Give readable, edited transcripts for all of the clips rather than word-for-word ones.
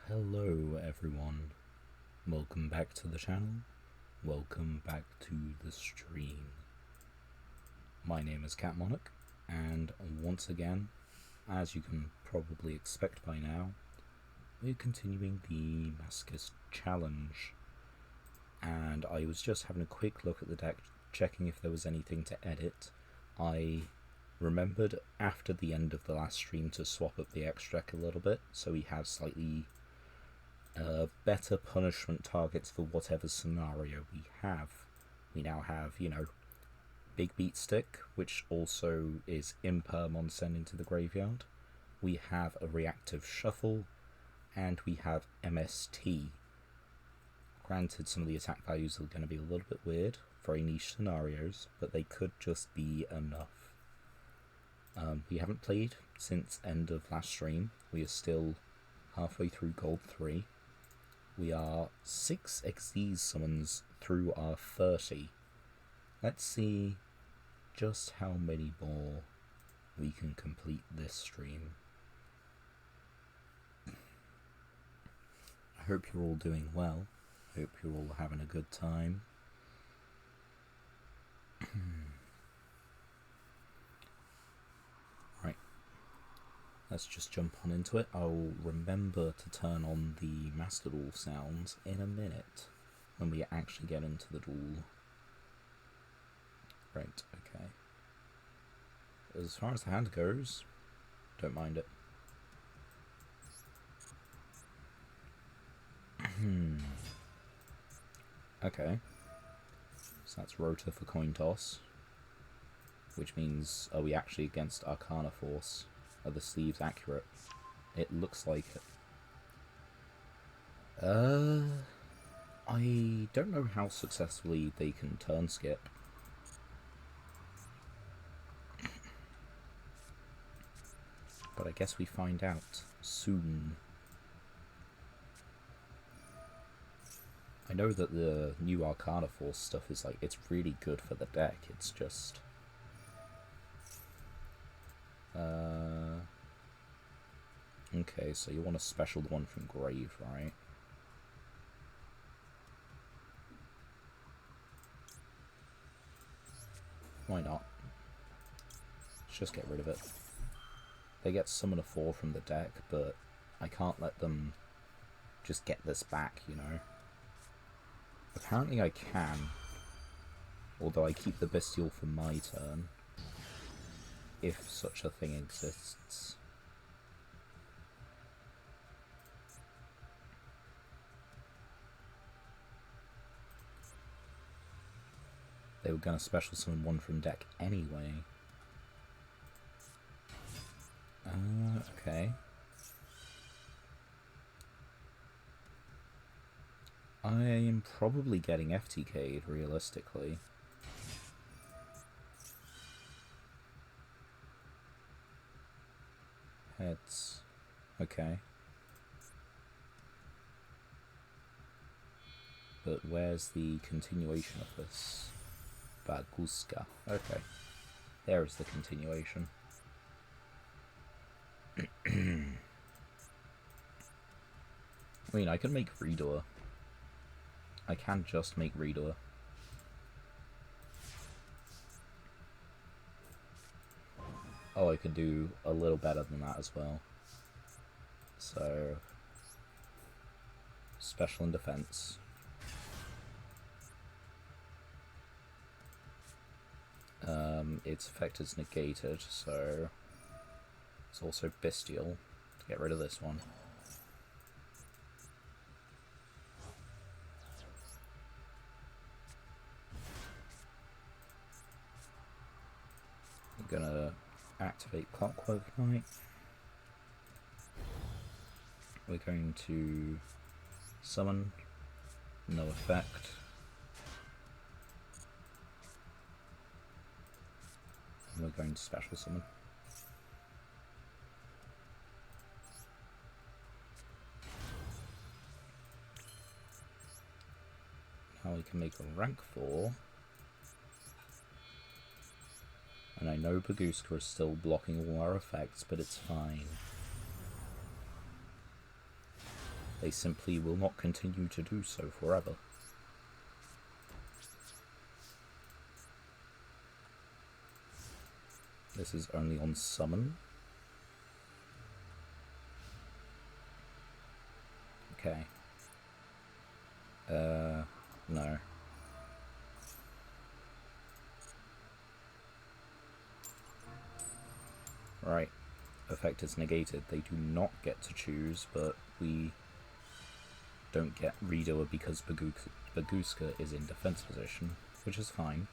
Hello everyone, welcome back to the channel, welcome back to the stream. My name is Cat Monarch, and once again, as you can probably expect by now, we're continuing the Masochist challenge. And I was just having a quick look at the deck, checking if there was anything to edit. I remembered after the end of the last stream to swap up the extract a little bit, so we have slightly better punishment targets for whatever scenario we have. We now have, you know, Big Beat Stick, which also is imperm on sending to the graveyard. We have a reactive shuffle, and we have MST. Granted, some of the attack values are going to be a little bit weird, very niche scenarios, but they could just be enough. We haven't played since end of last stream. We are still halfway through Gold 3. We are 6 XZ summons through our 30. Let's see just how many more we can complete this stream. I hope you're all doing well. Hope you're all having a good time. Right. Let's just jump on into it. I'll remember to turn on the Master Duel sounds in a minute when we actually get into the duel. Right, okay. As far as the hand goes, don't mind it. Okay. So that's Rota for coin toss. Which means, are we actually against Arcana Force? Are the sleeves accurate? It looks like it. I don't know how successfully they can turn skip. But I guess we find out soon. I know that the new Arcana Force stuff is like, it's really good for the deck, it's just... Okay, so you want to special the one from Grave, right? Why not? Let's just get rid of it. They get summon a 4 from the deck, but I can't let them just get this back, you know? Apparently I can, although I keep the Bestial for my turn, if such a thing exists. They were going to special summon 1 from deck anyway. Okay. I am probably getting FTK'd, realistically. Heads. Okay. But where's the continuation of this? Baguska. Okay. There is the continuation. I mean, I can make Redoer. I can just make Redoer. Oh, I can do a little better than that as well. So... Special and defense. Its effect is negated, so... It's also Bestial. To get rid of this one. I'm gonna activate Clockwork Knight. We're going to summon, no effect. And we're going to special summon. Now we can make a rank 4. And I know Baguska is still blocking all our effects, but it's fine. They simply will not continue to do so forever. This is only on summon. Okay. No. Right. Effect is negated. They do not get to choose, but we don't get Redoer because Baguska is in defense position, which is fine.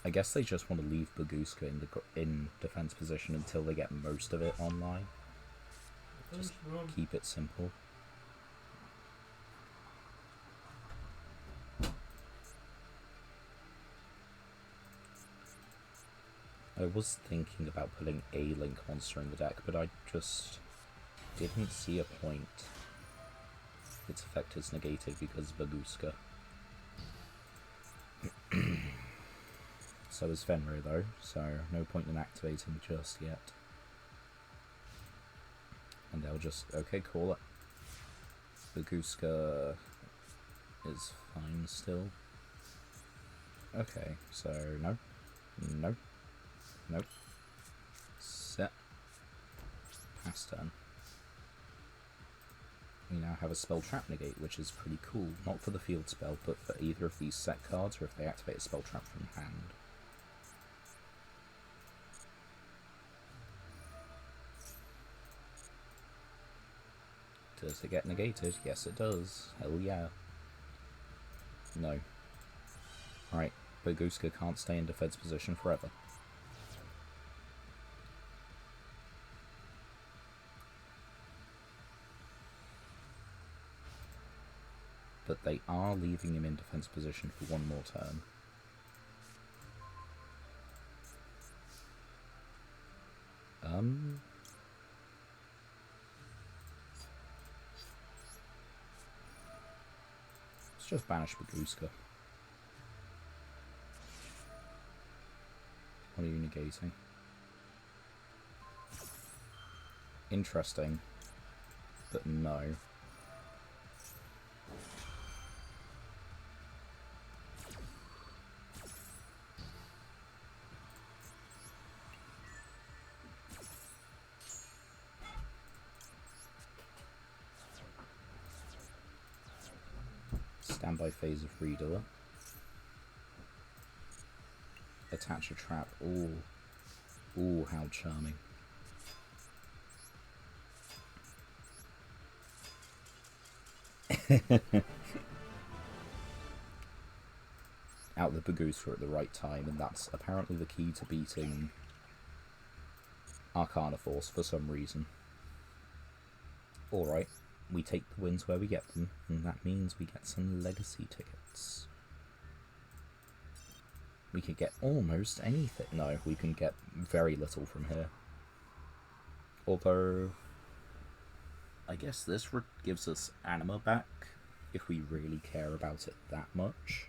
I guess they just want to leave Baguska in defense position until they get most of it online. Just keep it simple. I was thinking about putting a Link monster in the deck, but I just didn't see a point. Its effect is negated because of Baguska. So is Fenrir though, so no point in activating just yet. And they'll just, okay, call it. Baguska is fine still. Okay, so no. No. Nope. Set. Pass turn. We now have a spell trap negate, which is pretty cool. Not for the field spell, but for either of these set cards, or if they activate a spell trap from hand. Does it get negated? Yes, it does. Hell yeah. No. Right, Baguska can't stay in defense position forever. But they are leaving him in defense position for one more turn. Let's just banish Baguska. What are you negating? Interesting, but no. Standby phase of Redoer. Attach a trap. Ooh. Ooh, how charming. Out the Baguska at the right time, and that's apparently the key to beating Arcana Force for some reason. Alright, we take the wins where we get them, and that means we get some legacy tickets. We could get almost anything. No, we can get very little from here. Although, I guess this gives us Anima back, if we really care about it that much.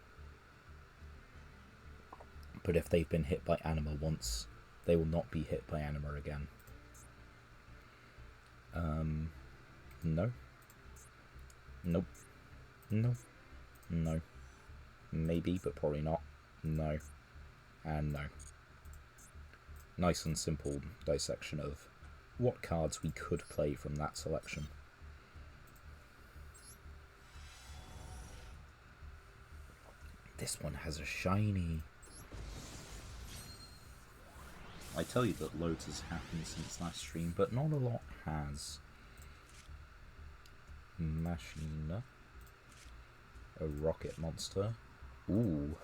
But if they've been hit by Anima once, they will not be hit by Anima again. No. Nope. No. No. Maybe, but probably not. No. And no. Nice and simple dissection of what cards we could play from that selection. This one has a shiny. I tell you that loads has happened since last stream, but not a lot has. Machina. A rocket monster. Ooh.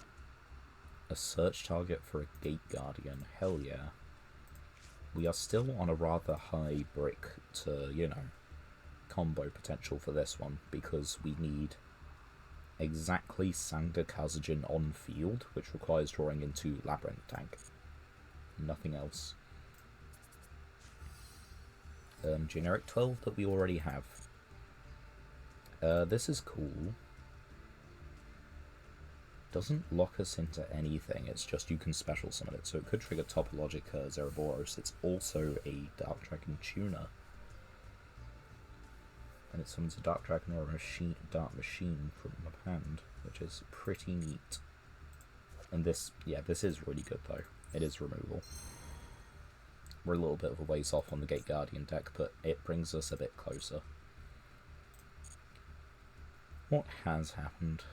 A search target for a Gate Guardian. Hell yeah. We are still on a rather high brick to, you know, combo potential for this one, because we need exactly Sanga Kazajin on field, which requires drawing into Labyrinth Tank. Nothing else. Generic 12 that we already have. This is cool. Doesn't lock us into anything, it's just you can special summon it, so it could trigger Topologica Zeraboros. It's also a Dark Dragon tuner. And it summons a Dark Dragon or a Dark Machine from a hand, which is pretty neat. And this, yeah, this is really good though. It is removal. We're a little bit of a ways off on the Gate Guardian deck, but it brings us a bit closer. What has happened?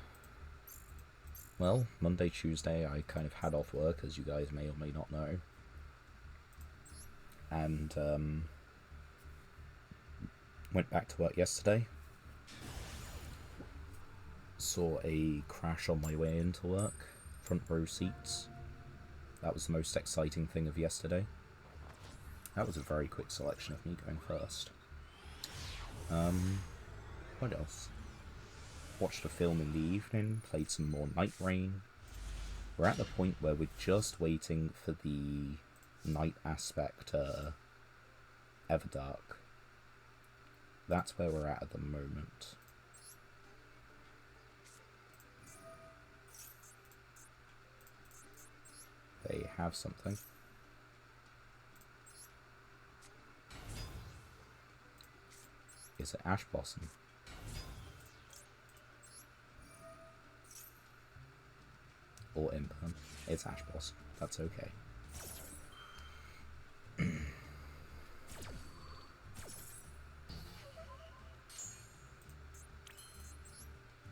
Well, Monday, Tuesday, I kind of had off work, as you guys may or may not know. And went back to work yesterday. Saw a crash on my way into work. Front row seats. That was the most exciting thing of yesterday. That was a very quick selection of me going first. What else? Watched a film in the evening, played some more Night Rain. We're at the point where we're just waiting for the night aspect Everdark. That's where we're at the moment. They have something. Is it Ash Blossom? Or Imperm? It's Ash Blossom. That's okay.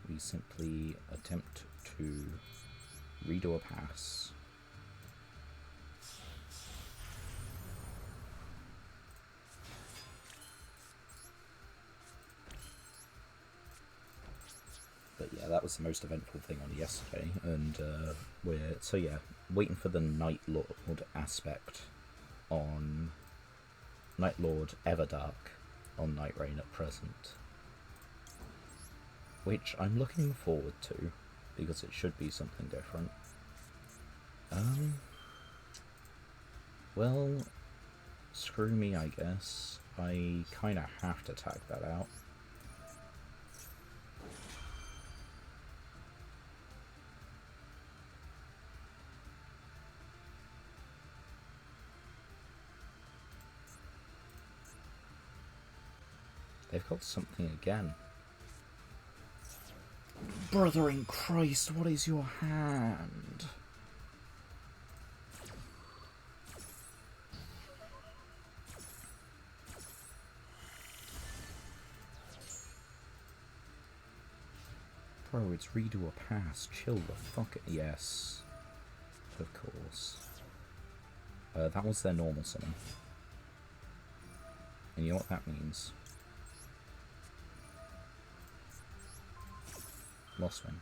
We simply attempt to redo a pass. But yeah, that was the most eventful thing on yesterday, and we're waiting for the Night Lord aspect on Night Lord Everdark on Night Rain at present, which I'm looking forward to because it should be something different. Well, screw me, I guess. I kind of have to tag that out. They've got something again. Brother in Christ, what is your hand? Bro, it's redo a pass. Chill the fuck. Yes. Of course. That was their normal summon. And you know what that means? Lost Wind.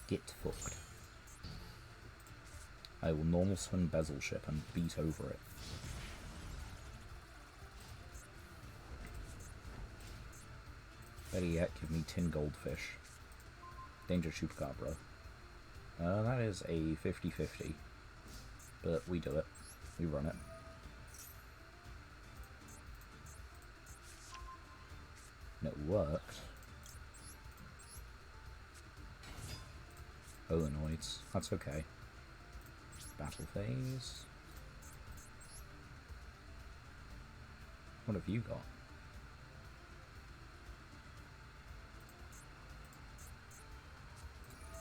Get fucked. I will normal summon Bezel Ship and beat over it. Better yet, give me Tin Goldfish. Danger Chupacabra, bro. That is a 50-50. But we do it. We run it. And it worked. Olenoids. That's okay. Battle phase. What have you got?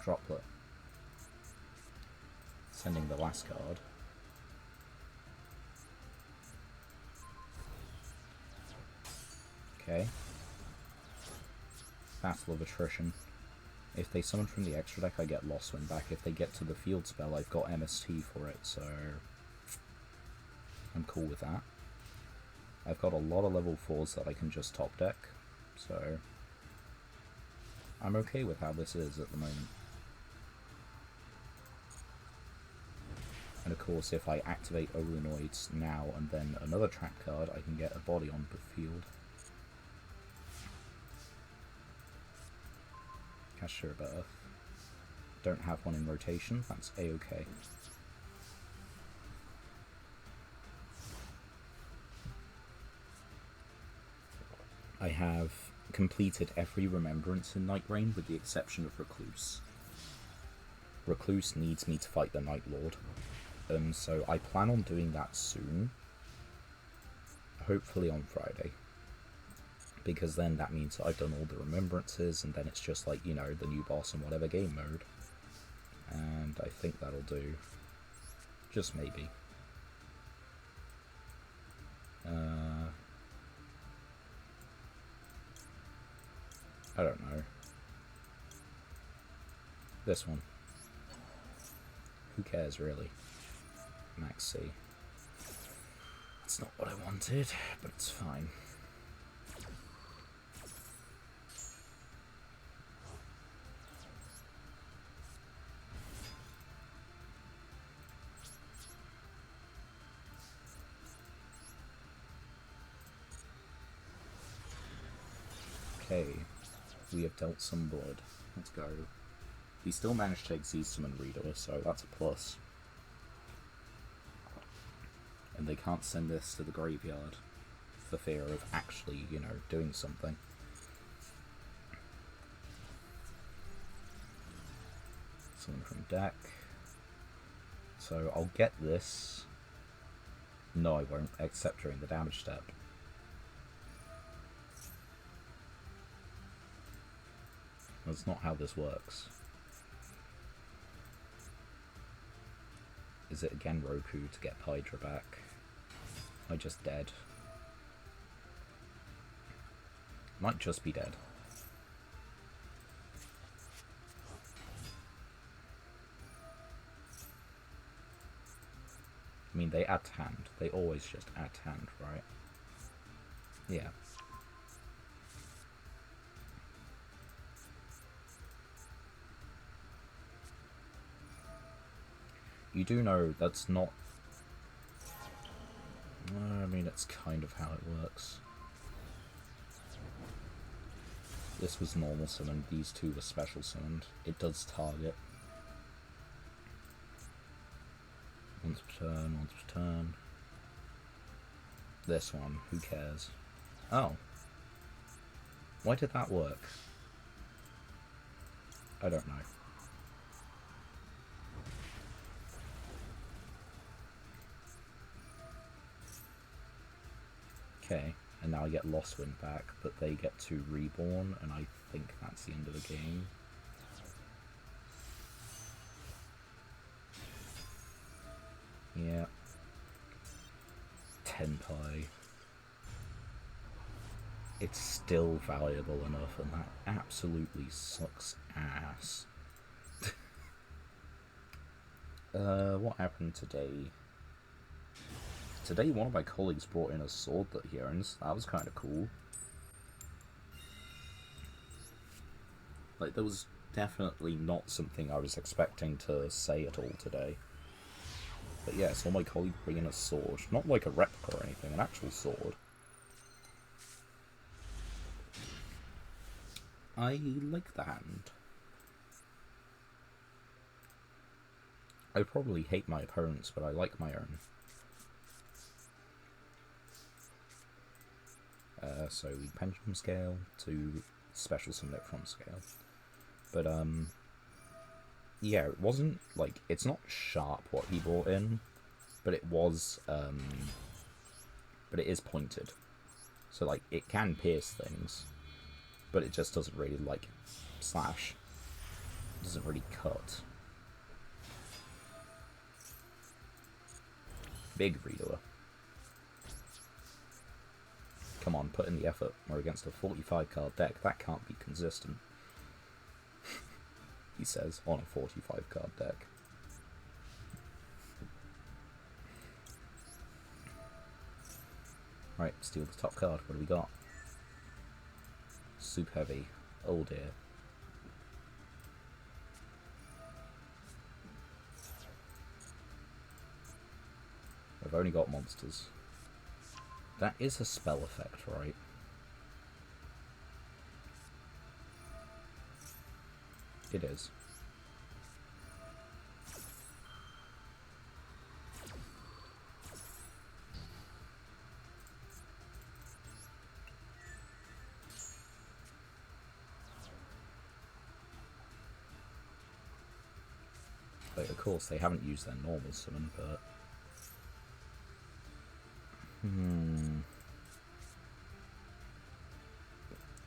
Droplet. Sending the last card. Okay. Battle of Attrition. If they summon from the extra deck, I get Lost Wind back. If they get to the field spell, I've got MST for it, so I'm cool with that. I've got a lot of level 4s that I can just top deck, so I'm okay with how this is at the moment. And of course, if I activate Olenoids now and then another trap card, I can get a body on the field. Cashier Birth. Don't have one in rotation, that's a-okay. I have completed every remembrance in Night Rain with the exception of Recluse. Recluse needs me to fight the Night Lord. So I plan on doing that soon. Hopefully on Friday. Because then that means I've done all the remembrances, and then it's just like, you know, the new boss in whatever game mode. And I think that'll do. Just maybe. I don't know. This one. Who cares, really? Max C. It's not what I wanted, but it's fine. Okay, we have dealt some blood. Let's go. We still managed to exceed summon Reader, so that's a plus. And they can't send this to the graveyard for fear of actually, you know, doing something. Summon from deck. So I'll get this. No, I won't, except during the damage step. That's not how this works. Is it again Roku to get Hydra back? Am I just dead? Might just be dead. I mean, they add hand. They always just add hand, right? Yeah. You do know that's not... I mean, it's kind of how it works. This was normal summoned, these two were special summoned. It does target. Once per turn, once per turn. This one, who cares? Oh. Why did that work? I don't know. Okay, and now I get Lost Wind back, but they get to Reborn, and I think that's the end of the game. Yeah. Tenpai. It's still valuable enough, and that absolutely sucks ass. What happened today? Today one of my colleagues brought in a sword that he owns. That was kind of cool. Like, there was definitely not something I was expecting to say at all today. But yeah, I saw my colleague bring in a sword. Not like a replica or anything, an actual sword. I like the hand. I probably hate my opponents, but I like my own. So we pendulum scale to special summon it from scale. But yeah, it wasn't like, it's not sharp what he brought in, but it was but it is pointed. So like, it can pierce things, but it just doesn't really like slash. It doesn't really cut. Big Reader. Come on, put in the effort. We're against a 45 card deck. That can't be consistent. He says, on a 45 card deck. Right, steal the top card. What do we got? Soup Heavy. Oh dear. I've only got monsters. That is a spell effect, right? It is. Like, of course, they haven't used their normal summon, but...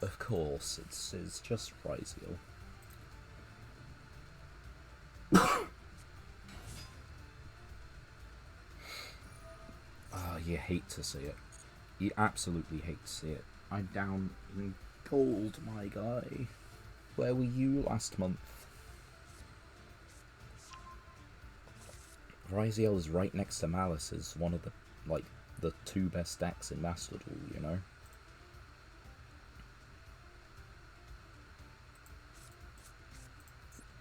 Of course, it's just Ryziel. You hate to see it. You absolutely hate to see it. I'm down in gold, my guy. Where were you last month? Ryziel is right next to Malice as one of the, like, the two best decks in Master Duel, you know?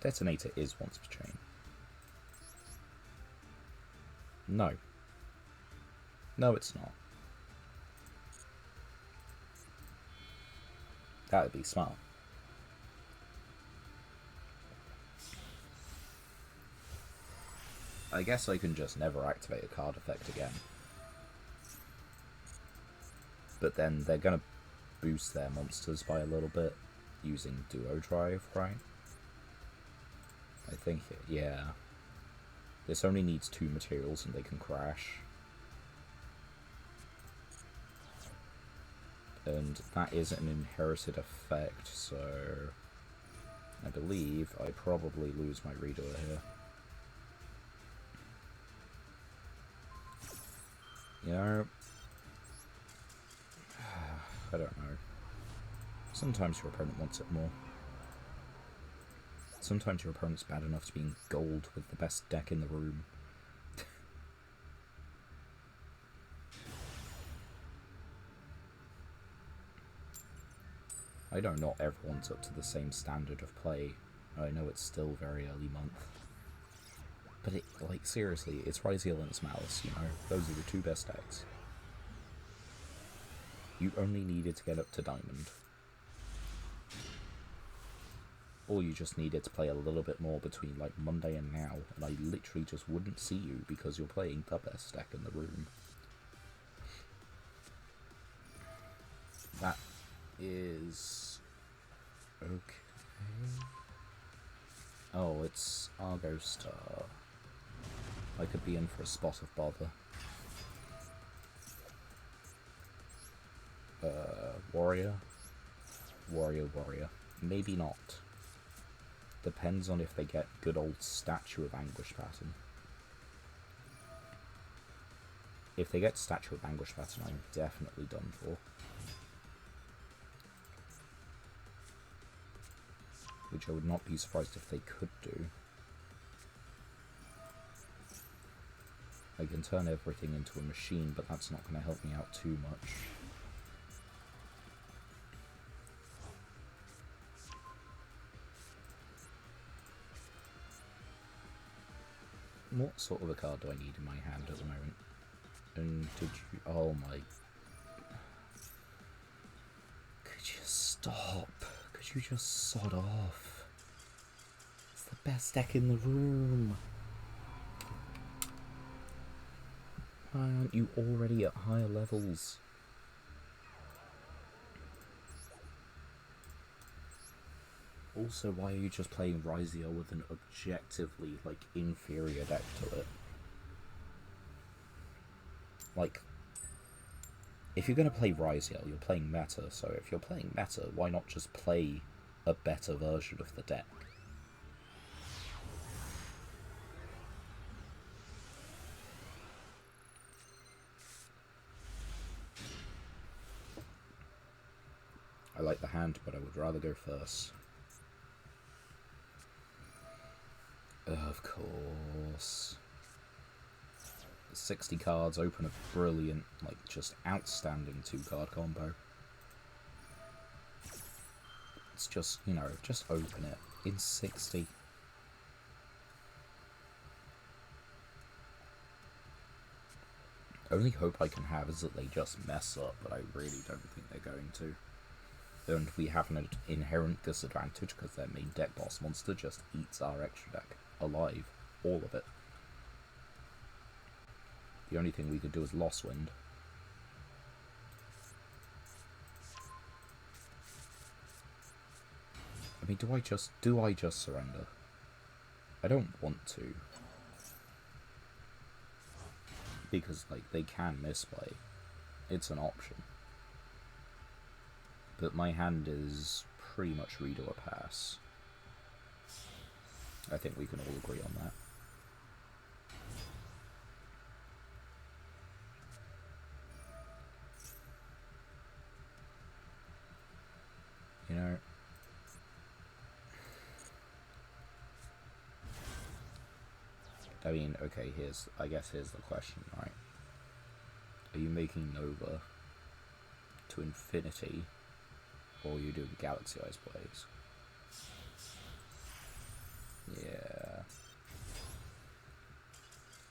Detonator is once per chain. No. No, it's not. That would be smart. I guess I can just never activate a card effect again. But then they're gonna boost their monsters by a little bit using Duo Drive, right? I think, yeah. This only needs 2 materials and they can crash. And that is an inherited effect, so I believe I probably lose my reader here. You know, I don't know. Sometimes your opponent wants it more. Sometimes your opponent's bad enough to be in gold with the best deck in the room. I know not everyone's up to the same standard of play. I know it's still very early month. But it, like, seriously, it's Ryziel and it's Malice, you know? Those are the 2 best decks. You only needed to get up to Diamond. Or you just needed to play a little bit more between, like, Monday and now, and I literally just wouldn't see you because you're playing the best deck in the room. That is... okay. Oh, it's Argo Star. I could be in for a spot of bother. Warrior? Warrior. Maybe not. Depends on if they get good old Statue of Anguish pattern. If they get Statue of Anguish pattern, I'm definitely done for. Which I would not be surprised if they could do. I can turn everything into a machine, but that's not going to help me out too much. What sort of a card do I need in my hand at the moment? And did you... oh my... could you stop? Could you just sod off? It's the best deck in the room. Why aren't you already at higher levels? Also, why are you just playing Ryziel with an objectively, like, inferior deck to it? Like, if you're going to play Ryziel, you're playing meta, so if you're playing meta, why not just play a better version of the deck? I like the hand, but I would rather go first. Of course. 60 cards, open a brilliant, like, just outstanding 2-card combo. It's just, you know, just open it in 60. Only hope I can have is that they just mess up, but I really don't think they're going to. And we have an inherent disadvantage because their main deck boss monster just eats our extra deck alive, all of it. The only thing we could do is Lost Wind. I mean, do I just surrender? I don't want to. Because, like, they can misplay. It's an option. But my hand is pretty much read or pass. I think we can all agree on that. You know, I mean, okay, I guess here's the question, right? Are you making Nova to infinity, or are you doing Galaxy Eyes plays? Yeah.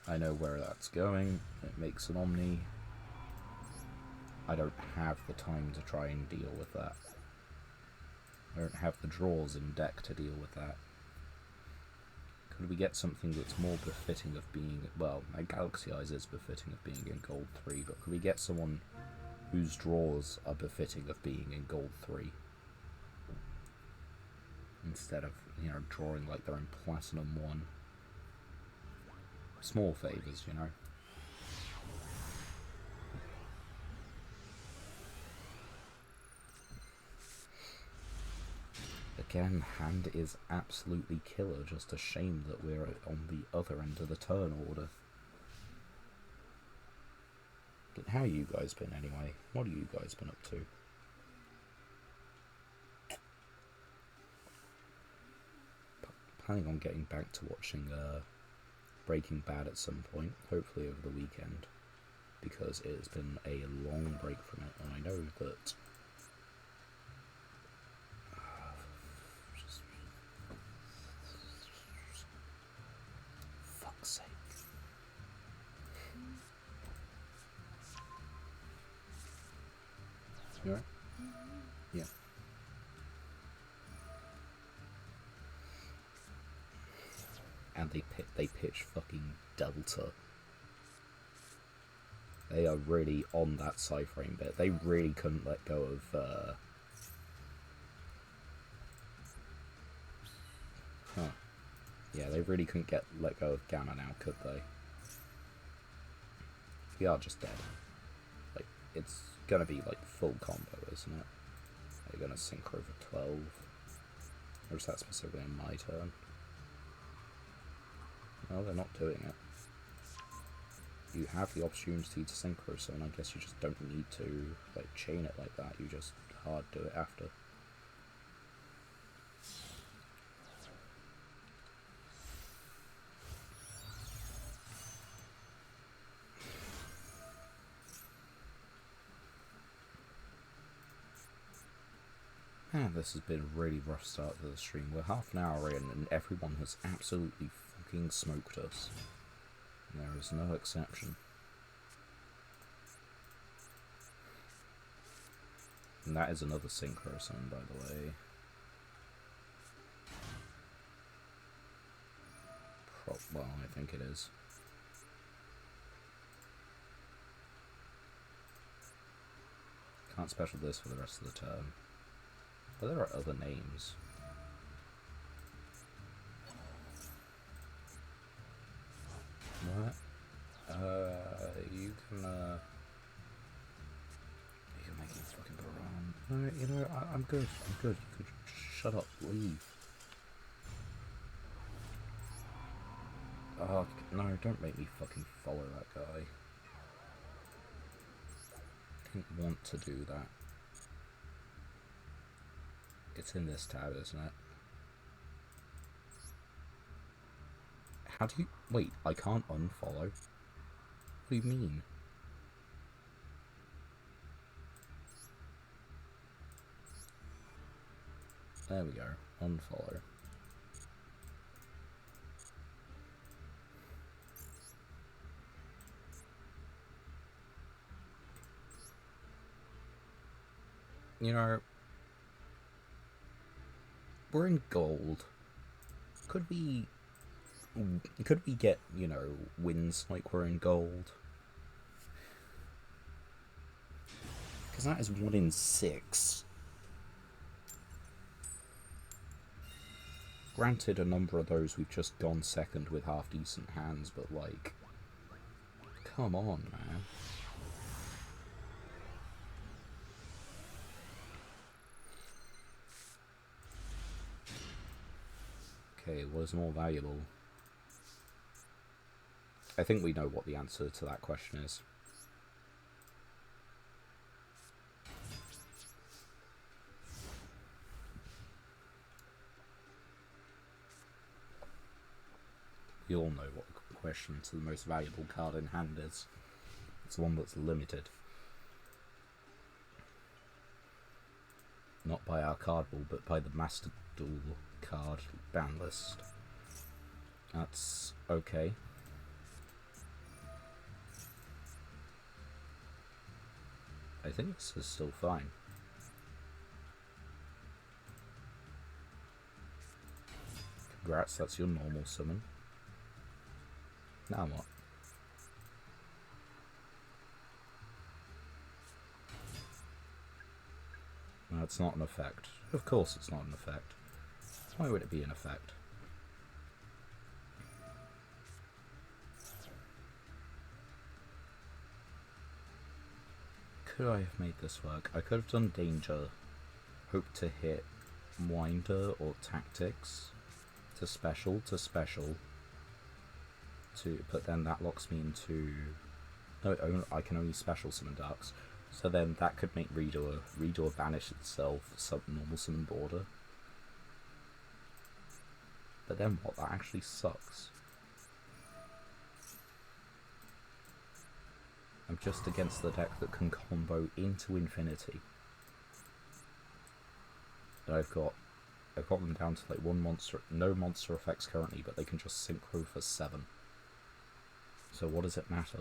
I know where that's going. It makes an Omni. I don't have the time to try and deal with that. I don't have the draws in deck to deal with that. Could we get something that's more befitting of being... Well, Galaxy Eyes is befitting of being in Gold 3, but could we get someone whose draws are befitting of being in Gold 3? Instead of, you know, drawing like they're in Platinum 1. Small favours, you know. Again, hand is absolutely killer, just a shame that we're on the other end of the turn order. But how you guys been anyway? What have you guys been up to? Planning on getting back to watching Breaking Bad at some point, hopefully over the weekend, because it has been a long break from it, and I know that fuck's sake. You alright? Yeah. And they pitch fucking Delta. They are really on that sci-frame bit. They really couldn't let go of yeah, they really couldn't let go of Gamma now, could they? We are just dead. Like, it's gonna be like full combo, isn't it? They're gonna synchro for 12. Or is that specifically on my turn? No, they're not doing it. You have the opportunity to synchro, so I guess you just don't need to like chain it like that. You just hard do it after. Man, this has been a really rough start to the stream. We're half an hour in and everyone has absolutely fucking smoked us. And there is no exception. And that is another synchro zone, by the way. Well, I think it is. Can't special this for the rest of the turn. But there are other names. What? You can make it fucking Baron. No, you know, I'm good. I'm good. You could shut up. Leave. Oh, no, don't make me fucking follow that guy. I didn't want to do that. It's in this tab, isn't it? How do you... Wait, I can't unfollow? What do you mean? There we go. Unfollow. You know... We're in gold. Could we get, you know, wins like we're in gold? Because that is 1 in 6. Granted, a number of those we've just gone second with half decent hands, but like, come on, man. Okay, what is more valuable? I think we know what the answer to that question is. We all know question to the most valuable card in hand is. It's the one that's limited. Not by our card pool, but by the Master Duel card ban list. That's okay. I think this is still fine. Congrats, that's your normal summon. Now what? That's not an effect. Of course it's not an effect. Why would it be an effect? Could I have made this work? I could have done Danger, hope to hit Winder or Tactics to special, but then that locks me into... No, I can only special summon Darks. So then that could make Redo banish itself normal summon border. But then what? That actually sucks. I'm just against the deck that can combo into infinity. And I've got them down to like no monster effects currently, but they can just synchro for 7. So what does it matter?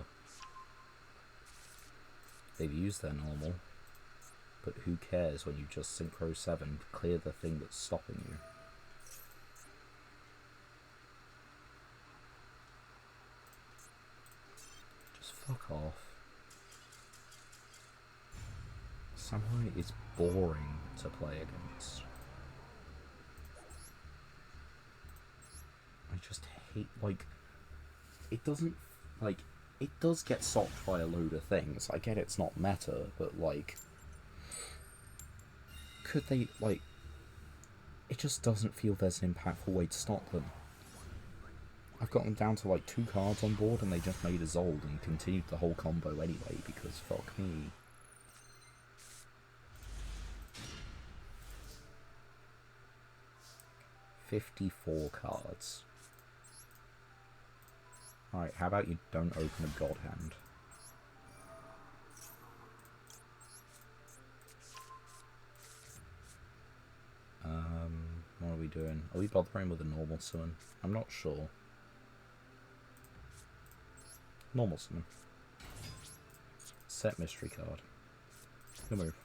They've used their normal, but who cares when you just synchro 7, clear the thing that's stopping you. Just fuck off. Samurai is boring to play against. I just hate, like, it doesn't, like, it does get socked by a load of things. I get it's not meta, but, like, could they, like, it just doesn't feel there's an impactful way to stop them. I've got them down to, like, 2 cards on board, and they just made a Zold and continued the whole combo anyway, because fuck me. $54 cards. Alright, how about you don't open a God Hand? What are we doing? Are we bothering with a normal summon? I'm not sure. Normal summon. Set mystery card. Good move.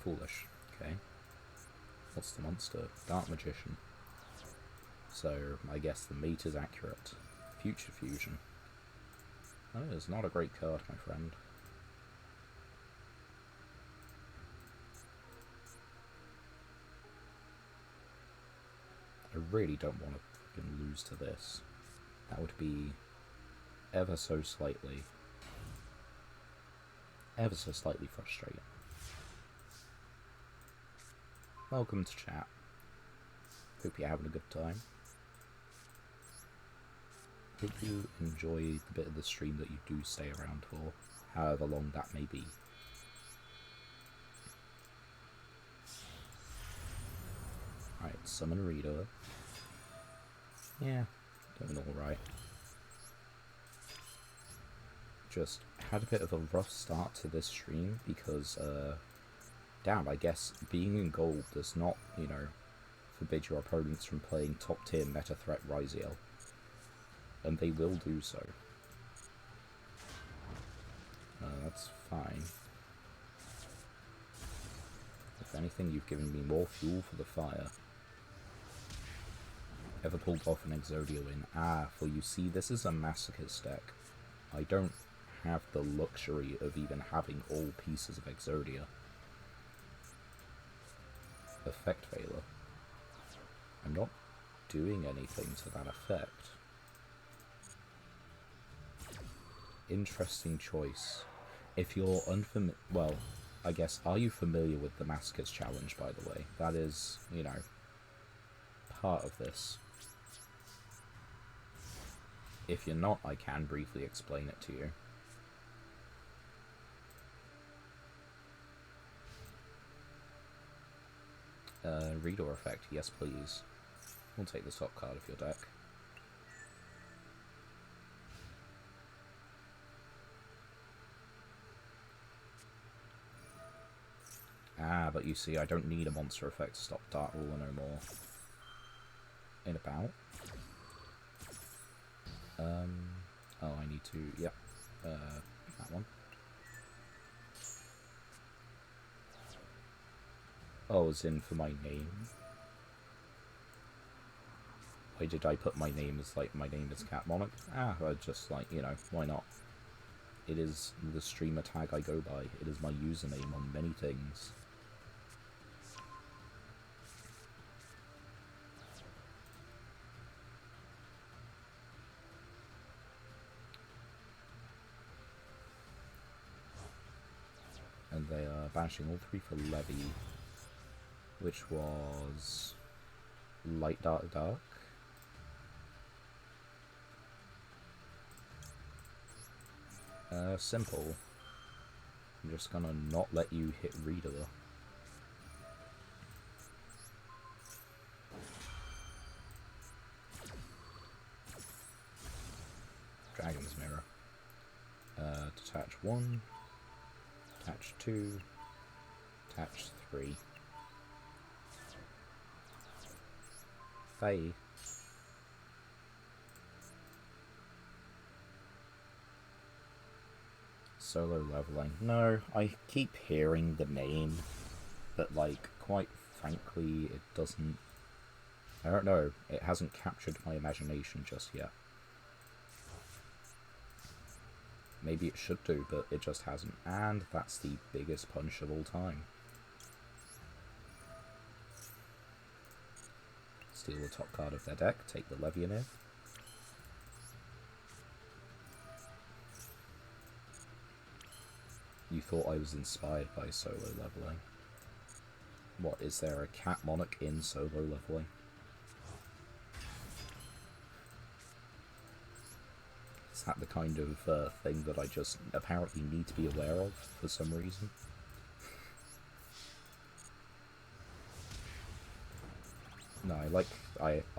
Foolish. Okay. What's the monster? Dark Magician. So, I guess the meat is accurate. Future Fusion. That is not a great card, my friend. I really don't want to fucking lose to this. That would be ever so slightly frustrating. Welcome to chat. Hope you're having a good time. Hope you enjoy the bit of the stream that you do stay around for, however long that may be. Alright, summon Reader. Yeah, doing alright. Just had a bit of a rough start to this stream because, damn, I guess being in gold does not, you know, forbid your opponents from playing top tier meta threat Ryziel. And they will do so. That's fine. If anything, you've given me more fuel for the fire. Ever pulled off an Exodia win? Ah, for you see, this is a Masochist deck. I don't have the luxury of even having all pieces of Exodia. Effect Veiler. I'm not doing anything to that effect. Interesting choice. If you're unfamiliar... Well, I guess, are you familiar with the Masochist challenge, by the way? That is, you know, part of this. If you're not, I can briefly explain it to you. Reader effect, yes please. We'll take the top card of your deck. Ah, but you see, I don't need a monster effect to stop Dark Ruler no more. In about. Oh, I need to, yep. That one. Oh, as in for my name. Why did I put my name as, like, my name is Cat Monarch? Ah, I just, like, you know, why not? It is the streamer tag I go by. It is my username on many things. And they are banishing all three for Levy, which was Light Dark Dark. Simple. I'm just gonna not let you hit Reader. Dragon's Mirror. Detach 1, attach 2, attach 3. Faye. Solo leveling. No, I keep hearing the name, but, like, quite frankly, it doesn't... I don't know, it hasn't captured my imagination just yet. Maybe it should do, but it just hasn't. And that's the biggest punch of all time. Steal the top card of their deck, take the Levianeer. You thought I was inspired by solo leveling. What, is there a Cat Monarch in solo leveling? Is that the kind of thing that I just apparently need to be aware of for some reason? No, I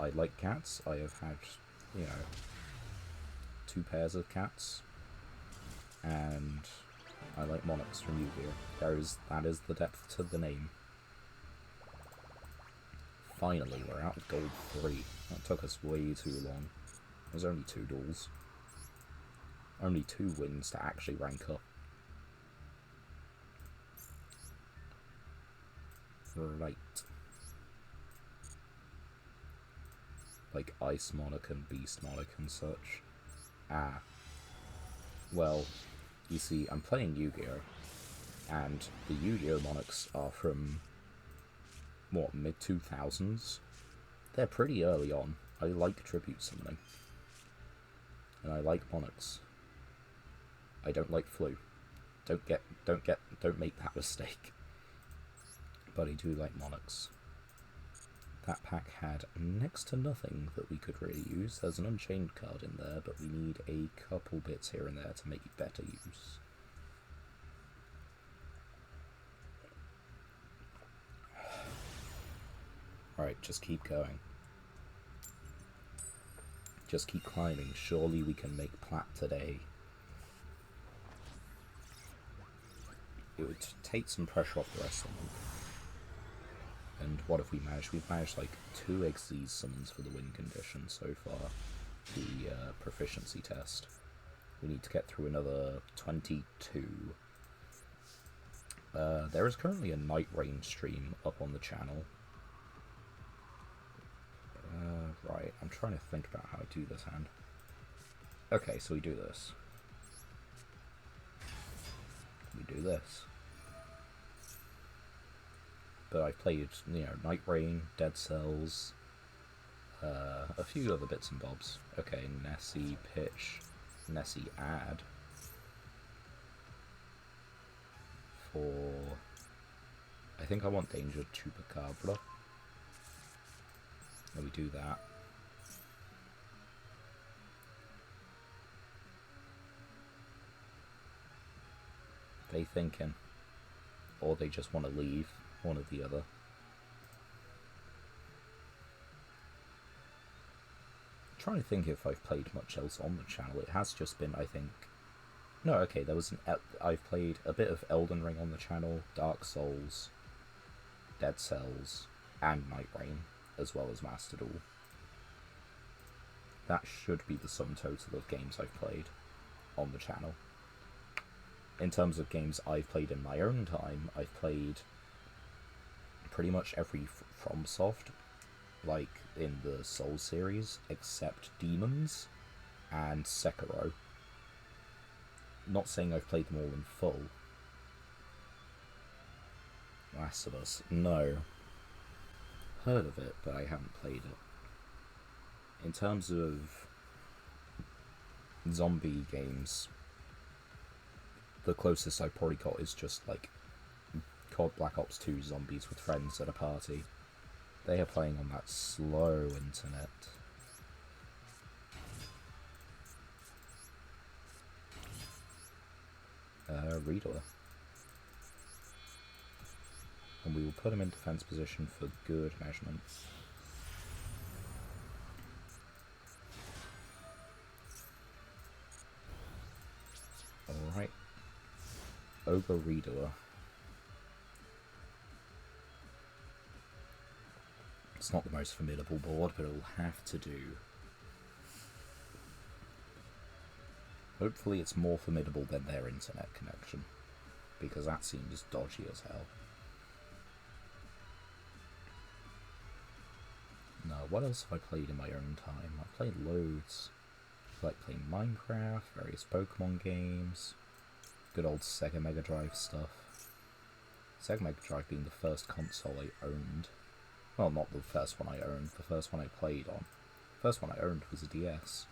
like cats. I have had, you know, 2 pairs of cats, and I like monarchs from Yugioh. That is the depth to the name. Finally, we're out of gold 3. That took us way too long. There's only 2 duels. Only 2 wins to actually rank up. Right. Like Ice Monarch and Beast Monarch and such. Ah. Well, you see, I'm playing Yu-Gi-Oh! And the Yu-Gi-Oh! Monarchs are from, what, mid-2000s? They're pretty early on. I like tribute summoning. And I like monarchs. I don't like flu. Don't make that mistake. But I do like monarchs. That pack had next to nothing that we could really use. There's an Unchained card in there, but we need a couple bits here and there to make better use. Alright, just keep going. Just keep climbing. Surely we can make plat today. It would take some pressure off the rest of them. And what have we managed? We've managed like 2 Xyz summons for the win condition so far. The proficiency test. We need to get through another 22. There is currently a Night Rain stream up on the channel. Right, I'm trying to think about how I do this hand. Okay, so we do this. We do this. But I've played, you know, Night Rain, Dead Cells, a few other bits and bobs. Okay, Nessie, Pitch, Nessie Add. For... I think I want Danger Chupacabra. And we do that. they thinking? Or they just want to leave, one or the other. I'm trying to think if I've played much else on the channel. It has just been, I think... No, okay, there was I've played a bit of Elden Ring on the channel, Dark Souls, Dead Cells, and Night Rain, as well as Master Duel. That should be the sum total of games I've played on the channel. In terms of games I've played in my own time, I've played pretty much every FromSoft, like in the Souls series, except Demons and Sekiro. Not saying I've played them all in full. Last of Us, no. Heard of it, but I haven't played it. In terms of zombie games, the closest I've probably got is just like COD Black Ops 2 Zombies with friends at a party. They are playing on that slow internet. Reader. And we will put him in defense position for good measurement. Alright. Ogre Reader. It's not the most formidable board, but it'll have to do. Hopefully it's more formidable than their internet connection, because that seems dodgy as hell. Now, what else have I played in my own time? I've played loads. I like playing Minecraft, various Pokemon games, good old Sega Mega Drive stuff. Sega Mega Drive being the first console I owned. Well, not the first one I owned, the first one I played on. The first one I owned was a DS.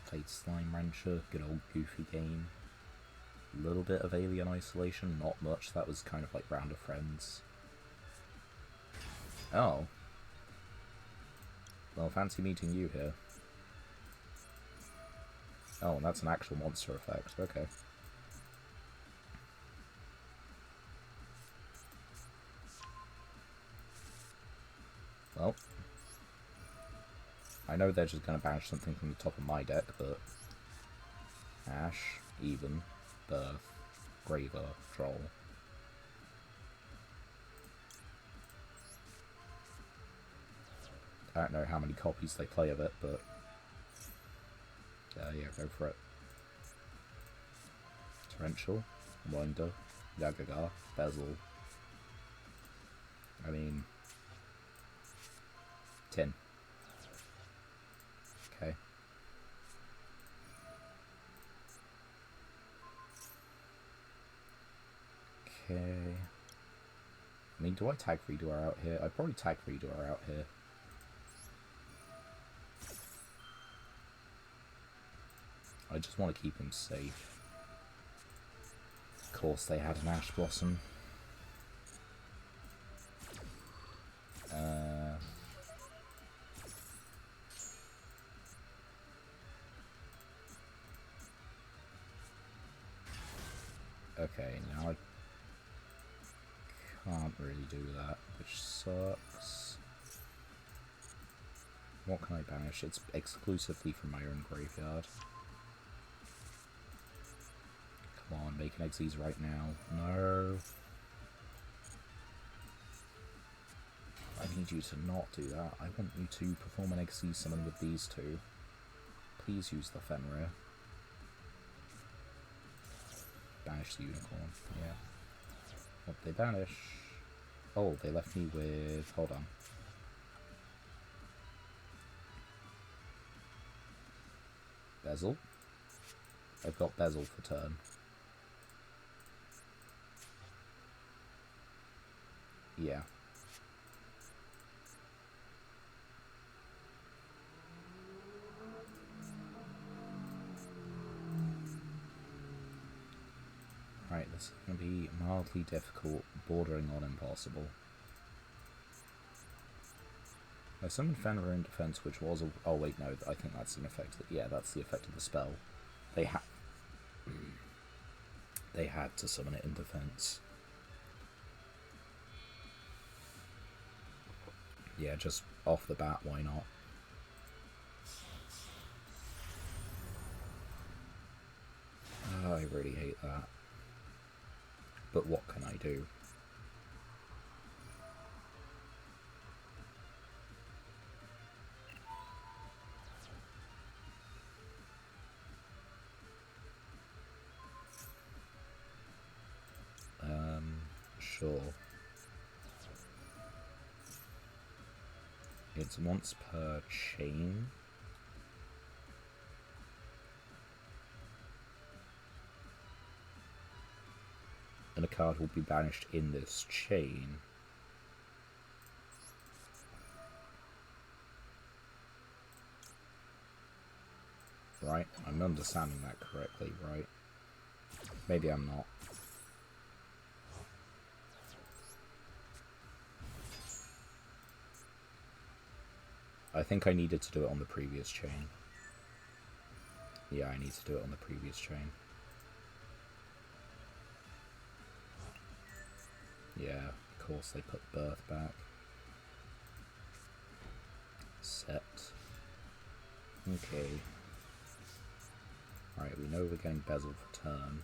Played Slime Rancher, good old goofy game. A little bit of Alien Isolation, not much, that was kind of like Round of Friends. Oh. Well, fancy meeting you here. Oh, and that's an actual monster effect, okay. Well. I know they're just going to banish something from the top of my deck, but... Ash, Even, Birth, Graver, Troll. I don't know how many copies they play of it, but... yeah, go for it. Torrential, Winder, Yagagah, Bezel. I mean... Tin. Okay. Okay. I mean, do I tag Redoer out here? I'd probably tag Redoer out here. I just want to keep him safe. Of course, they had an Ash Blossom. Okay, now I can't really do that, which sucks. What can I banish? It's exclusively from my own graveyard. Come on, make an Xyz right now. No. I need you to not do that. I want you to perform an Xyz summon with these two. Please use the Fenrir. Banish the Unicorn, yeah. What did they banish? Oh, they left me with... hold on. Bezel. I've got Bezel for turn. Yeah. Right, this is going to be mildly difficult, bordering on impossible. I summoned Fenrir in defense, which was a... Oh wait, no, I think that's an effect. Yeah, that's the effect of the spell. They had to summon it in defense. Yeah, just off the bat, why not? I really hate that. But what can I do? Sure. It's once per chain. And a card will be banished in this chain. Right? I'm understanding that correctly, right? Maybe I'm not. I think I needed to do it on the previous chain. Yeah, I need to do it on the previous chain. Yeah, of course they put birth back. Set. Okay. Right, we know we're getting Bezel for turn.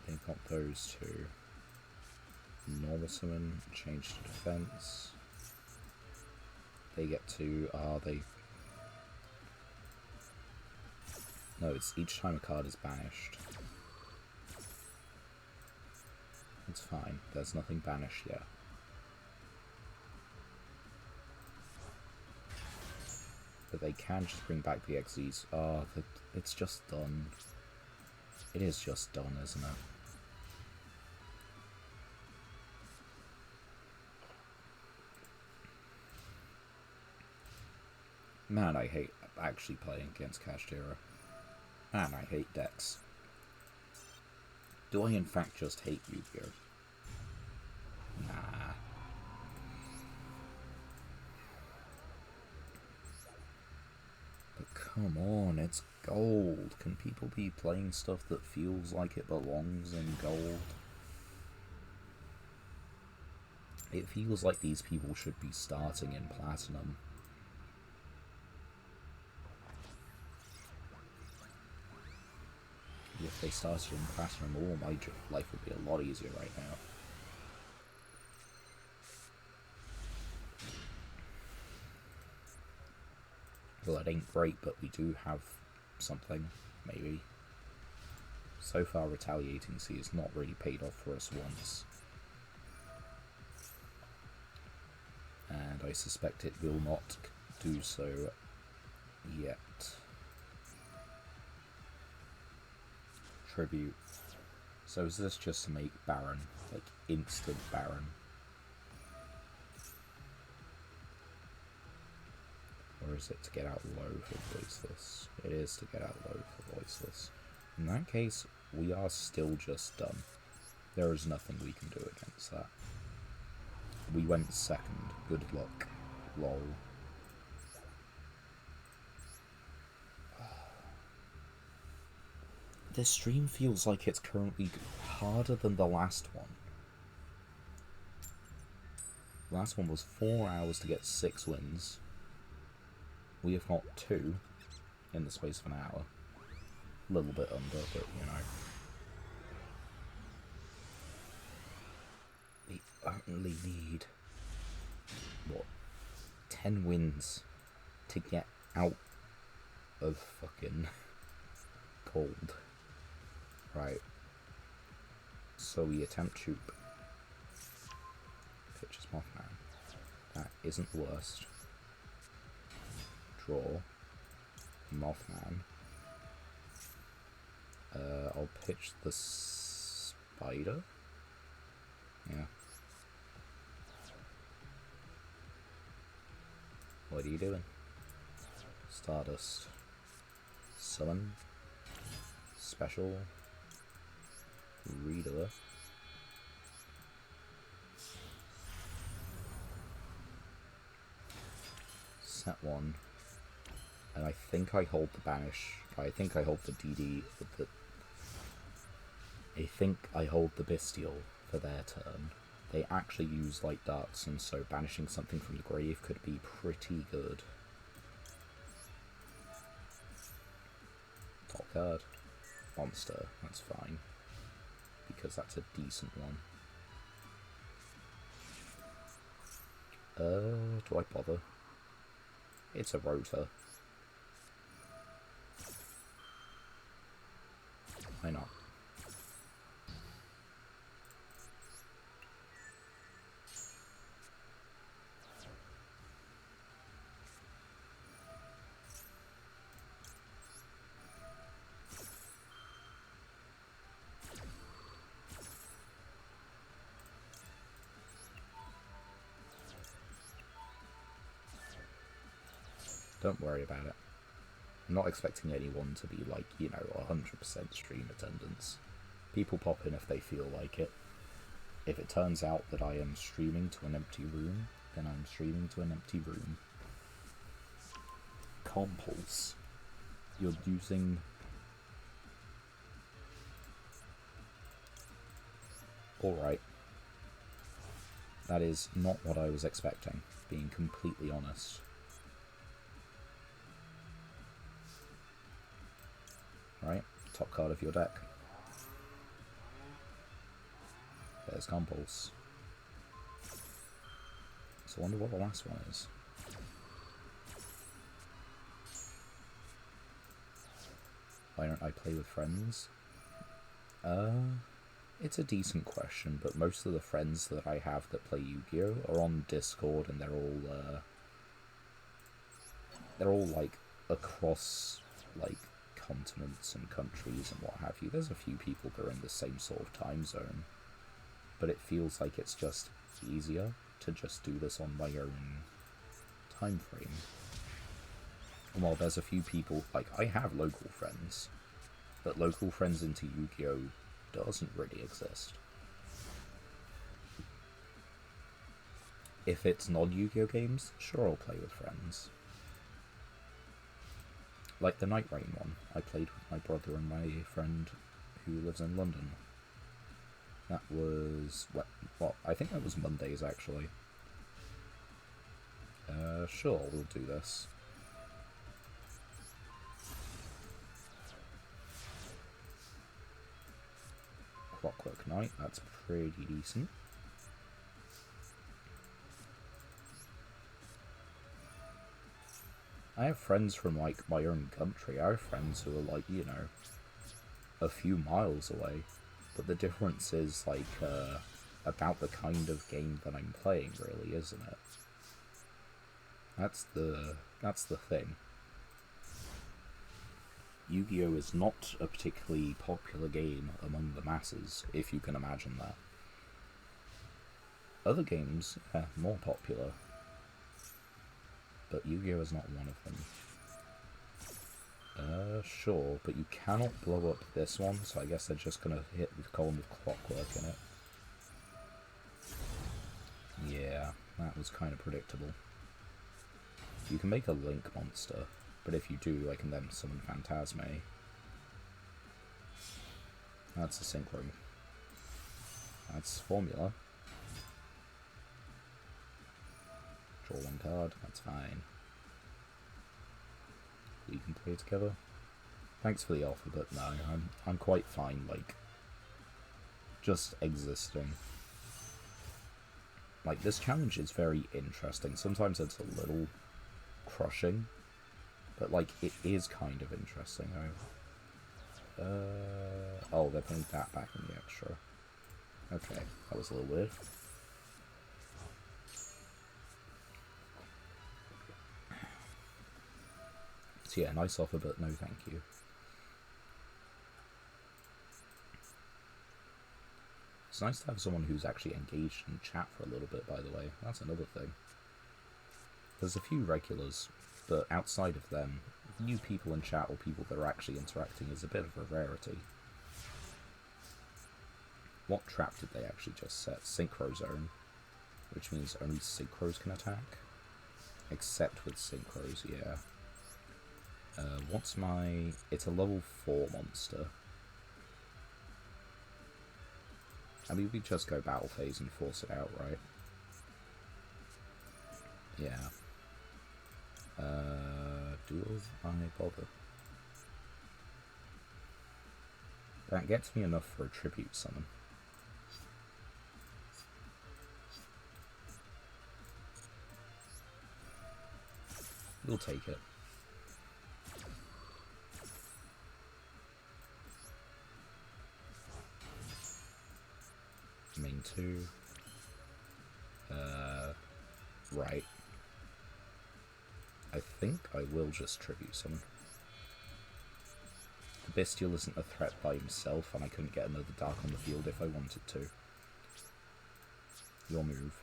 They've got those two. Normal summon, change to defense. They get to, no, it's each time a card is banished. It's fine, there's nothing banished yet. But they can just bring back the XZs. Oh, it's just done. It is just done, isn't it? Man, I hate actually playing against Kashtira. Man, I hate decks. Do I in fact just hate Yugioh? Nah. But come on, it's gold. Can people be playing stuff that feels like it belongs in gold? It feels like these people should be starting in platinum. If they started in platinum, my life would be a lot easier right now. Well, it ain't great, but we do have something, maybe. So far, Retaliating Sea has not really paid off for us once. And I suspect it will not do so yet. Tribute. So is this just to make Baron, like instant Baron? Or is it to get out low for Voiceless? It is to get out low for Voiceless. In that case, we are still just done. There is nothing we can do against that. We went second. Good luck. Lol. This stream feels like it's currently harder than the last one. The last one was 4 hours to get 6 wins. We have got 2 in the space of an hour. A little bit under, but you know. We only need, what, 10 wins to get out of fucking cold. Right. So we attempt Choop. Pitches Mothman. That isn't the worst. Draw. Mothman. I'll pitch the spider. Yeah. What are you doing? Stardust. Summon. Special. Reader. set one, and I think I hold the banish. I think I hold the DD. I think I hold the bestial for their turn. They actually use light darts, and so banishing something from the grave could be pretty good. Top card. Monster. That's fine. Because that's a decent one. Do I bother? It's a rotor. Why not? Don't worry about it. I'm not expecting anyone to be like, 100% stream attendance. People pop in if they feel like it. If it turns out that I am streaming to an empty room, then I'm streaming to an empty room. Compulse. You're using... Alright. That is not what I was expecting, being completely honest. Right, top card of your deck. There's Compulse. So I wonder what the last one is. Why don't I play with friends? It's a decent question, but most of the friends that I have that play Yu-Gi-Oh! Are on Discord, and they're all like across like continents and countries and what have you. There's a few people that are in the same sort of time zone, but it feels like it's just easier to just do this on my own time frame. And while there's a few people, like, I have local friends, but local friends into Yu-Gi-Oh! Doesn't really exist. If it's non-Yu-Gi-Oh! Games, sure, I'll play with friends. Like the Night Rain one, I played with my brother and my friend who lives in London. That was, well, I think that was Mondays, actually. Sure, we'll do this. Clockwork Knight, that's pretty decent. I have friends from, like, my own country. I have friends who are, like, a few miles away. But the difference is, like, about the kind of game that I'm playing, really, isn't it? That's the thing. Yu-Gi-Oh! Is not a particularly popular game among the masses, if you can imagine that. Other games are more popular, but Yu-Gi-Oh! Is not one of them. Sure, but you cannot blow up this one, so I guess they're just gonna hit the column with Clockwork in it. Yeah, that was kind of predictable. You can make a Link monster, but if you do, I can then summon Phantasme. That's a Synchro. That's Formula. Draw one card, that's fine. We can play together. Thanks for the offer, but no, I'm quite fine, like, just existing. Like, this challenge is very interesting. Sometimes it's a little crushing, but, like, it is kind of interesting. Oh, they're putting that back in the extra. Okay, that was a little weird. So yeah, nice offer, but no thank you. It's nice to have someone who's actually engaged in chat for a little bit, by the way. That's another thing. There's a few regulars, but outside of them, new people in chat or people that are actually interacting is a bit of a rarity. What trap did they actually just set? Synchro Zone, which means only synchros can attack. Except with synchros, yeah. What's my... It's a level 4 monster. I mean, we just go battle phase and force it out, right? Yeah. Duels, I bother. That gets me enough for a tribute summon. We'll take it. Main 2. Right. I think I will just tribute summon. The Bestial isn't a threat by himself, and I couldn't get another Dark on the field if I wanted to. Your move.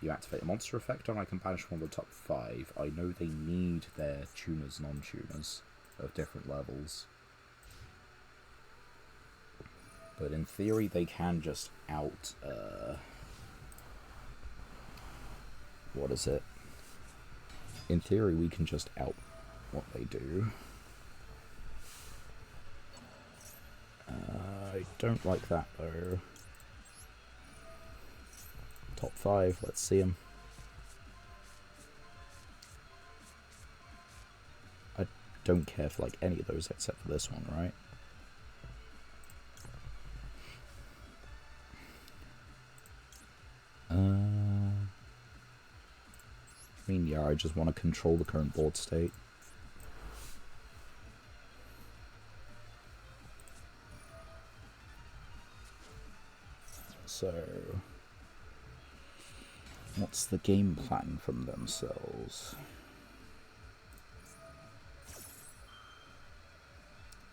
You activate a monster effect and I can banish one of the top 5. I know they need their tuners, non-tuners of different levels. But in theory they can just out... what is it? In theory we can just out what they do. I don't like that though. Top 5, let's see them. I don't care for like any of those except for this one, right? I mean, yeah, I just want to control the current board state. So, what's the game plan from themselves?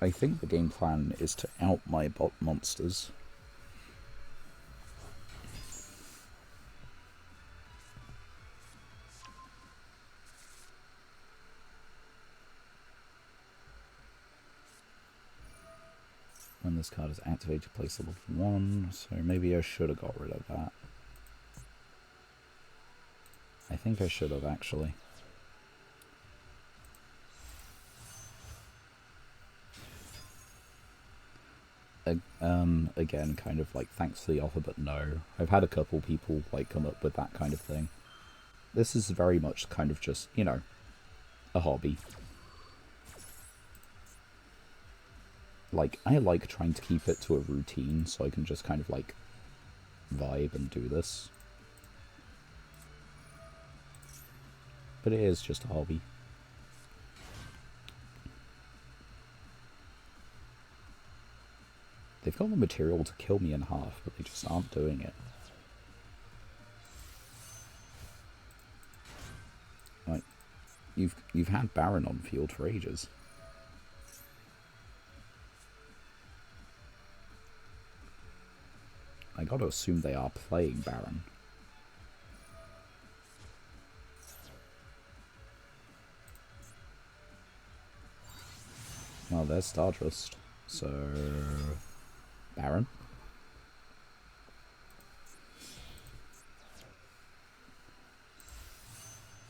I think the game plan is to out my bot monsters. When this card is activated, place level 1, so maybe I should have got rid of that. I think I should have, actually. Again, kind of like, thanks for the offer, but no. I've had a couple people, like, come up with that kind of thing. This is very much kind of just, you know, a hobby. Like, I like trying to keep it to a routine, so I can just kind of, like, vibe and do this. But it is just a hobby. They've got the material to kill me in half, but they just aren't doing it. Like, you've had Baron on field for ages. I gotta assume they are playing Baron. Well, there's Stardust. So... Baron.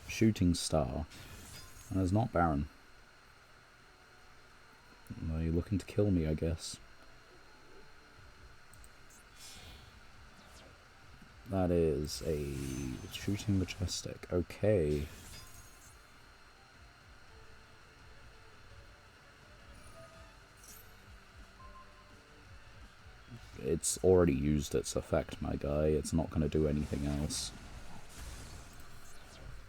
Shooting Star. And there's not Baron. Are you looking to kill me, I guess? That is a Shooting Majestic. Okay. It's already used its effect, my guy. It's not going to do anything else.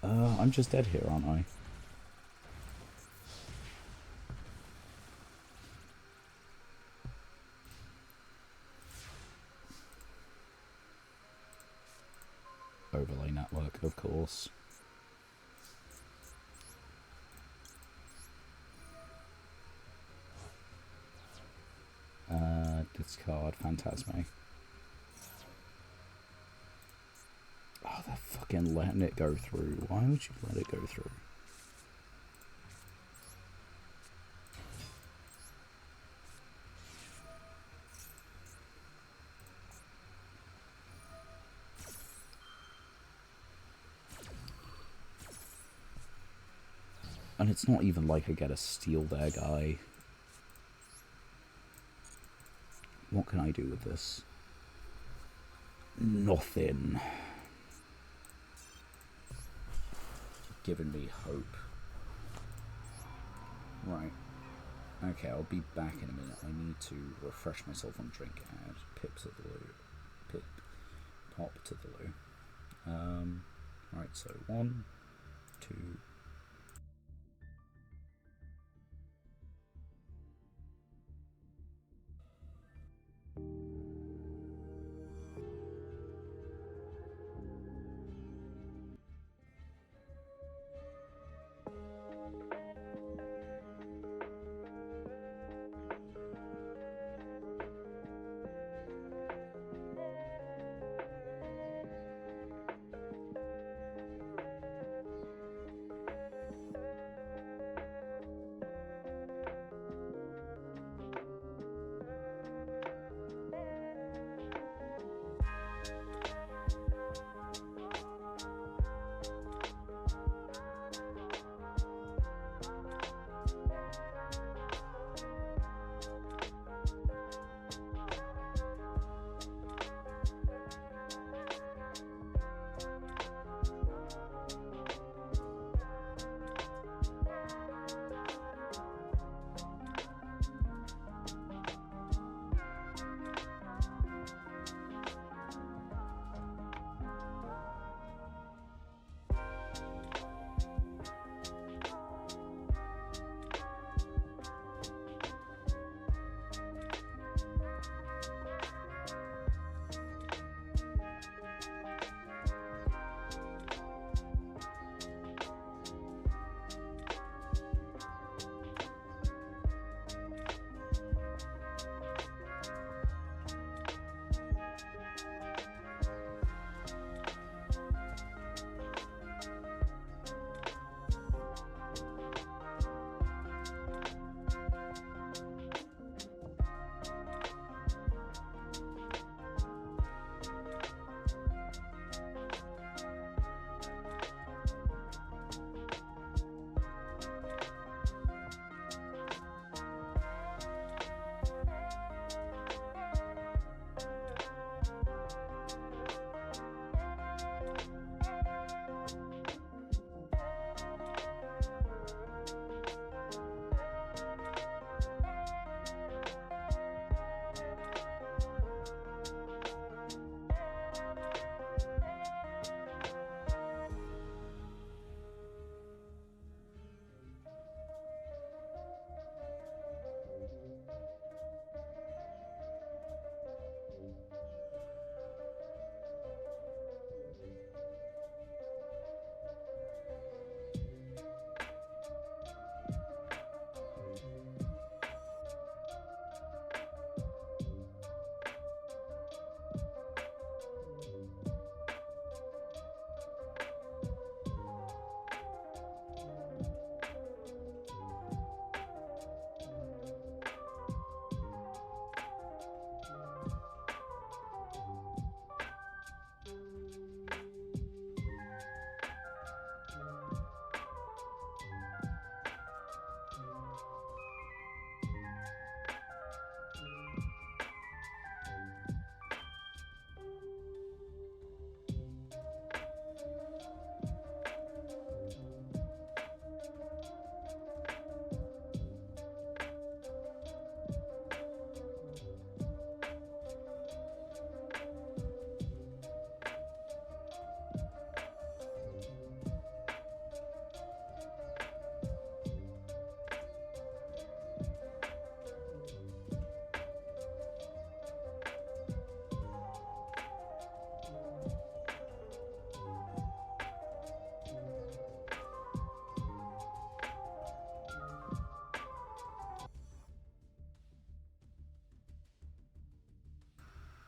I'm just dead here, aren't I? Overlay network, of course. Discard Phantasme. Oh, they're fucking letting it go through. Why would you let it go through? And it's not even like I get a steal their guy. What can I do with this? Nothing. Giving me hope. Right. Okay, I'll be back in a minute. I need to refresh myself on drink. Add pip to the loo. Pip. Pop to the loo. Right, so 1, 2...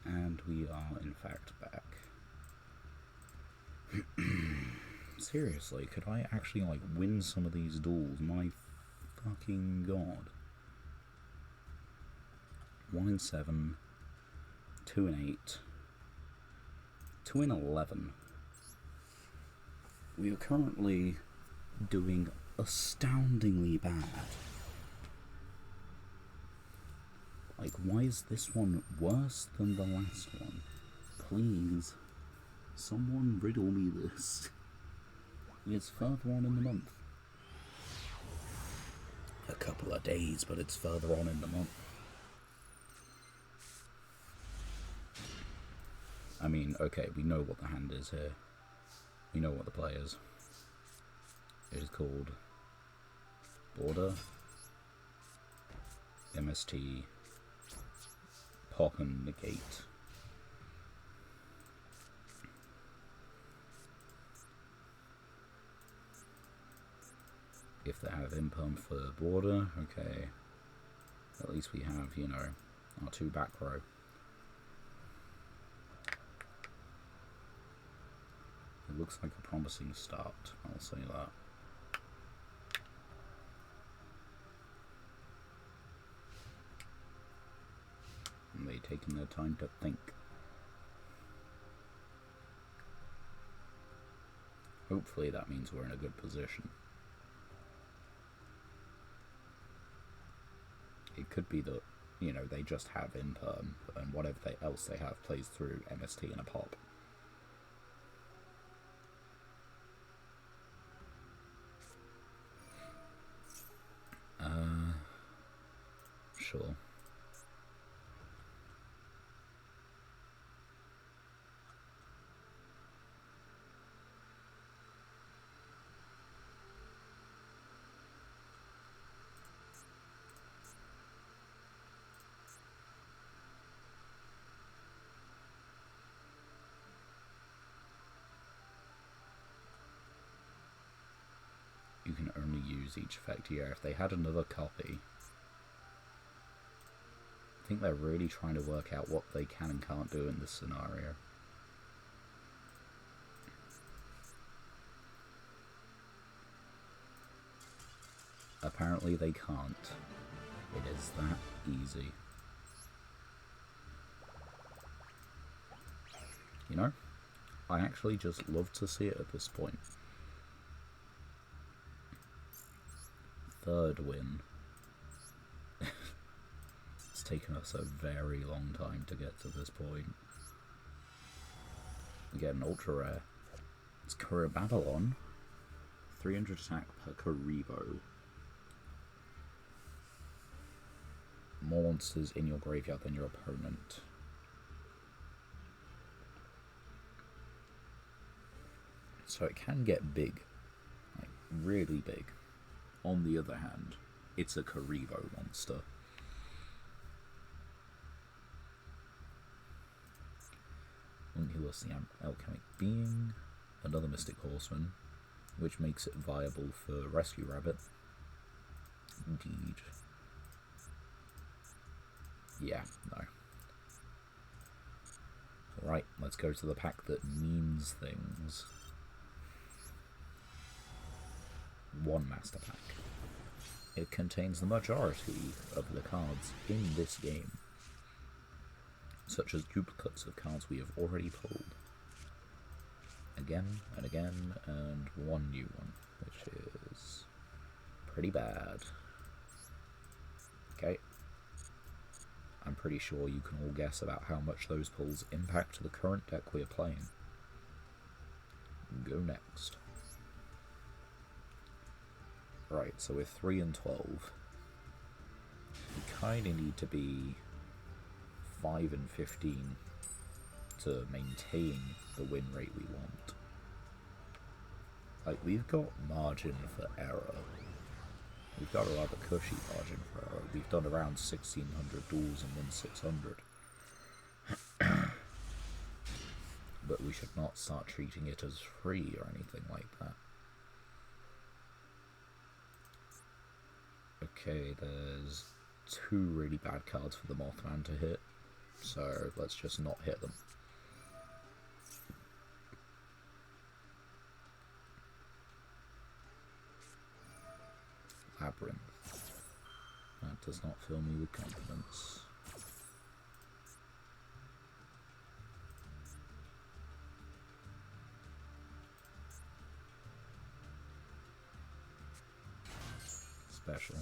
And we are in fact back. Seriously, could I actually like win some of these duels? My fucking god. 1 in 7, 2 in 8, 2 in 11. We are currently doing astoundingly bad. Like, why is this one worse than the last one? Please, someone riddle me this. It's further on in the month. A couple of days, but it's further on in the month. I mean, okay, we know what the hand is here. We know what the play is. It is called Border, MST, Pop and Negate. If they have imperm for Border, okay. At least we have, you know, our 2 back row. It looks like a promising start, I'll say that. And they've taken their time to think. Hopefully that means we're in a good position. It could be that, you know, they just have imperm, and whatever else they have plays through MST and a pop. Sure. You can only use each effect here. If they had another copy, I think they're really trying to work out what they can and can't do in this scenario. Apparently they can't. It is that easy. You know, I actually just love to see it at this point. 3rd win. It's taken us a very long time to get to this point. We get an ultra rare. It's Career Babylon. 300 attack per Karibo. More monsters in your graveyard than your opponent. So it can get big. Like, really big. On the other hand, it's a Karibo monster. One who was the alchemic being, another mystic horseman, which makes it viable for Rescue Rabbit. Indeed. Yeah, no. Alright, let's go to the pack that means things. 1 master pack. It contains the majority of the cards in this game, such as duplicates of cards we have already pulled. Again and again, and 1 new one, which is pretty bad. Okay. I'm pretty sure you can all guess about how much those pulls impact the current deck we are playing. Go next. Right, so we're 3 and 12. We kinda need to be 5 and 15 to maintain the win rate we want. Like, we've got margin for error. We've got a rather cushy margin for error. We've done around 1,600 duels and won 600. But we should not start treating it as free or anything like that. Okay, there's 2 really bad cards for the Mothman to hit, so let's just not hit them. Labyrinth. That does not fill me with confidence. special.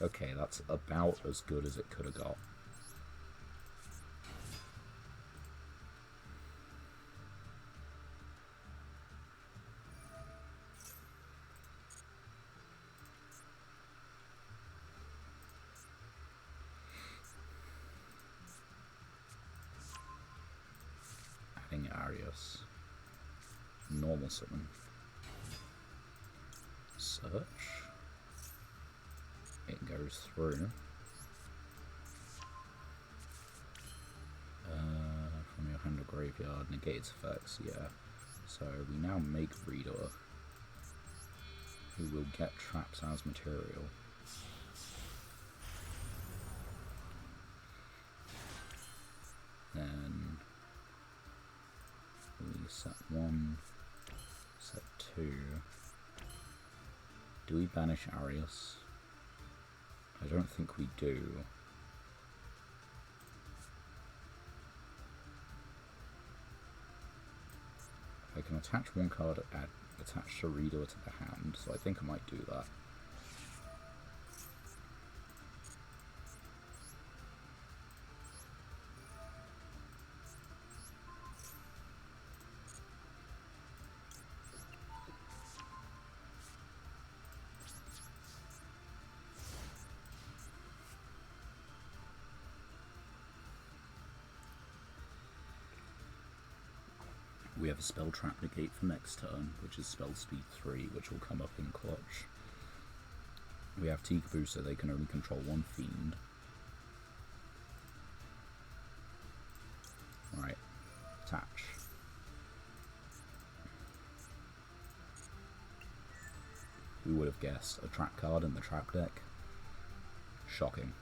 Okay, that's about as good as it could have got. Adding Arius. Normal summon. Search. It goes through. From your hand or graveyard, negate its effects, yeah. So we now make Reader, who will get traps as material. Then we set 1, set 2. Do we banish Arius? I don't think we do. I can attach one card attached to Reader to the hand, so I think I might do that. We have a spell trap negate for next turn, which is spell speed 3, which will come up in clutch. We have Teekaboo, so they can only control one fiend. Right, attach. Who would have guessed a trap card in the trap deck? Shocking.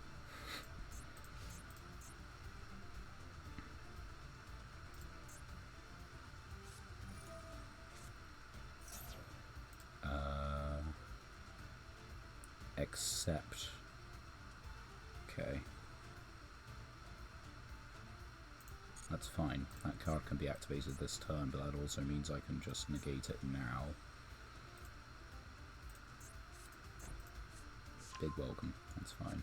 Except, okay, that's fine. That card can be activated this turn, but that also means I can just negate it now. Big welcome, that's fine.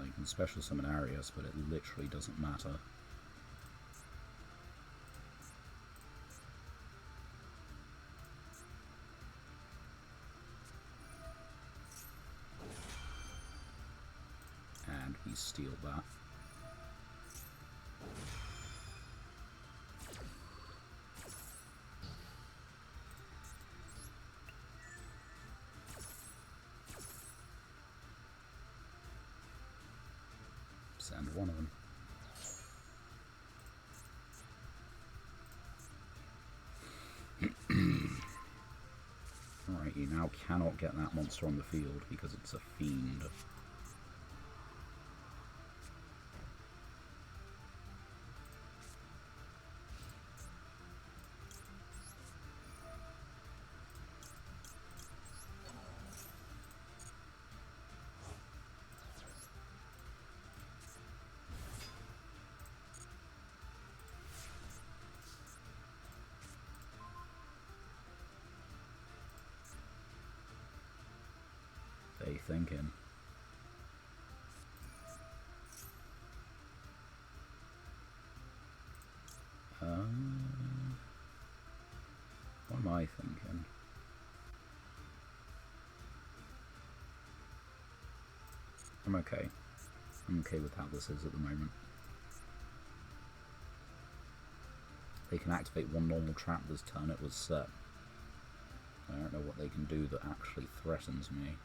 You can special summon Arius, but it literally doesn't matter. And we steal that. Send one of them. Alright, you now cannot get that monster on the field because it's a fiend. They thinking. What am I thinking? I'm okay. I'm okay with how this is at the moment. They can activate one normal trap this turn it was set. I don't know what they can do that actually threatens me.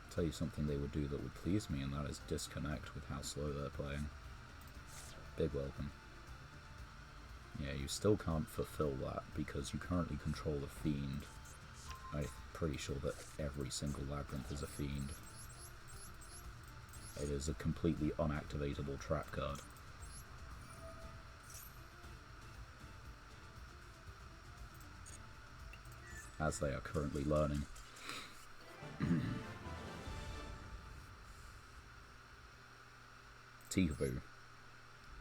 I'll tell you something they would do that would please me, and that is disconnect with how slow they're playing. Big welcome. Yeah, you still can't fulfill that because you currently control a fiend. I'm pretty sure that every single labyrinth is a fiend. It is a completely unactivatable trap card. as they are currently learning. Teehboo,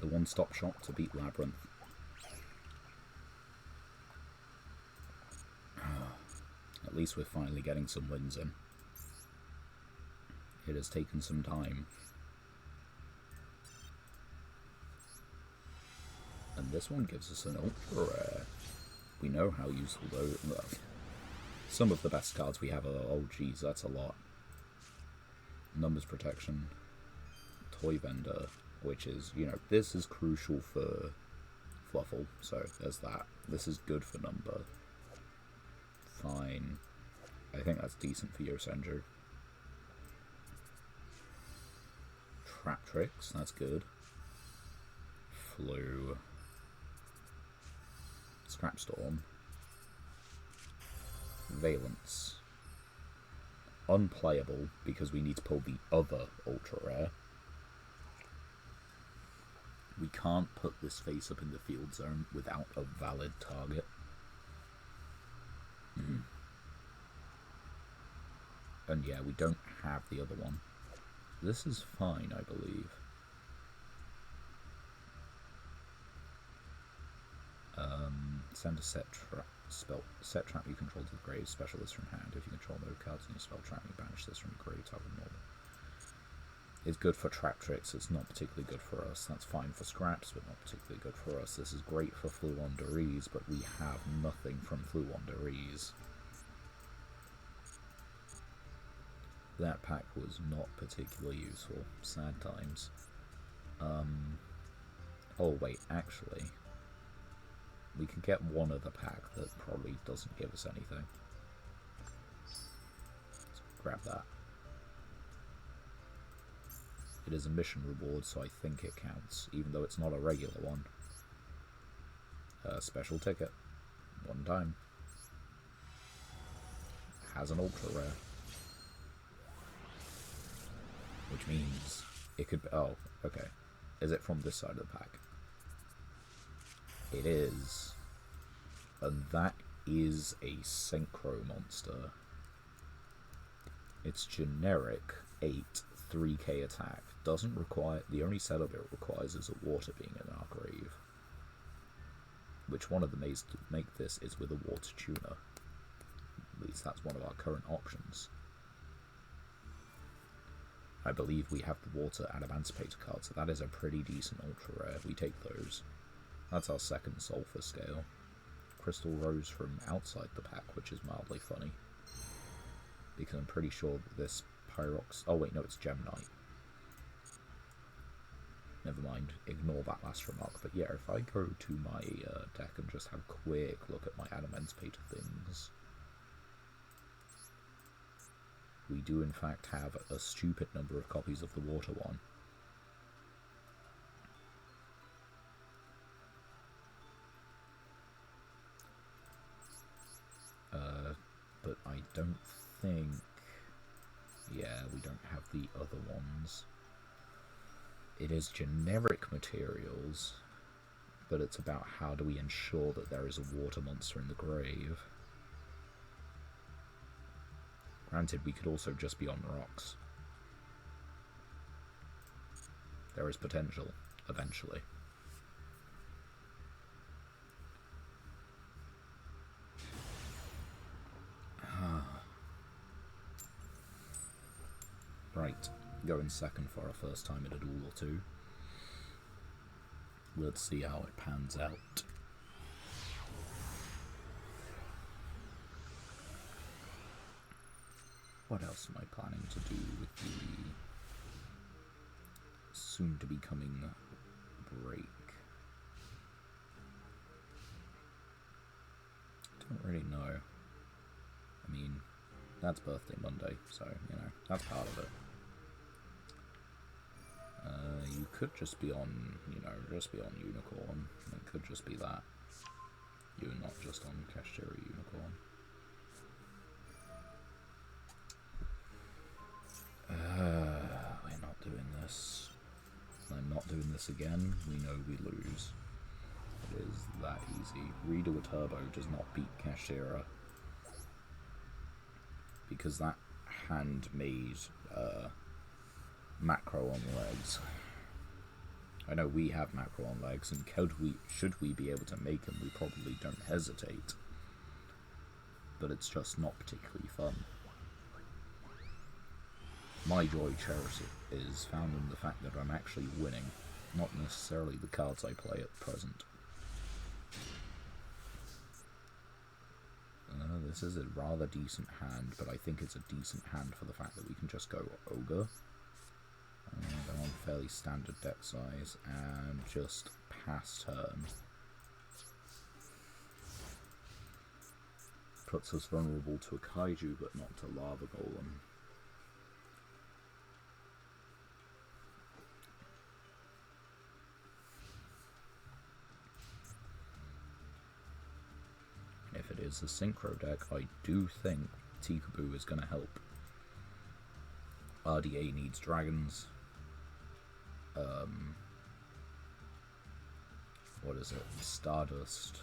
the one-stop shop to beat Labyrinth. At least we're finally getting some wins in. It has taken some time. And this one gives us an ultra rare. We know how useful those. Well, some of the best cards we have are. Oh, geez, that's a lot. Numbers protection, toy vendor, which is, you know, this is crucial for Fluffle. So there's that. This is good for number. Fine. I think that's decent for Yosenju. Trap Tricks, that's good. Flu. Scrapstorm. Valence. Unplayable, because we need to pull the other ultra rare. We can't put this face up in the field zone without a valid target. And yeah, we don't have the other one. This is fine, I believe. Send a set trap you control to the grave specialist from hand. If you control no cards in your spell trap, you banish this from your grave type of normal. It's good for trap tricks, it's not particularly good for us. That's fine for scraps, but not particularly good for us. This is great for Fluonderees, but we have nothing from Fluonderees. That pack was not particularly useful. Sad times. Oh wait, actually, we can get one other pack that probably doesn't give us anything. Let's grab that. It is a mission reward, so I think it counts, even though it's not a regular one. Special ticket. One time. Has an ultra rare. Which means it could be... Oh, okay. Is it from this side of the pack? It is. And that is a Synchro monster. It's generic 8, 3k attack. Doesn't require... The only setup it requires is a water being in our grave. Which one of the ways to make this is with a water tuner. At least that's one of our current options. I believe we have the water Adamantipator card, so that is a pretty decent ultra rare. We take those. That's our second sulfur scale. Crystal Rose from outside the pack, which is mildly funny. Because I'm pretty sure that this Pyrox... Oh wait, no, it's Gemini. Never mind, ignore that last remark. But yeah, if I go to my deck and just have a quick look at my Adamantipator things... We do in fact have a stupid number of copies of the water one. But I don't think... Yeah, we don't have the other ones. It is generic materials, but it's about how do we ensure that there is a water monster in the grave. Granted, we could also just be on rocks. There is potential, eventually. Right, going second for our first time in a duel or two. Let's see how it pans out. What else am I planning to do with the soon-to-be coming break? Don't really know. I mean, that's birthday Monday, so, you know, that's part of it. You could just be on, you know, just be on Unicorn. It could just be that. You're not just on Kashtira Unicorn. We're not doing this. I'm not doing this again. We know we lose. It is that easy. Redo a turbo does not beat Kashtira. because that hand made macro on legs. I know we have macro on legs, and should we be able to make them, we probably don't hesitate. But it's just not particularly fun. My joy, Charity, is found in the fact that I'm actually winning, not necessarily the cards I play at present. This is a rather decent hand, but I think it's a decent hand for the fact that we can just go Ogre. And I'm on fairly standard deck size, and just pass turn. Puts us vulnerable to a Kaiju, but not to Lava Golem. If it is a Synchro deck, I do think Tikaboo is going to help. RDA needs dragons. What is it? Stardust.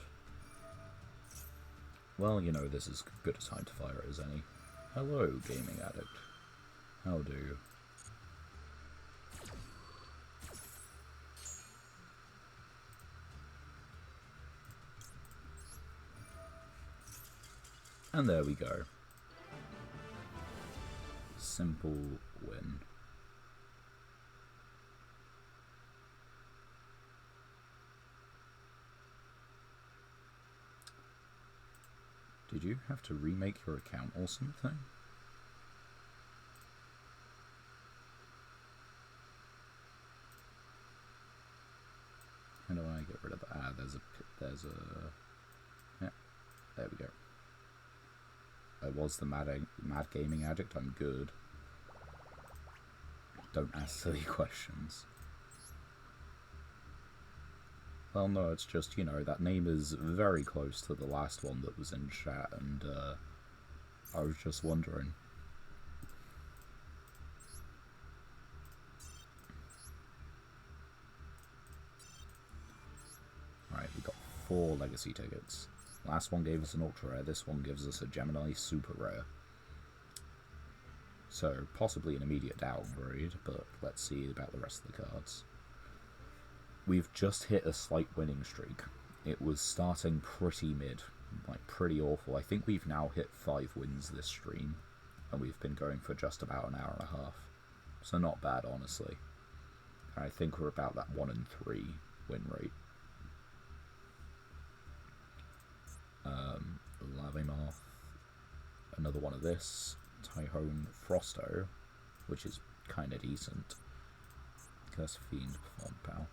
Well, you know, this is as good a time to fire it as any. Hello, Gaming Addict. How do you? And there we go. Simple win. Did you have to remake your account or something? How do I get rid of that? Ah, there's a... Yeah, there we go. I was the mad gaming addict, I'm good. Don't ask silly questions. Well, no, it's just, you know, that name is very close to the last one that was in chat, and I was just wondering. Alright, we got 4 legacy tickets. Last one gave us an ultra rare, this one gives us a Gemini super rare. So, possibly an immediate downgrade, but let's see about the rest of the cards. We've just hit a slight winning streak. It was starting pretty mid, like pretty awful. I think we've now hit 5 wins this stream, and we've been going for just about an hour and a half. So not bad, honestly. I think we're about that 1 in 3 win rate. Lavimarth, another one of this, Tyhone Frosto, which is kind of decent. Curse Fiend, Perform Pow.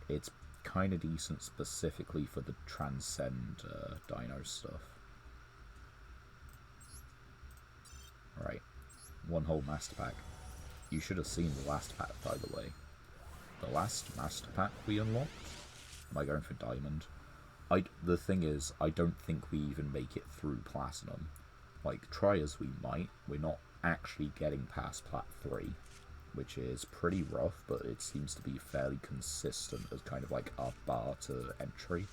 It's kind of decent specifically for the Transcend Dino stuff. Right, 1 whole Master Pack. You should have seen the last pack, by the way. The last Master Pack we unlocked? Am I going for Diamond? The thing is, I don't think we even make it through Platinum. Like, try as we might, we're not actually getting past Plat 3, which is pretty rough, but it seems to be fairly consistent as kind of like our bar to entry.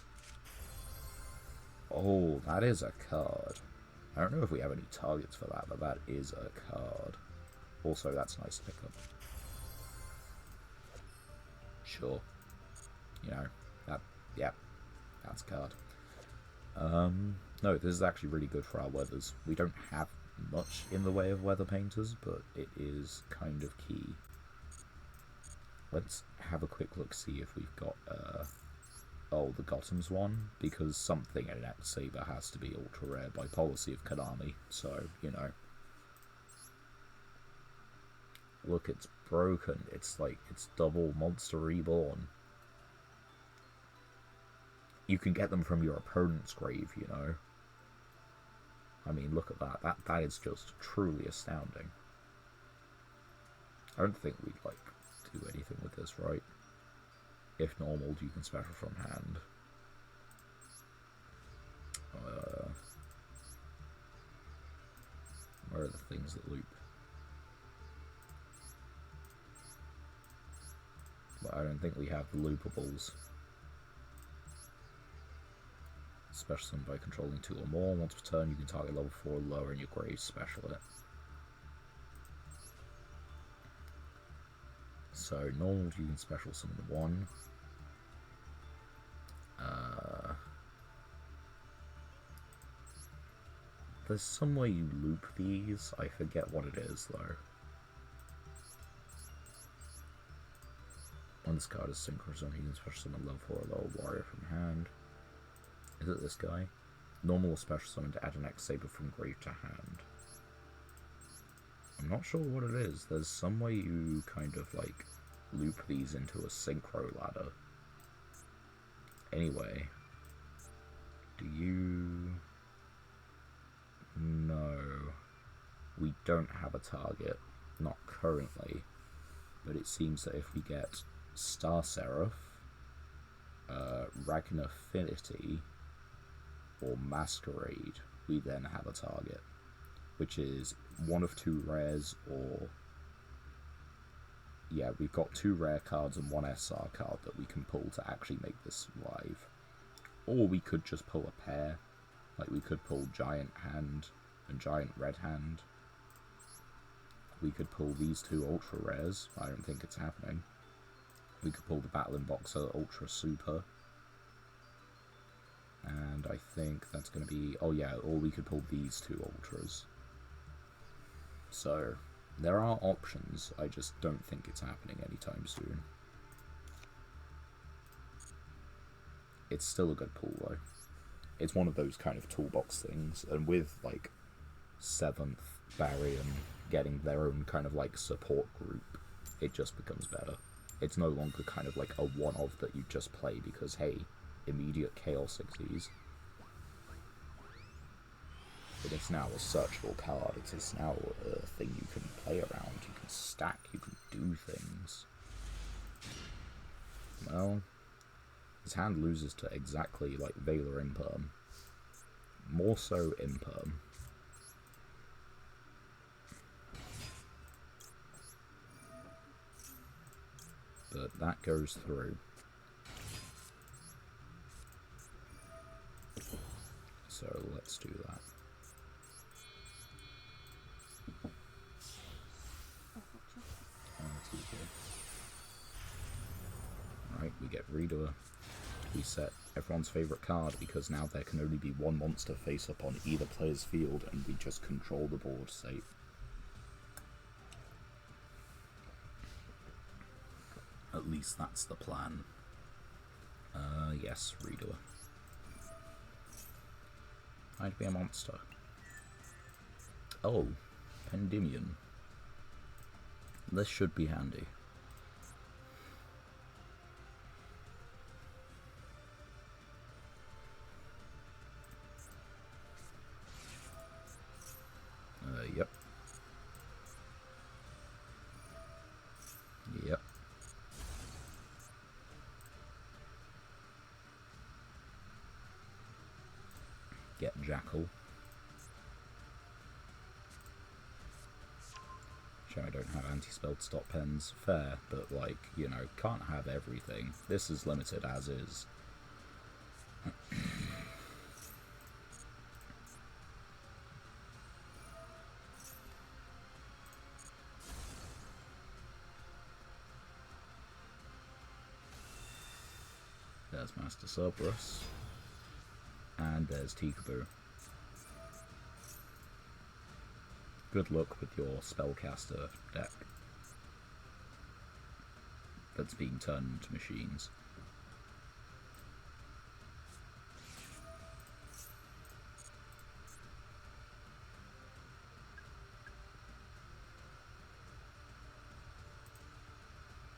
Oh, that is a card. I don't know if we have any targets for that, but that is a card. Also, that's nice to pick up. Sure. You know, yeah. That's a card. No, this is actually really good for our weathers. We don't have much in the way of weather painters, but it is kind of key. Let's have a quick look, see if we've got, oh, the Gotham's one, because something in X Saber has to be ultra rare by policy of Konami, so, you know. Look, it's broken. It's like, it's double Monster Reborn. You can get them from your opponent's grave, you know. I mean, look at that. That is just truly astounding. I don't think we'd, like, do anything with this, right? If normal, you can special from hand. Where are the things that loop? But I don't think we have the loopables. Special summon by controlling 2 or more. Once per turn, you can target level 4 or lower in your grave, special it. So, normal, you can special summon 1. There's some way you loop these. I forget what it is, though. When this card is synchronized, you can special summon level 4 or lower warrior from hand. Is it this guy? Normal or special summon to add an X saber from grave to hand. I'm not sure what it is. There's some way you kind of like loop these into a synchro ladder. Anyway, do you... No, we don't have a target, not currently, but it seems that if we get Star Seraph, Ragnafinity, or Masquerade, we then have a target, which is one of 2 rares, or... Yeah, we've got 2 rare cards and 1 SR card that we can pull to actually make this live. Or we could just pull a pair. Like, we could pull Giant Hand and Giant Red Hand. We could pull these 2 Ultra Rares. I don't think it's happening. We could pull the Battling Boxer Ultra Super. And I think that's going to be... Oh yeah, or we could pull these 2 Ultras. So, there are options. I just don't think it's happening anytime soon. It's still a good pull, though. It's one of those kind of toolbox things, and with, like, 7th, Barian getting their own kind of, like, support group, it just becomes better. It's no longer kind of like a one-off that you just play because, hey, immediate Chaos Xyz. It is now a searchable card, it is now a thing you can play around, you can stack, you can do things. Well, his hand loses to exactly like Valor Imperm. More so Imperm. But that goes through. So let's do that. Right, we get Reader. We set everyone's favourite card because now there can only be one monster face up on either player's field and we just control the board state. At least that's the plan. Yes, Reader. I'd be a monster. Oh, Pendimion. This should be handy. Yep. Yep. Get Jackal. Sure, I don't have anti-spell to stop pens. Fair, but like, you know, can't have everything. This is limited as is. There's Master Cerberus. And there's Tikaboo. Good luck with your spellcaster deck that's being turned into machines.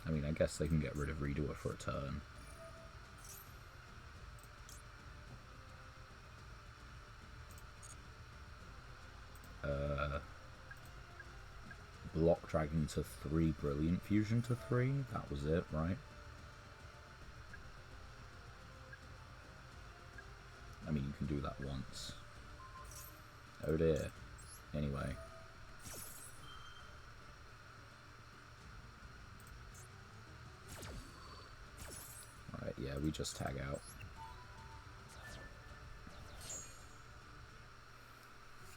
I mean, I guess they can get rid of Redoer for a turn. Block Dragon to 3, Brilliant Fusion to 3, that was it, right? I mean, you can do that once. Oh dear. Anyway. Right, yeah, we just tag out.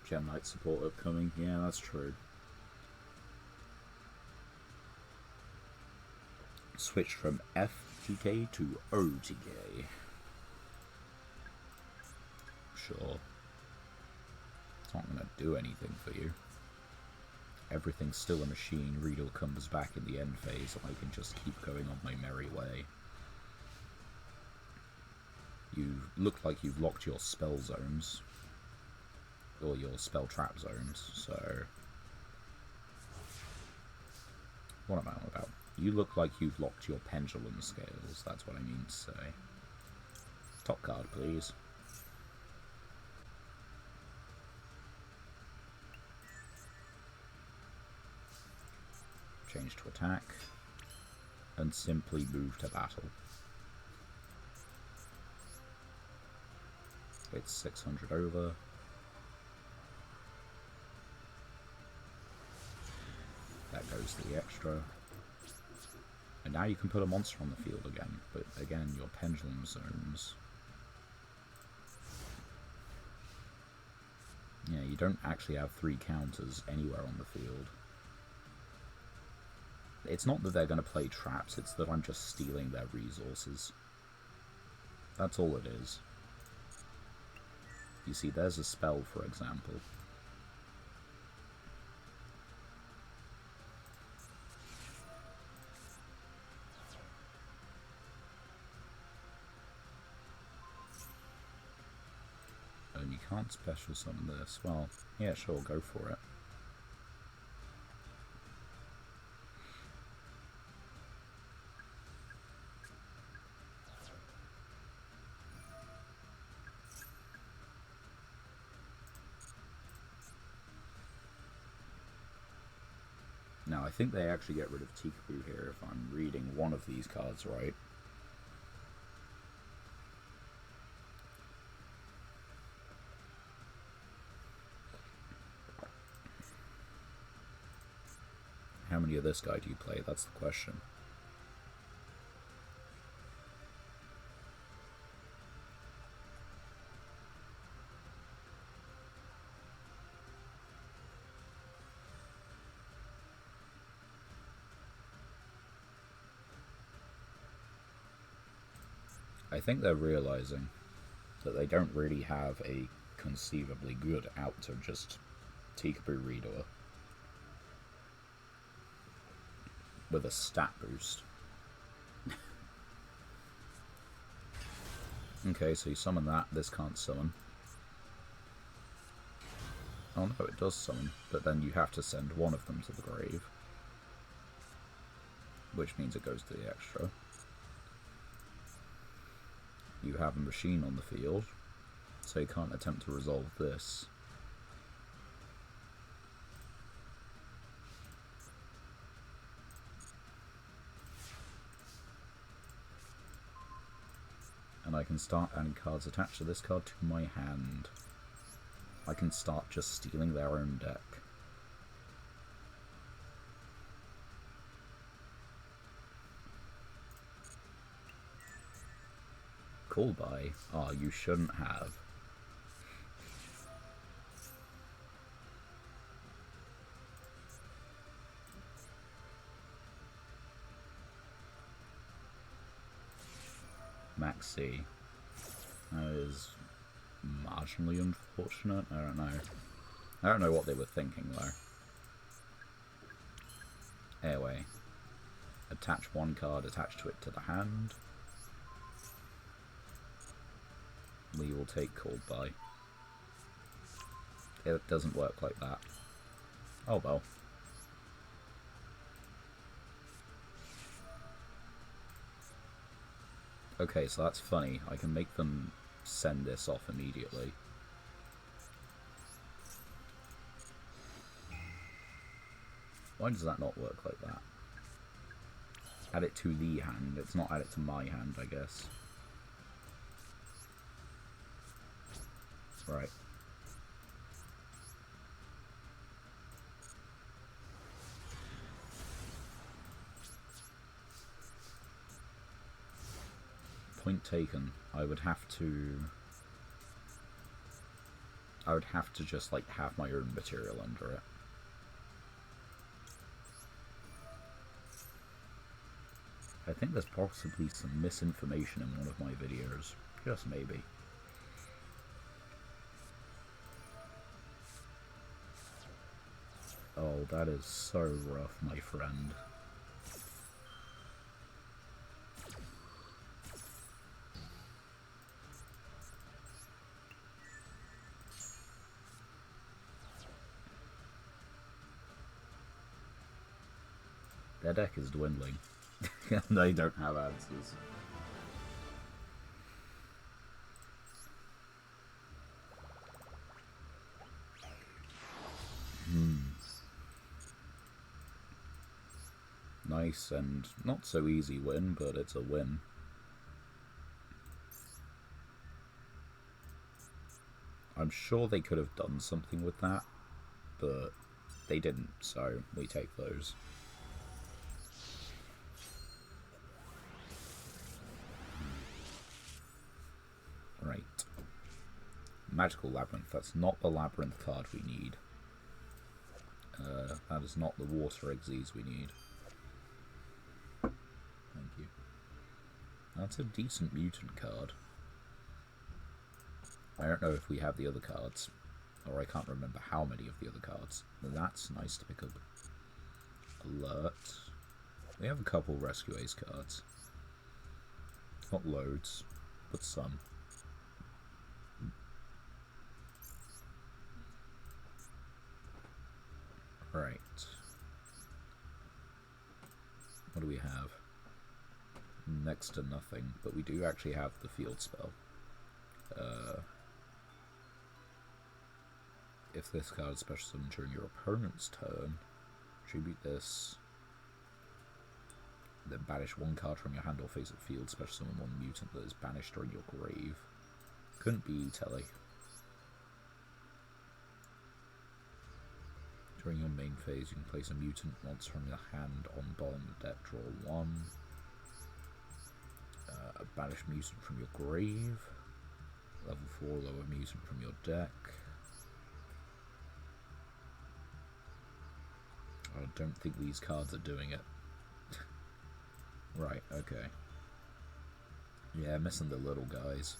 Gem Knight support upcoming. Yeah, that's true. Switched from FTK to OTK. Sure. It's not going to do anything for you. Everything's still a machine. Riedel comes back in the end phase and I can just keep going on my merry way. You look like you've locked your spell zones. Or your spell trap zones, so... What am I on about? You look like you've locked your pendulum scales, that's what I mean to say. Top card, please. Change to attack, and simply move to battle. It's 600 over. That goes to the extra. And now you can put a monster on the field again, but again, your pendulum zones. Yeah, you don't actually have 3 counters anywhere on the field. It's not that they're going to play traps, it's that I'm just stealing their resources. That's all it is. You see, there's a spell, for example. And you can't special summon this. Well, yeah, sure, go for it. Now, I think they actually get rid of Tikaboo here if I'm reading one of these cards right. How many of this guy do you play? That's the question. I think they're realizing that they don't really have a conceivably good out to just Tikaboo Reader with a stat boost. Okay, so you summon that, this can't summon. Oh no, it does summon, but then you have to send one of them to the grave. Which means it goes to the extra. You have a machine on the field, so you can't attempt to resolve this. And I can start adding cards attached to this card to my hand. I can start just stealing their own deck. Call by? Ah, you shouldn't have. Maxi. That is marginally unfortunate. I don't know. I don't know what they were thinking though. Anyway. Attach one card attached to it to the hand. We will take Called By. It doesn't work like that. Oh well. Okay, so that's funny. I can make them send this off immediately. Why does that not work like that? Add it to the hand. It's not add it to my hand, I guess. Right. Point taken. I would have to... I would have to just, like, have my own material under it. I think there's possibly some misinformation in one of my videos. Just maybe. Oh, that is so rough, my friend. Their deck is dwindling. They don't have answers. Nice and not so easy win, but it's a win. I'm sure they could have done something with that, but they didn't, so we take those. Right. Magical Labyrinth. That's not the Labyrinth card we need. That is not the Water Exes we need. Thank you. That's a decent mutant card. I don't know if we have the other cards, or I can't remember how many of the other cards. That's nice to pick up. Alert. We have a couple Rescue Ace cards. Not loads, but some. Right. What do we have? Next to nothing, but we do actually have the field spell. If this card is special summoned during your opponent's turn, tribute this, then banish one card from your hand or face of field, special summon one mutant that is banished during your grave. Couldn't be Telly. During your main phase, you can place a mutant monster from your hand on bottom of the deck, draw one. Banish mutant from your grave. Level 4, lower mutant from your deck. I don't think these cards are doing it. Right, okay. Yeah, missing the little guys.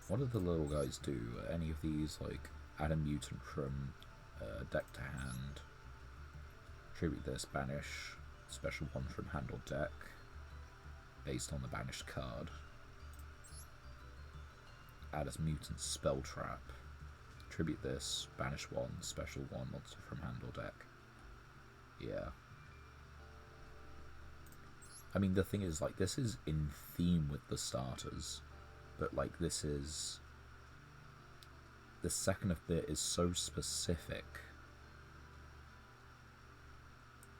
What do the little guys do? Any of these, like, add a mutant from deck to hand. Tribute this, banish. Special one from hand or deck. Based on the banished card. Add as mutant spell trap. Tribute this, banish one, special one monster from hand or deck. Yeah. I mean, the thing is, like, this is in theme with the starters, but, like, this is... The second of bit is so specific.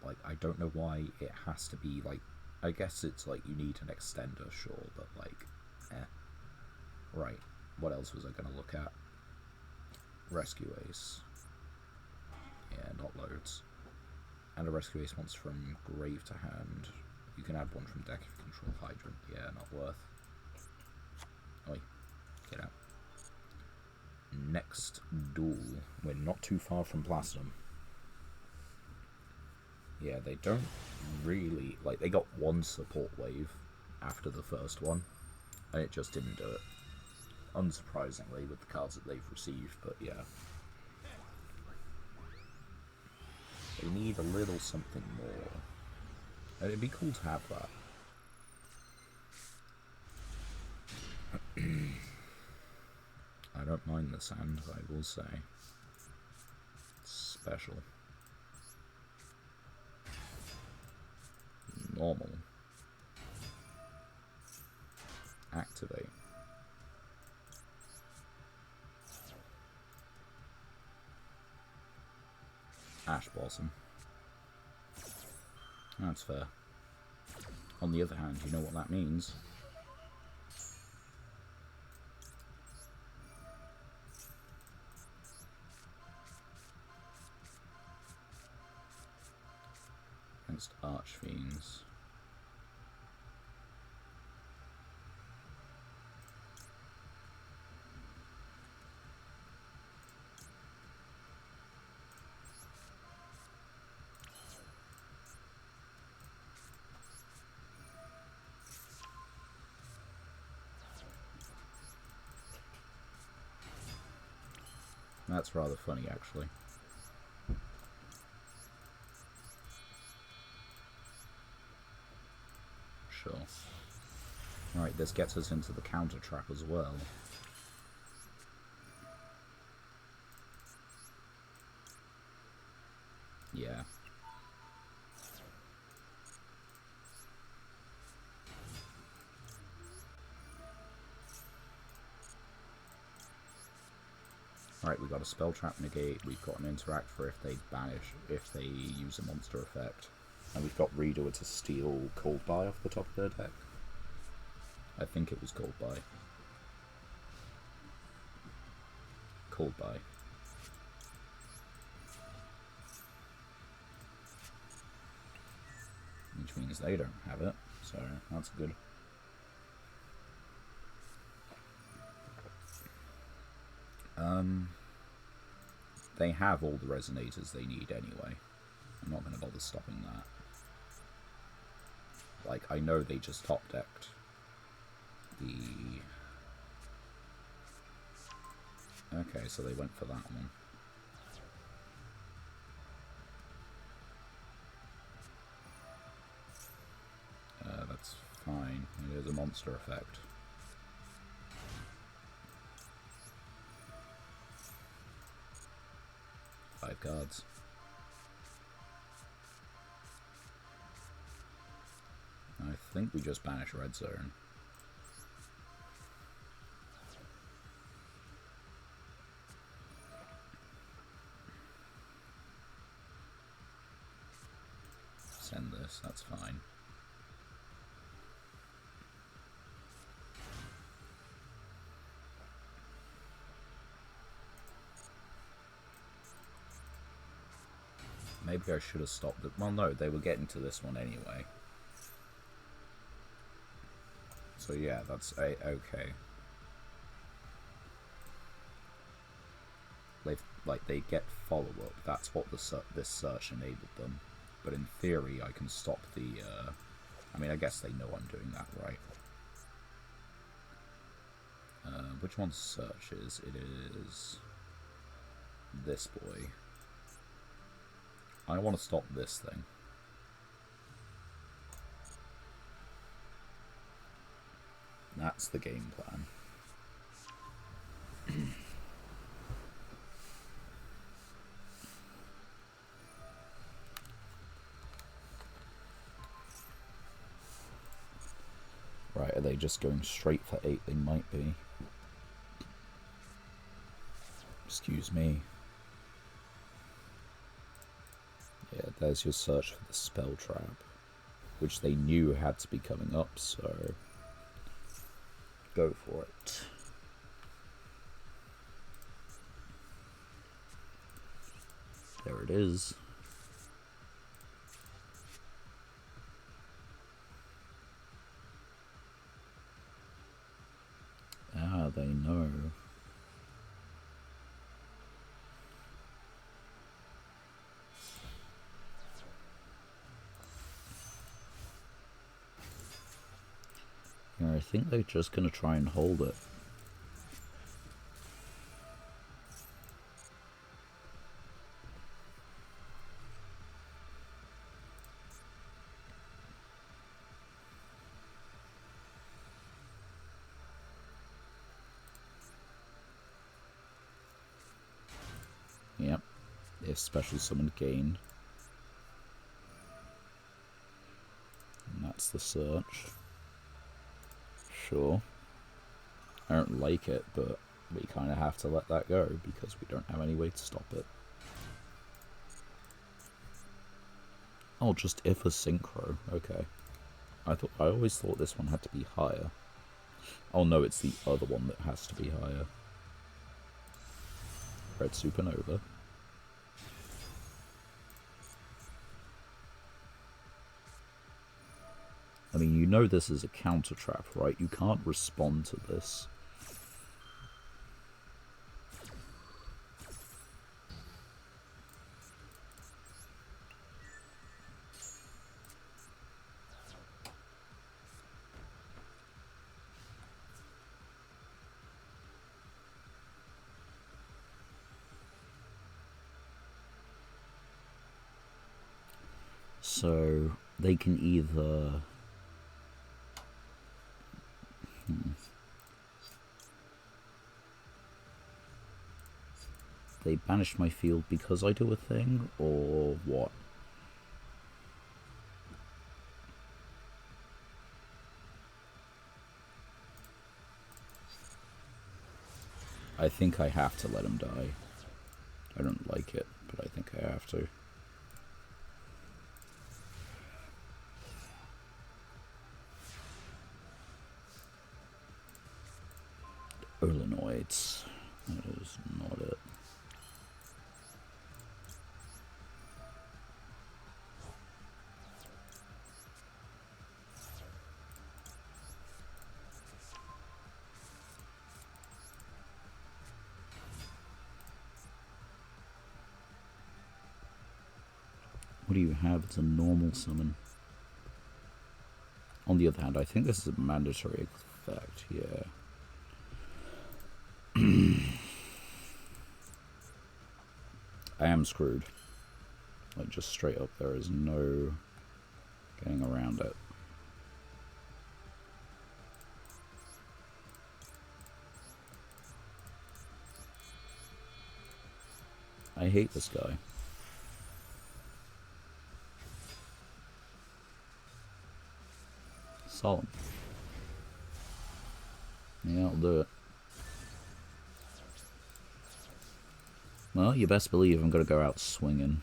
Like, I don't know why it has to be, like... I guess it's, like, you need an extender, sure, but, like, eh. Right, what else was I going to look at? Rescue Ace. Yeah, not loads. And a Rescue Ace monster from grave to hand. You can add one from deck if you control Hydrant. Yeah, not worth. Oi, get out. Next duel. We're not too far from Platinum. Yeah, they don't really... Like, they got one support wave after the first one, and it just didn't do it. Unsurprisingly, with the cards that they've received, but yeah. They need a little something more. And it'd be cool to have that. I don't mind the sand, I will say. It's special. Normal. Activate. Ash Blossom. That's fair. On the other hand, you know what that means. Against Archfiends. That's rather funny, actually. Sure. Alright, this gets us into the counter trap as well. Yeah. Alright, we've got a spell trap negate, we've got an interact for if they banish, if they use a monster effect. And we've got Reader to steal Cold Buy off the top of their deck. I think it was Cold Buy. Cold Buy. Which means they don't have it, so that's good. They have all the resonators they need anyway. I'm not going to bother stopping that. Like, I know they just top-decked the... Okay, so they went for that one. That's fine. It is a monster effect. Five cards. I think we just banish Red Zone. Send this, that's fine. Maybe I should have stopped it. Well, no, they were getting to this one anyway. So yeah, that's okay. They get follow-up. That's what this search enabled them. But in theory, I can stop the... I mean, I guess they know I'm doing that, right? Which one's search is? It is... this boy. I want to stop this thing. That's the game plan. Right, are they just going straight for 8? They might be. Excuse me. Yeah, there's your search for the spell trap, which they knew had to be coming up, so go for it. There it is. Ah, they know. Yeah, I think they're just going to try and hold it. Yep, if special summon gain. And that's the search. Sure. I don't like it, but we kind of have to let that go because we don't have any way to stop it. Oh, just if a synchro. Okay. I always thought this one had to be higher. Oh no, it's the other one that has to be higher. Red Supernova. I mean, you know this is a counter trap, right? You can't respond to this. So they can either... They banish my field because I do a thing, or what? I think I have to let him die. I don't like it, but I think I have to. Urlinoids. That is not it. What do you have? It's a normal summon. On the other hand, I think this is a mandatory effect, yeah. I am screwed. Like, just straight up, there is no getting around it. I hate this guy. Solemn. Yeah, I'll do it. Well, you best believe I'm gonna go out swinging.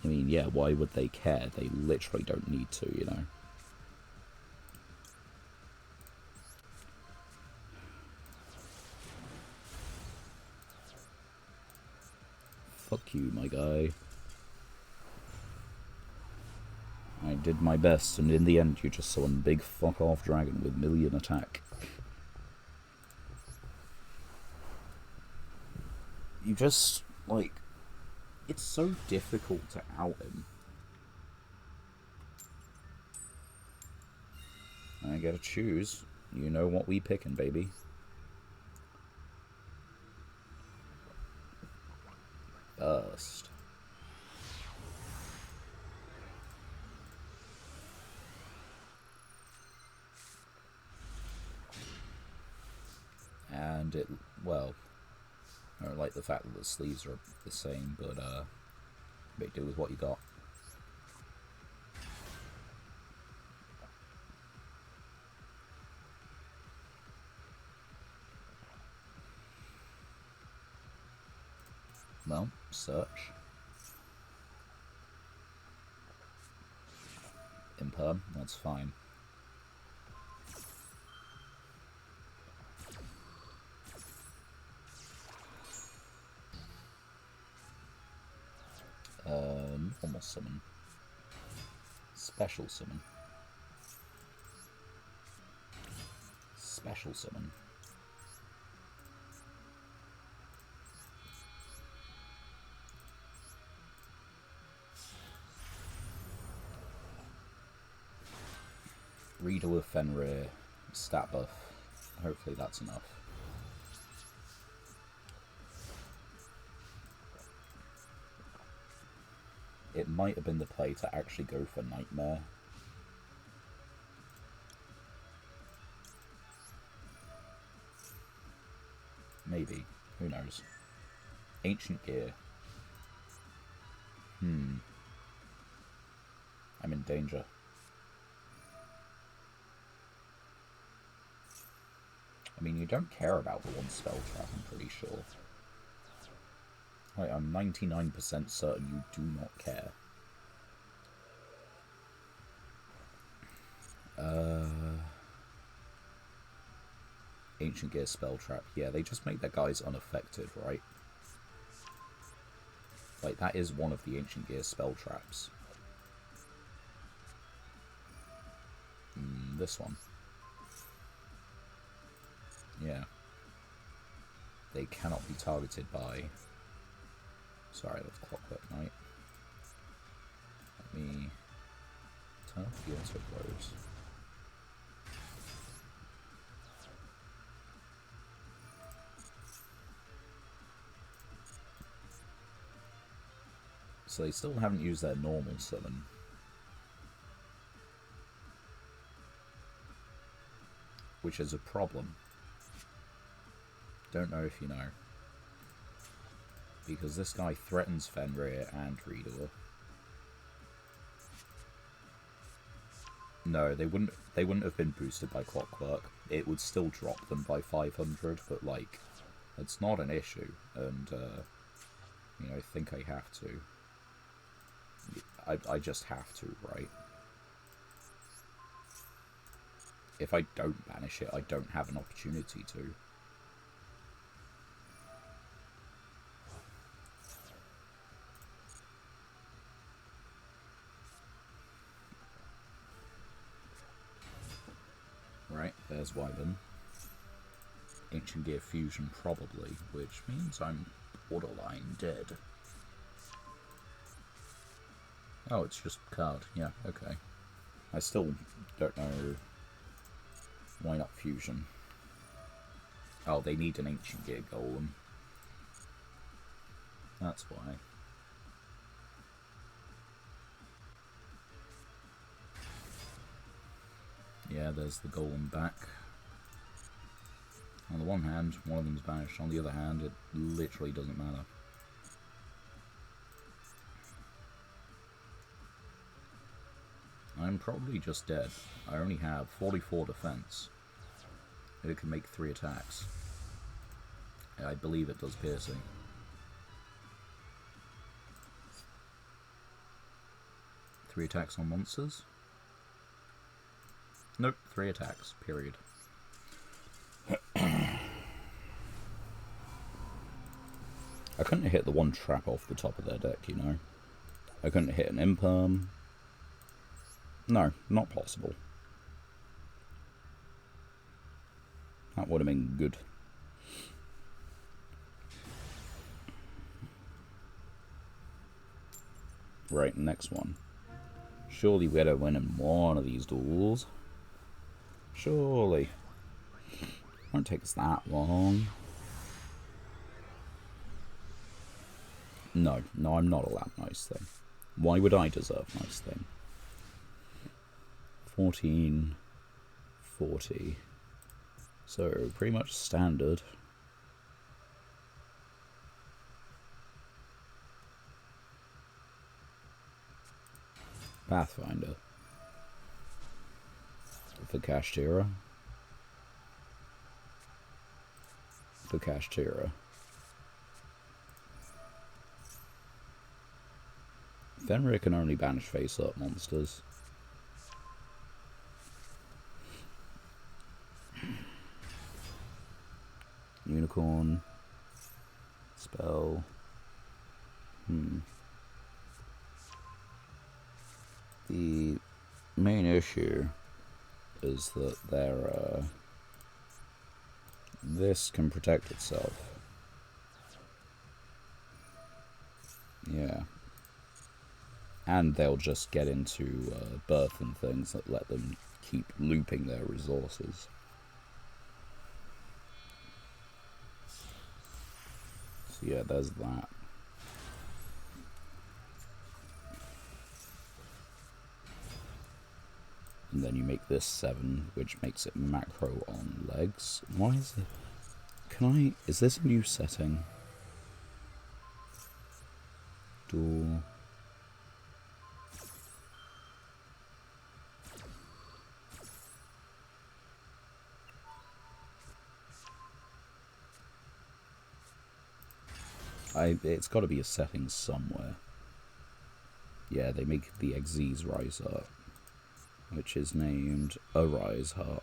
I mean, yeah, why would they care? They literally don't need to, you know. Fuck you, my guy. I did my best, and in the end you just saw a big fuck-off dragon with million attack. You just, like... It's so difficult to out him. I gotta choose. You know what we picking, baby. Burst. And it, well, I don't like the fact that the sleeves are the same, but make do with what you got. Well, search. Imperm, that's fine. Normal summon. Special summon. Special summon. Reader with Fenrir, stat buff. Hopefully that's enough. It might have been the play to actually go for Nightmare. Maybe. Who knows? Ancient Gear. I'm in danger. I mean, you don't care about the one spell trap, I'm pretty sure. Like, I'm 99% certain you do not care. Ancient Gear spell trap. Yeah, they just make their guys unaffected, right? Like, that is one of the Ancient Gear spell traps. This one. Yeah. They cannot be targeted by... Sorry, that's Clockwork Knight. Let me turn off the auto close. So they still haven't used their normal summon. Which is a problem. Don't know if you know. Because this guy threatens Fenrir and Reader. No, they wouldn't have been boosted by Clockwork. It would still drop them by 500, but like, it's not an issue, and you know, I think I have to. I just have to, right? If I don't banish it, I don't have an opportunity to. Right, there's Wyvern. Ancient Gear Fusion probably, which means I'm borderline dead. Oh, it's just card. Yeah, okay. I still don't know why not Fusion. Oh, they need an Ancient Gear Golem. That's why. Yeah, there's the Golem back. On the one hand, one of them's banished. On the other hand, it literally doesn't matter. I'm probably just dead. I only have 44 defense. It can make 3 attacks. I believe it does piercing. Three attacks on monsters? Nope, 3 attacks, period. I couldn't hit the one trap off the top of their deck, you know. I couldn't hit an imperm. No, not possible. That would have been good. Right, next one. Surely we're gonna win in one of these duels. Surely. Won't take us that long. No, I'm not allowed nice thing. Why would I deserve nice thing? 14, 40. So, pretty much standard. Pathfinder. For Kashtira. For Kashtira. Fenrir can only banish face-up monsters. Unicorn. Spell. The main issue is that this can protect itself. Yeah. And they'll just get into birth and things that let them keep looping their resources. So yeah, there's that. And then you make this 7, which makes it macro on legs. Why is it? Is this a new setting? Duel. It's got to be a setting somewhere. Yeah, they make the Xyz rise up, which is named Arise Heart.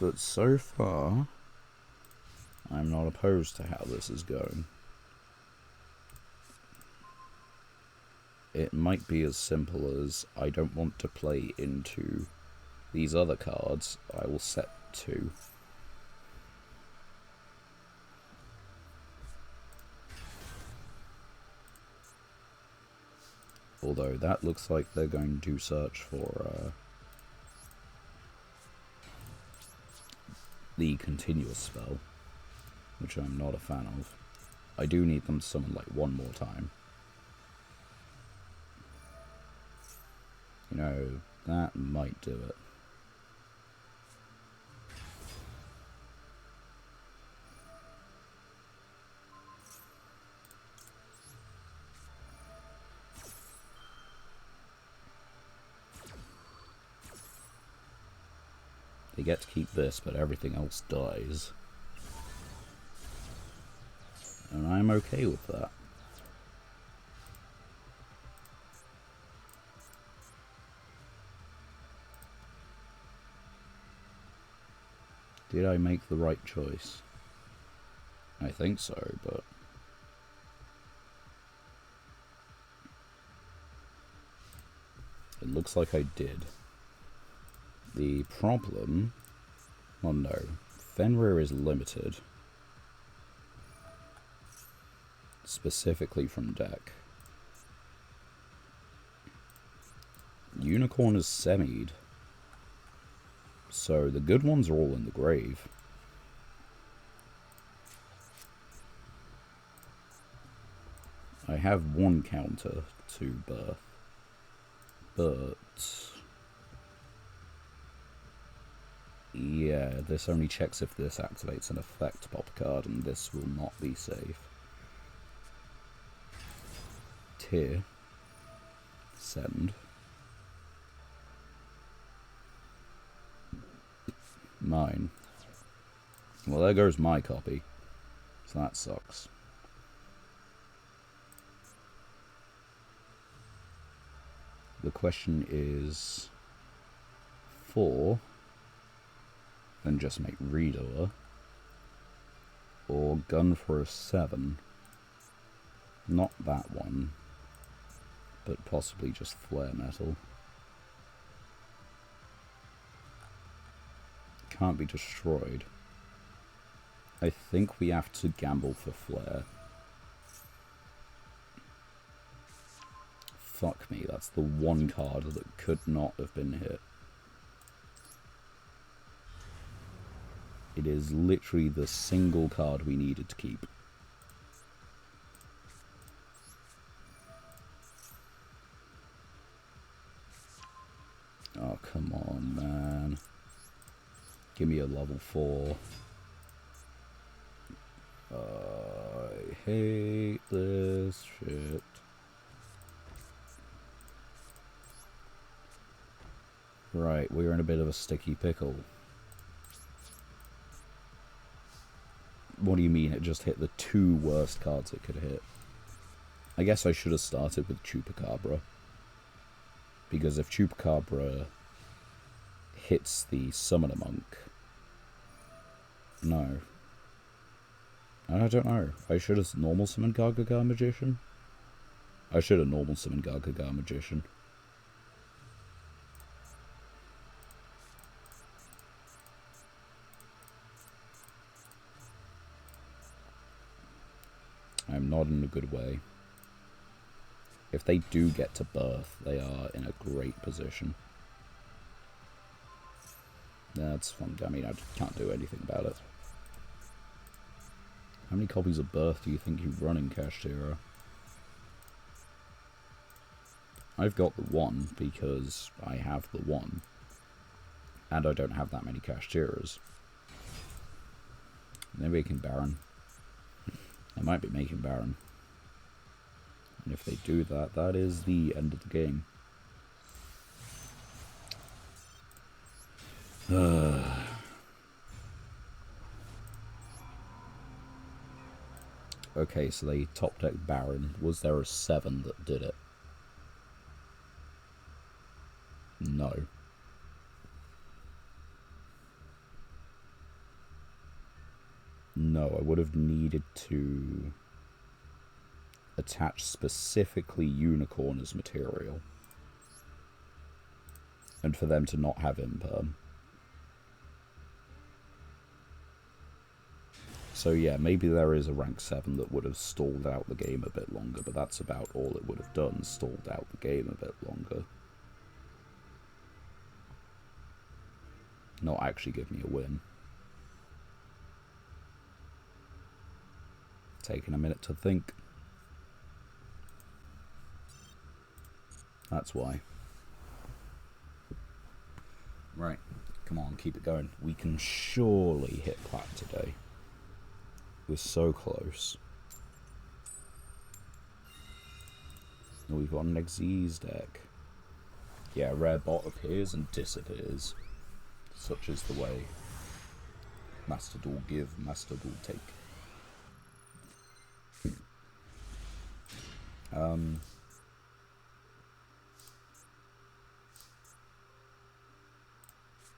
But so far, I'm not opposed to how this is going. It might be as simple as I don't want to play into these other cards. I will set 2. Although that looks like they're going to search for the continuous spell, which I'm not a fan of. I do need them to summon like one more time. You know, that might do it. They get to keep this, but everything else dies. And I'm okay with that. Did I make the right choice? I think so, but... it looks like I did. The problem... well, no. Fenrir is limited. Specifically from deck. Unicorn is semied. So the good ones are all in the grave. I have one counter to birth. But... yeah, this only checks if this activates an effect pop card, and this will not be safe. Tier. Send. Mine. Well, there goes my copy. So that sucks. The question is... 4... then just make Reader, or gun for a 7. Not that one, but possibly just Flare Metal. Can't be destroyed. I think we have to gamble for Flare. Fuck me, that's the one card that could not have been hit. It is literally the single card we needed to keep. Oh, come on, man. Give me a level 4. I hate this shit. Right, we're in a bit of a sticky pickle. What do you mean it just hit the 2 worst cards it could hit? I guess I should have started with Chupacabra. Because if Chupacabra hits the Summoner Monk... no. I don't know. I should have normal summoned Gargagar Magician? I should have normal summoned Gargagar Magician. I'm not in a good way. If they do get to birth, they are in a great position. That's fun. I mean, I can't do anything about it. How many copies of birth do you think you run in Kashtira? I've got the 1 because I have the 1. And I don't have that many Kashtiras. They're making Baron. They might be making Baron. And if they do that, that is the end of the game. Okay, so they top deck Baron. Was there a 7 that did it? No. No, I would have needed to attach specifically Unicorn as material. And for them to not have Imperm. So yeah, maybe there is a rank 7 that would have stalled out the game a bit longer, but that's about all it would have done, stalled out the game a bit longer. Not actually give me a win. taking a minute to think. That's why. Right, come on, keep it going. We can surely hit plat today. We're so close. We've got an Xyz deck. Yeah, rare bot appears and disappears. Such is the way. Master Duel give, Master Duel take.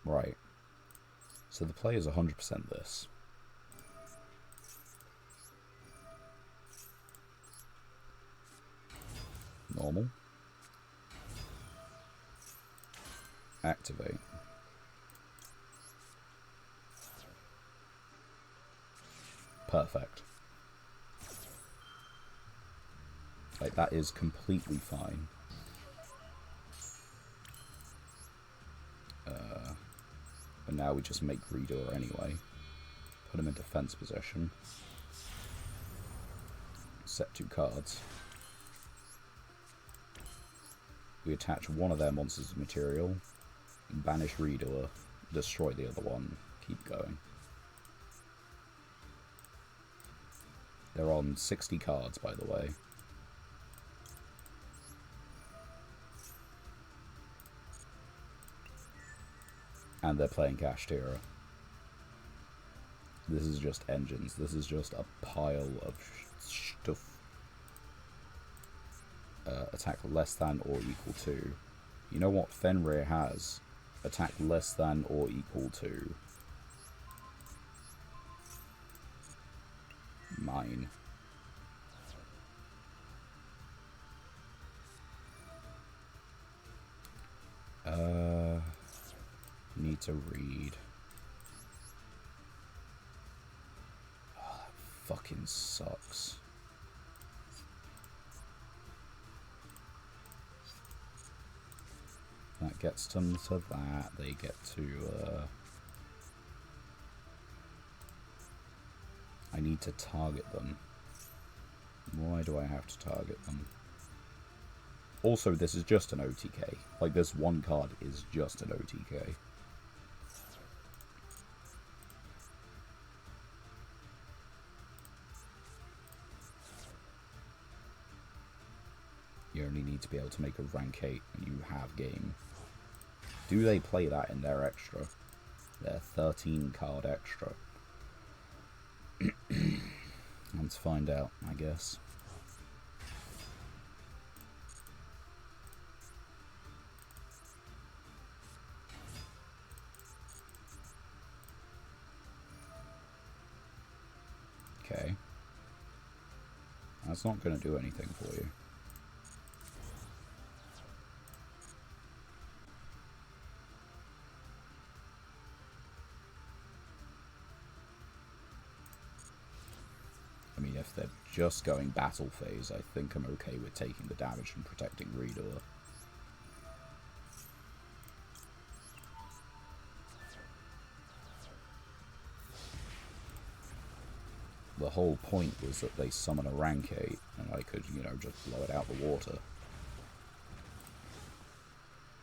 Right. So the play is 100% this. Normal. Activate. Perfect. Like, that is completely fine. But now we just make Reader anyway. Put him in defense position. Set 2 cards. We attach one of their monsters to material. Banish Reader. Destroy the other one. Keep going. They're on 60 cards, by the way. And they're playing Kashtira. This is just engines. This is just a pile of stuff. Attack less than or equal to. You know what Fenrir has? Attack less than or equal to. Mine. Need to read. Oh, that fucking sucks. That gets them to that. They get to, I need to target them. Why do I have to target them? Also, this is just an OTK. Like, this one card is just an OTK. You only need to be able to make a rank 8 and you have game. Do they play that in their extra? Their 13 card extra? Let's find out, I guess. Okay. That's not going to do anything for you. I mean, if they're just going battle phase, I think I'm okay with taking the damage and protecting Reader. The whole point was that they summon a rank 8, and I could, you know, just blow it out the water.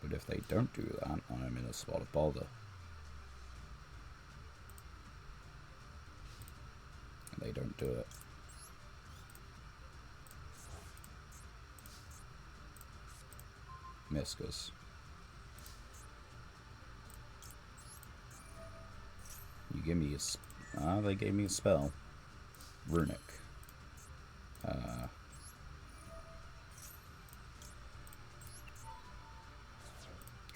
But if they don't do that, I'm in a spot of bother. And they don't do it. Miscus. You give me a... they gave me a spell. Runic.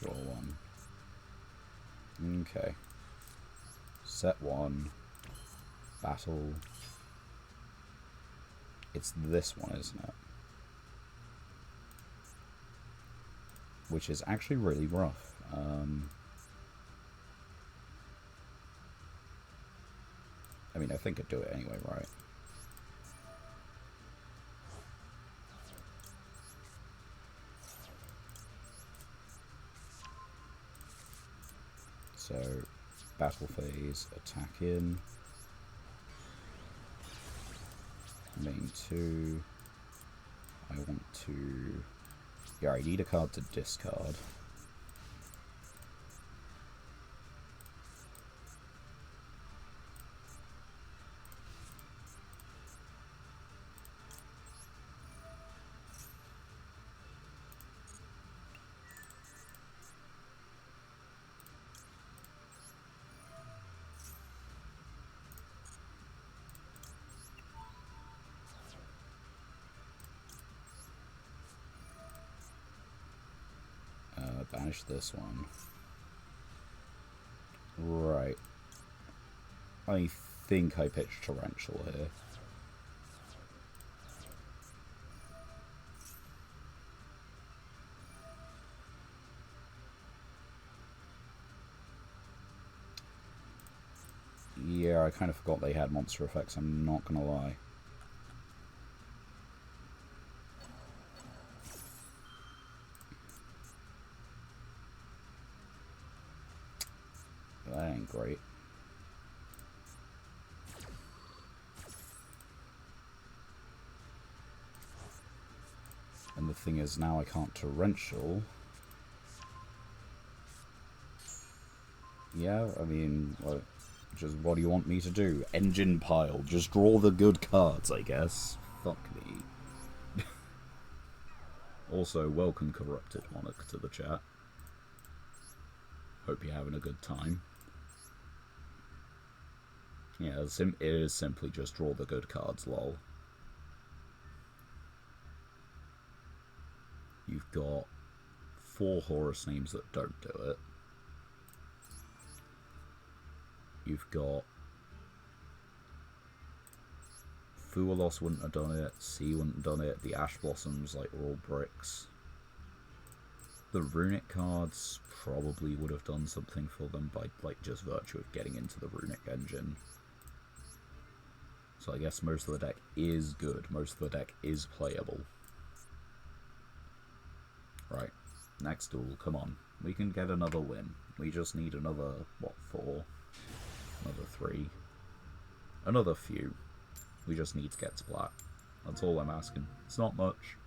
Draw 1. Okay. Set 1. Battle. It's this one, isn't it? Which is actually really rough. I mean, I think I'd do it anyway, right? So, battle phase, attack in. Main 2. I want to... Yeah, I need a card to discard. Banish this one. Right. I think I pitched Torrential here. Yeah, I kind of forgot they had monster effects, I'm not gonna lie. That ain't great. And the thing is, now I can't Torrential. Yeah, I mean, just what do you want me to do? Engine pile. Just draw the good cards, I guess. Fuck me. Also, welcome Corrupted Monarch to the chat. Hope you're having a good time. Yeah, it is simply just draw the good cards, lol. You've got 4 Horus names that don't do it. You've got Fualos wouldn't have done it, Sea wouldn't have done it, the Ash Blossoms like were all bricks. The runic cards probably would have done something for them by like just virtue of getting into the runic engine. So I guess most of the deck is good, most of the deck is playable. Right, next duel, come on. We can get another win. We just need another, what, 4? Another 3. Another few. We just need to get to black. That's all I'm asking. It's not much.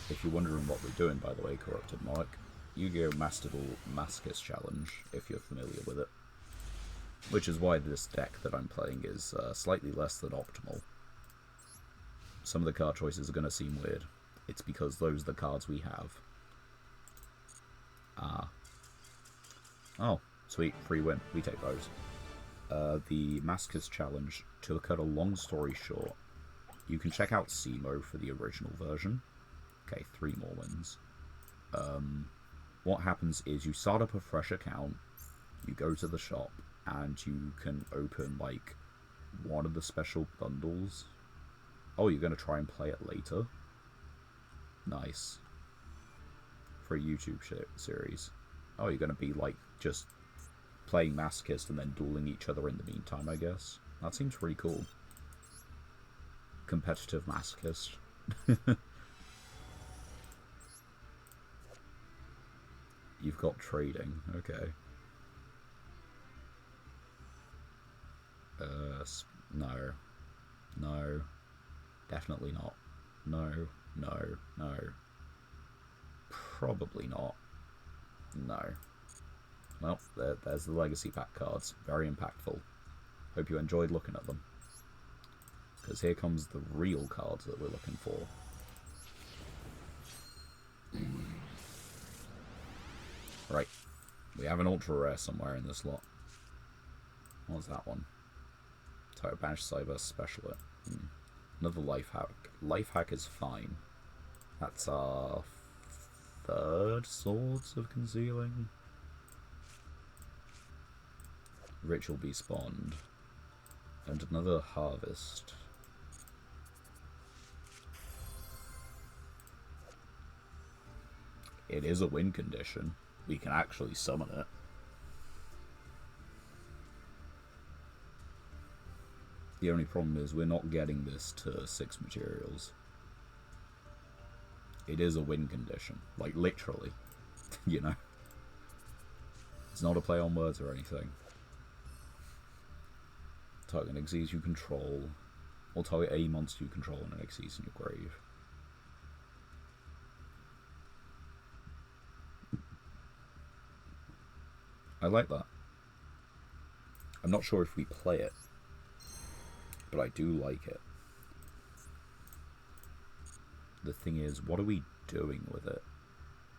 If you're wondering what we're doing, by the way, Corrupted Monarch, Yugioh Masochist Challenge, if you're familiar with it. Which is why this deck that I'm playing is slightly less than optimal. Some of the card choices are going to seem weird. It's because those are the cards we have. Oh, sweet, free win. We take those. The Masochist Challenge, to cut a long story short, you can check out SEMO for the original version. Okay, 3 more wins. What happens is you start up a fresh account, you go to the shop, and you can open, like, one of the special bundles. Oh, you're going to try and play it later? Nice. For a YouTube series. Oh, you're going to be, like, just playing Masochist and then dueling each other in the meantime, I guess. That seems pretty cool. Competitive Masochist. You've got trading, okay. No. No. Definitely not. No. No. No. Probably not. No. Well, there's the Legacy Pack cards. Very impactful. Hope you enjoyed looking at them. Because here comes the real cards that we're looking for. Right. We have an ultra rare somewhere in this lot. What's that one? Type Banish Cyber Special it. Another life hack. Life hack is fine. That's our 3rd Swords of Concealing. Ritual Beast Bond. And another Harvest. It is a win condition. We can actually summon it. The only problem is we're not getting this to 6 materials. It is a win condition. Like, literally. You know? It's not a play on words or anything. Target an Xyz you control, or target a monster you control and an Xyz in your grave. I like that. I'm not sure if we play it, but I do like it. The thing is, what are we doing with it?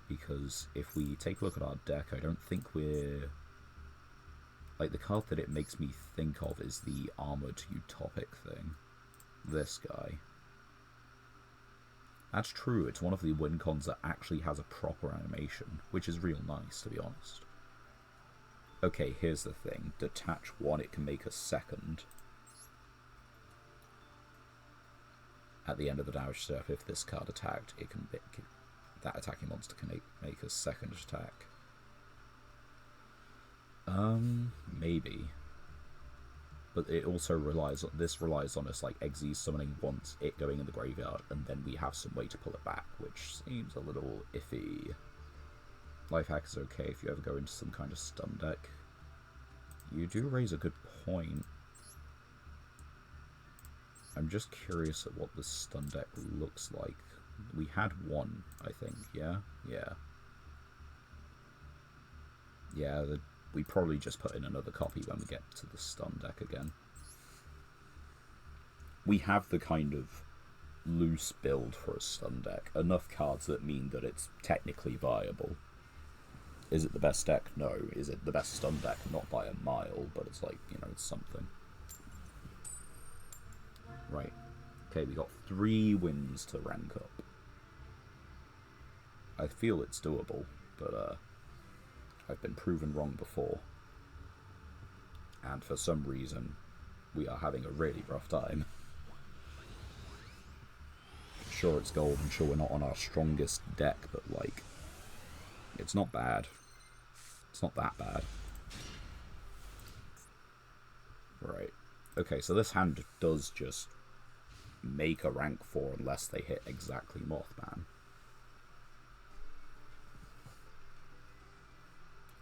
Because if we take a look at our deck, I don't think we're... Like, the card that it makes me think of is the Armored Utopic thing. This guy. That's true, it's one of the win cons that actually has a proper animation, which is real nice, to be honest. Okay, here's the thing. Detach one, it can make a second. At the end of the damage step, if this card attacked, it can that attacking monster can make a second attack. Maybe. But it also relies on us like Xyz summoning once, it going in the graveyard, and then we have some way to pull it back, which seems a little iffy. Life hack is okay if you ever go into some kind of stun deck. You do raise a good point. I'm just curious at what the stun deck looks like. We had one, I think, yeah? Yeah, we probably just put in another copy when we get to the stun deck again. We have the kind of loose build for a stun deck. Enough cards that mean that it's technically viable. Is it the best deck? No. Is it the best stun deck? Not by a mile, but it's like, you know, it's something. Right. Okay, we got 3 wins to rank up. I feel it's doable, but I've been proven wrong before. And for some reason, we are having a really rough time. Sure, it's gold, and sure we're not on our strongest deck, but like, it's not bad. It's not that bad. Right. Okay, so this hand does just make a rank 4 unless they hit exactly Mothman.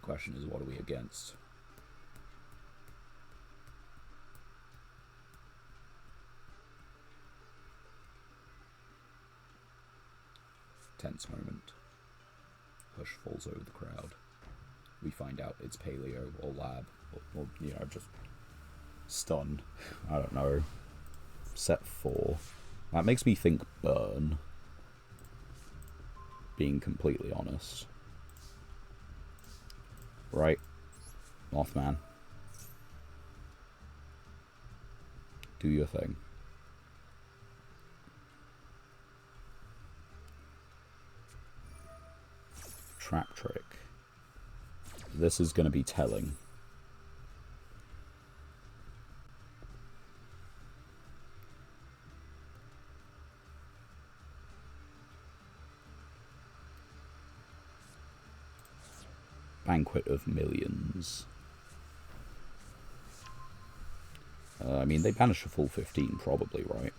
Question is, what are we against? Tense moment. Hush falls over the crowd. We find out it's Paleo or Lab, or you know, just stun. I don't know. Set 4. That makes me think Burn. Being completely honest. Right. Mothman. Do your thing. Trap trick. This is going to be telling. Banquet of Millions. I mean, they banish a full 15, probably, right?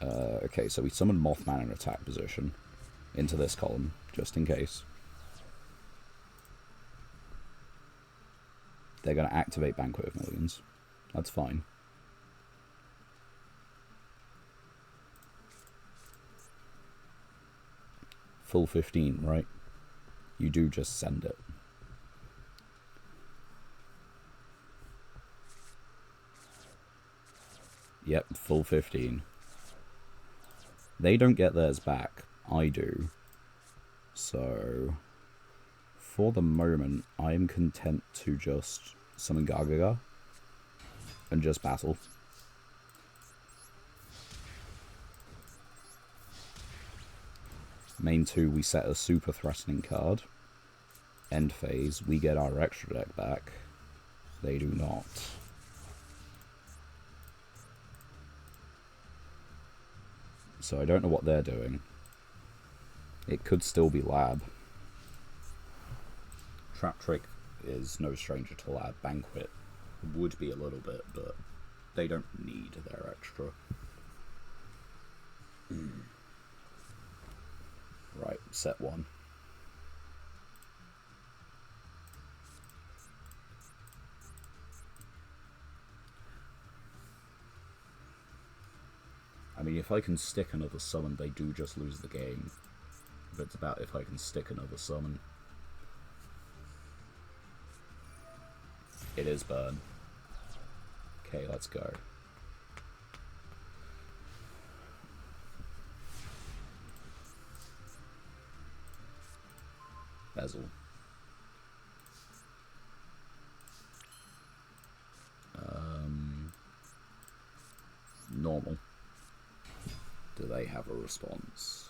Okay, so we summon Mothman in attack position into this column, just in case. They're going to activate Banquet of Millions. That's fine. Full 15, right? You do just send it. Yep, full 15. They don't get theirs back. I do. So, for the moment, I am content to just summon Gargaga and just battle. Main 2, we set a super threatening card. End phase, we get our extra deck back. They do not. So I don't know what they're doing. It could still be Lab. Trap Trick is no stranger to Lab. Banquet would be a little bit, but they don't need their extra. Right, set 1. if I can stick another summon, they do just lose the game. But it's about if I can stick another summon. It is burn. Okay, let's go. Bezel. Normal. Do they have a response?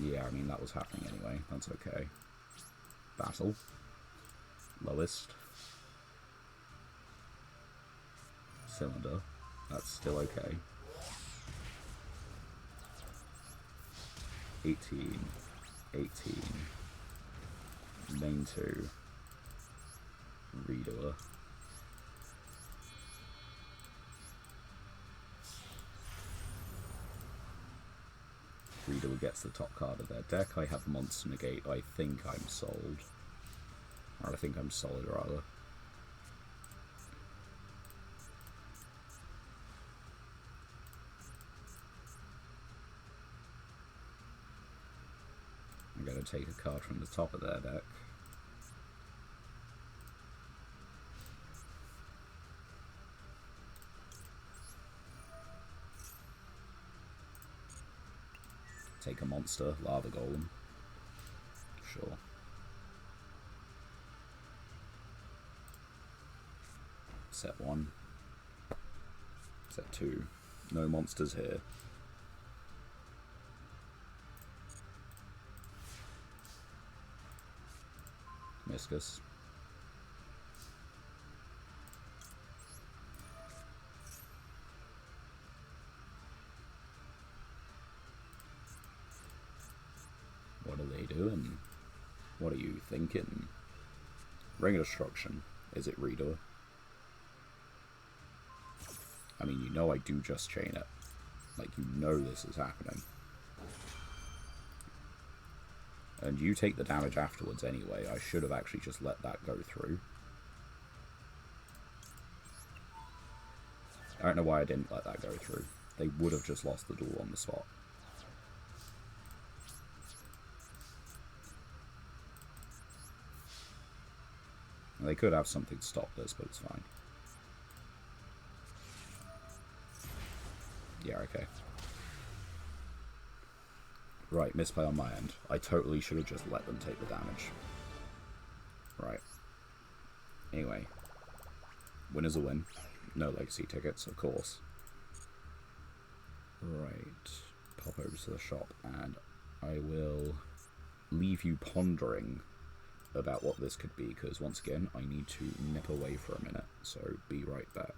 Yeah, I mean, that was happening anyway. That's okay. Battle. Lowest. Cylinder. That's still okay. 18. 18. Main 2. Redoer. Redoer gets the top card of their deck. I have Monster Negate. I think I'm sold. Or I think I'm solid, rather. I'm going to take a card from the top of their deck. Take a monster, Lava Golem. Sure. Set 1. Set 2. No monsters here. Miscus. What are they doing? What are you thinking? Ring of Destruction. Is it Redoer? I mean, you know I do just chain it. Like, you know this is happening. And you take the damage afterwards anyway. I should have actually just let that go through. I don't know why I didn't let that go through. They would have just lost the duel on the spot. They could have something stop this, but it's fine. Yeah, okay. Right, misplay on my end. I totally should have just let them take the damage. Right. Anyway. Win is a win. No legacy tickets, of course. Right. Pop over to the shop, and I will leave you pondering about what this could be, because once again, I need to nip away for a minute, so be right back.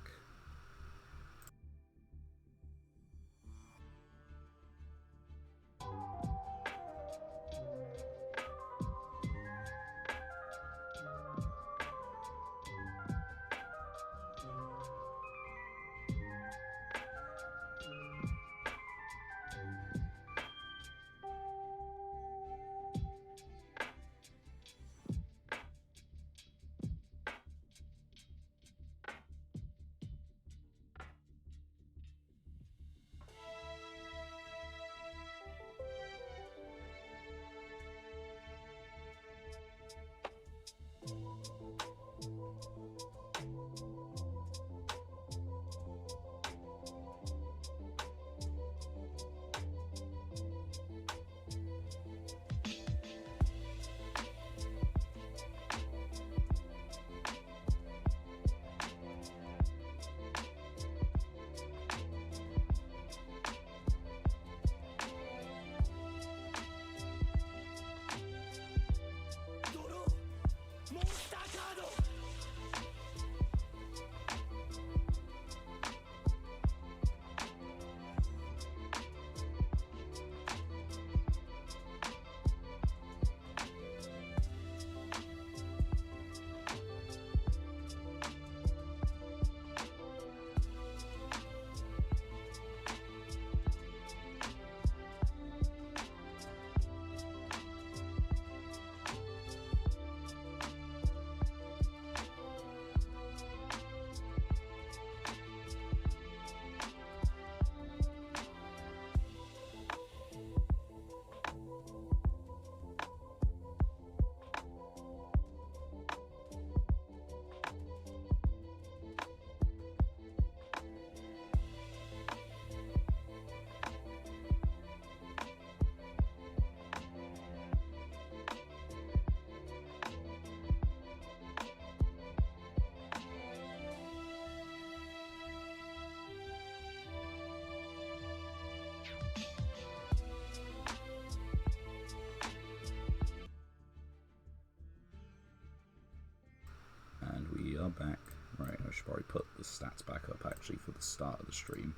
are back. Right, I should probably put the stats back up actually for the start of the stream.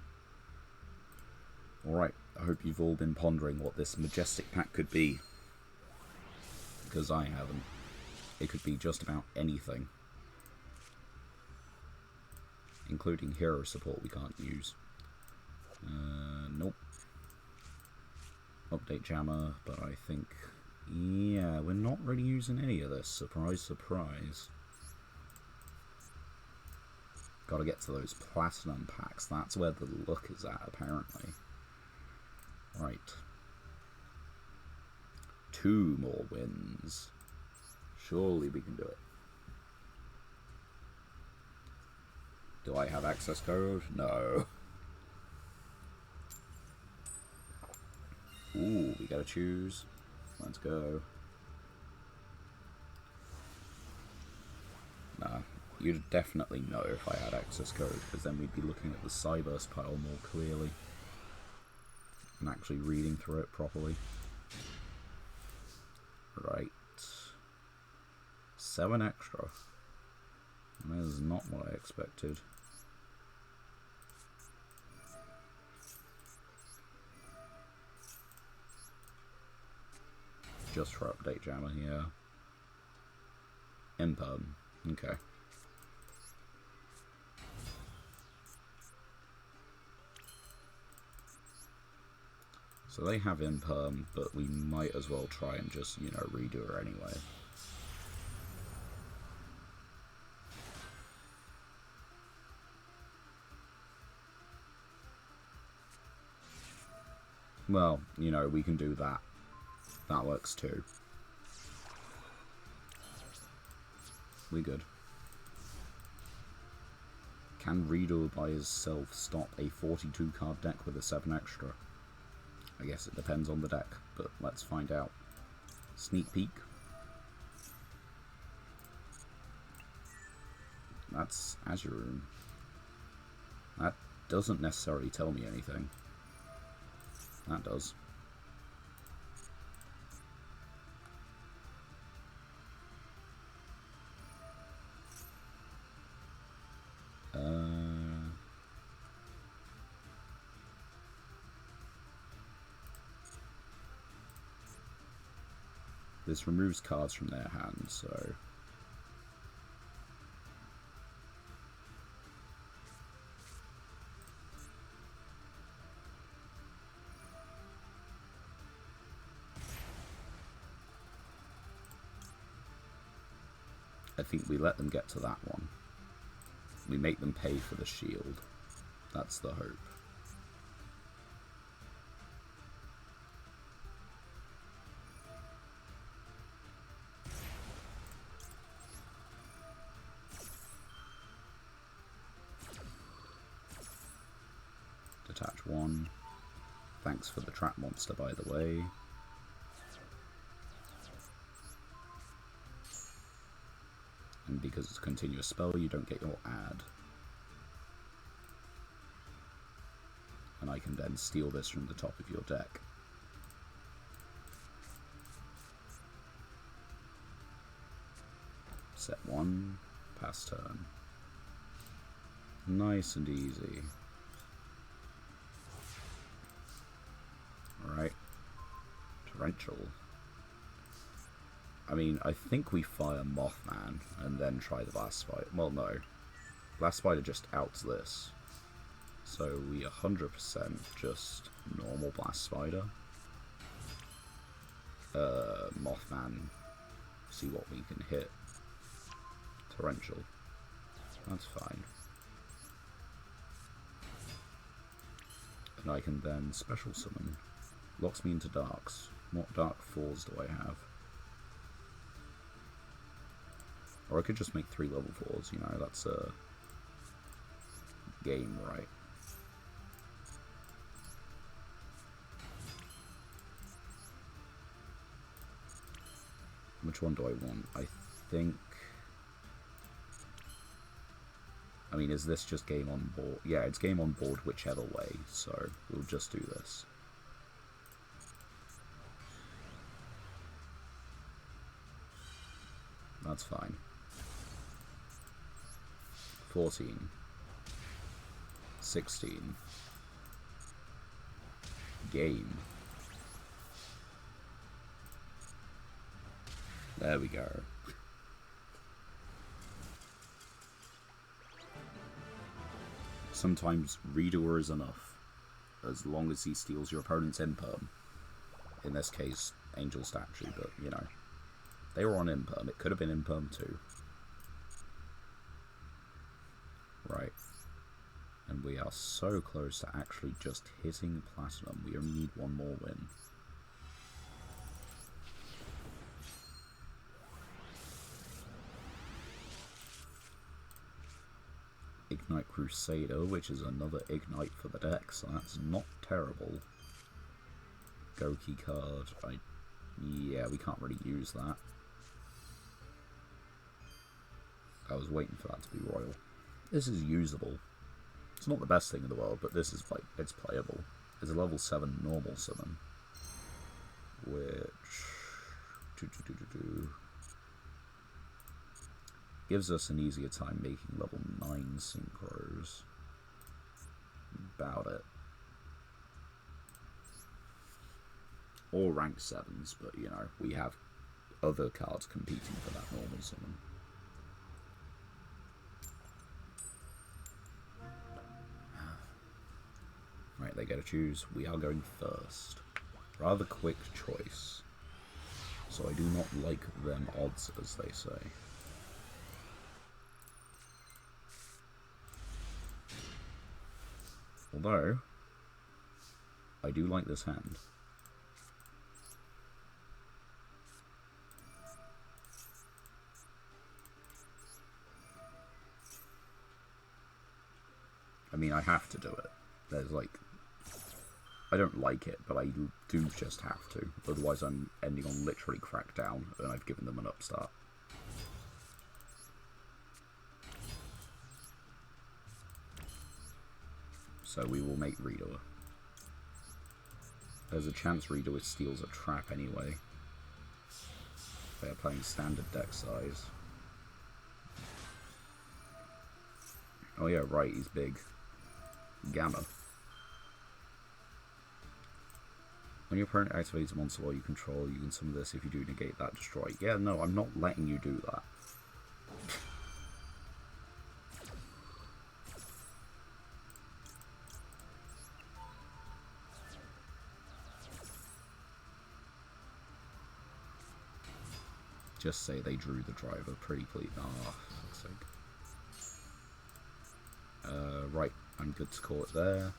Alright, I hope you've all been pondering what this majestic pack could be. Because I haven't. It could be just about anything. Including hero support we can't use. Nope. Update jammer, but I think... yeah, we're not really using any of this. Surprise, surprise. Gotta get to those platinum packs. That's where the look is at, apparently. Right. 2 more wins. Surely we can do it. Do I have access code? No. Ooh, we gotta choose. Let's go. Nah, you'd definitely know if I had access code, because then we'd be looking at the Cyburst pile more clearly. And actually reading through it properly. Right. 7 extra. That is not what I expected. Just for update jammer, yeah. Imperm. Okay. So they have imperm, but we might as well try and just, you know, redo her anyway. Well, you know, we can do that. That works too. We good. Can redo by itself stop a 42 card deck with a 7 extra? I guess it depends on the deck, but let's find out. Sneak peek. That's Azure Room. That doesn't necessarily tell me anything. That does. This removes cards from their hand, so... I think we let them get to that one. We make them pay for the shield. That's the hope. Detach 1. Thanks for the trap monster, by the way. And because it's a continuous spell, you don't get your add. And I can then steal this from the top of your deck. Set 1, pass turn. Nice and easy. Alright. Torrential. I mean, I think we fire Mothman and then try the Blast Spider. Well, no. Blast Spider just outs this. So we 100% just normal Blast Spider. Mothman. See what we can hit. Torrential. That's fine. And I can then special summon. Locks me into darks. What dark falls do I have? Or I could just make 3 level 4s, you know, that's a game, right? Which one do I want? I think... I mean, is this just game on board? Yeah, it's game on board whichever way, so we'll just do this. That's fine. 14, 16, game. There we go. Sometimes Reader is enough, as long as he steals your opponent's imperm. In this case, Angel Statue, but, you know. They were on imperm. It could have been imperm too. Right. And we are so close to actually just hitting platinum. We only need one more win. Ignite Crusader, which is another Ignite for the deck, so that's not terrible. Goki card, yeah, we can't really use that. I was waiting for that to be royal. This is usable. It's not the best thing in the world, but this is, like, it's playable. It's a level 7 normal summon, which gives us an easier time making level 9 synchros. About it. Or rank 7s, but, you know, we have other cards competing for that normal summon. Right, they get to choose. We are going first. Rather quick choice. So I do not like them odds, as they say. Although, I do like this hand. I mean, I have to do it. There's like... I don't like it, but I do just have to. Otherwise I'm ending on literally Crackdown, and I've given them an upstart. So we will make Reader. There's a chance Reader steals a trap anyway. They're playing standard deck size. Oh yeah, right, he's big. Gamma. When your opponent activates a monster while you control, you can summon this. If you do negate that, destroy. Yeah, no, I'm not letting you do that. Just say they drew the driver. Pretty please. Oh, fuck's sake. Right, I'm good to call it there.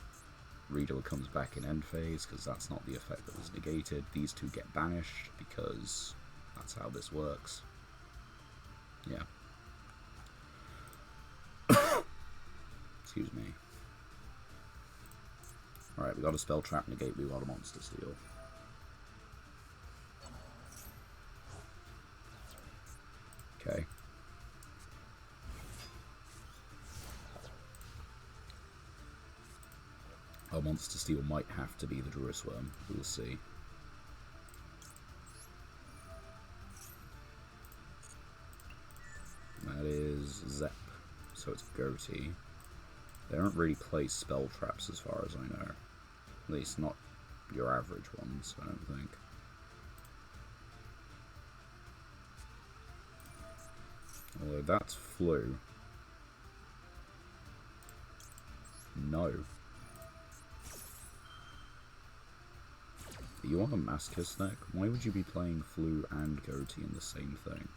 Reader comes back in end phase, because that's not the effect that was negated. These two get banished, because that's how this works. Yeah. Excuse me. Alright, we got a spell trap negate, we got a monster steal. Okay. Our monster steal might have to be the Druisworm. We'll see. That is Zep. So it's Goatee. They don't really play spell traps as far as I know. At least not your average ones, I don't think. Although that's Flu. No. Are you on a Masochist deck? Why would you be playing Flu and Goatee in the same thing?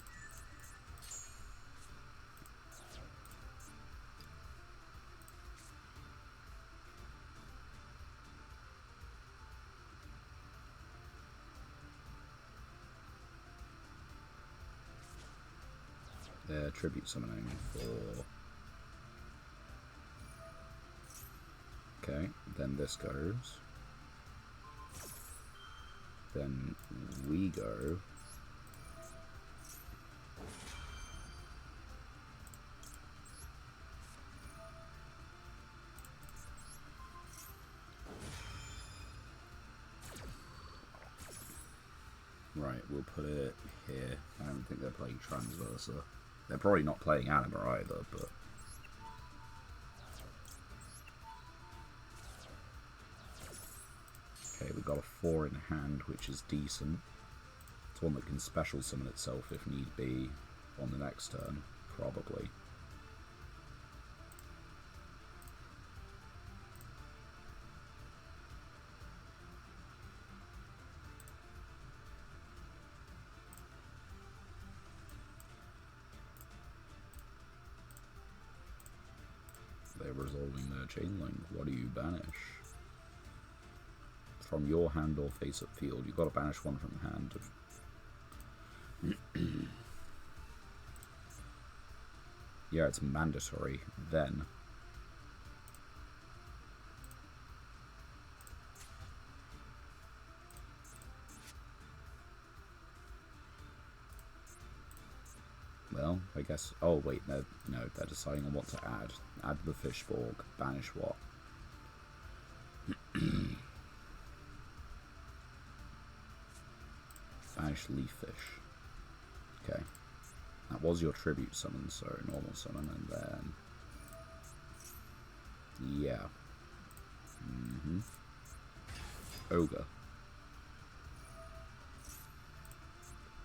They're tribute summoning for... Okay, then this goes. Then we go. Right, we'll put it here. I don't think they're playing Transversa. They're probably not playing Anima either, but... Okay, we've got a 4 in hand, which is decent. It's one that can special summon itself if need be on the next turn, probably. They're resolving their chain link. What do you banish? From your hand or face up field. You've got to banish one from hand. Yeah, it's mandatory. Then. Well, I guess... Oh, wait, no, they're deciding on what to add. Add the Fishborg. Banish what? Banish Leaffish. Okay. That was your tribute summon, so normal summon, and then... Yeah. Ogre.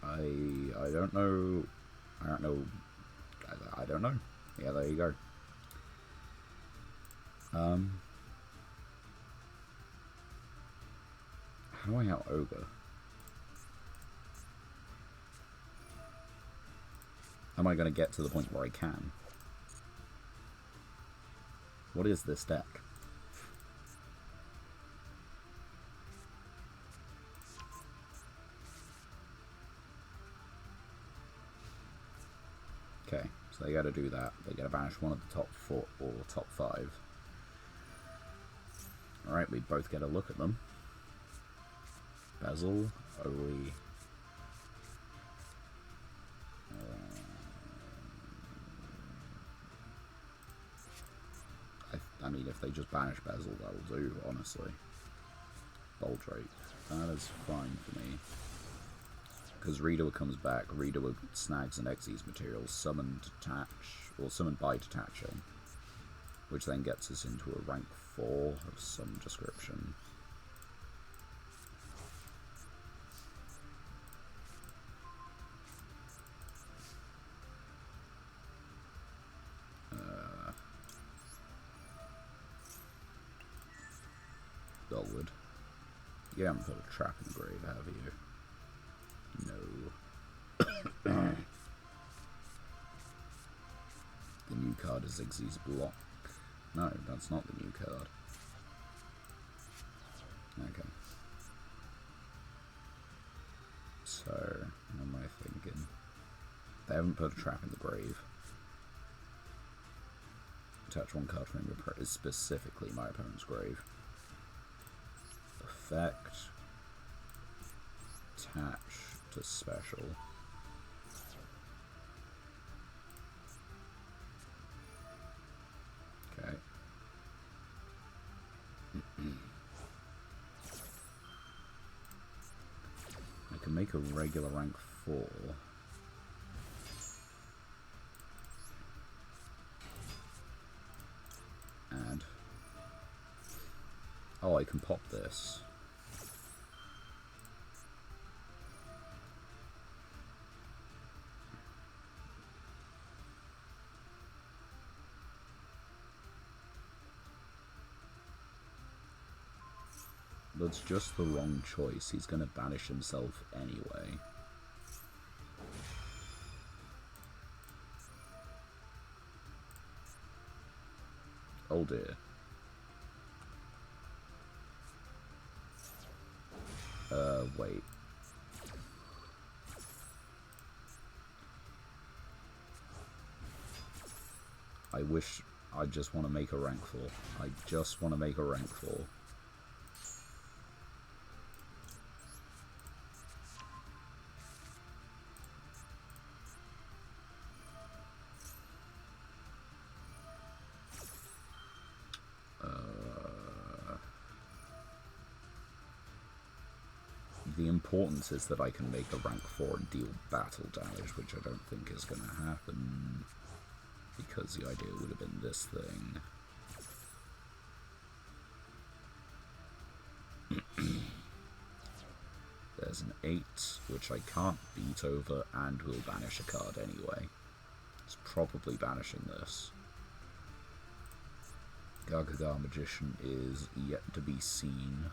I don't know... I don't know. Yeah, there you go. How do I out Ogre? Am I going to get to the point where I can? What is this deck? Okay, so they gotta do that. They gotta banish one of the top 4 or top 5. Alright, we both get a look at them. Bezel, Oli. I mean, if they just banish Bezel, that'll do, honestly. Boldrake. That is fine for me. Because Reader comes back, Reader snags an Xyz material, summoned by detaching, which then gets us into a rank 4 of some description. Dullwood. You haven't put a trap in the grave, have you? No. The new card is Xyz Block. No, that's not the new card. Okay. So, what am I thinking? They haven't put a trap in the grave. Attach one card from your is specifically my opponent's grave. Effect. Attach to special. Okay. I can make a regular rank 4. And... oh, I can pop this. That's just the wrong choice. He's going to banish himself anyway. Oh dear. Wait. I wish I just want to make a rank 4. I just want to make a rank 4. The importance is that I can make a rank 4 and deal battle damage, which I don't think is going to happen, because the idea would have been this thing. There's an 8, which I can't beat over, and will banish a card anyway. It's probably banishing this. Gargagar Magician is yet to be seen.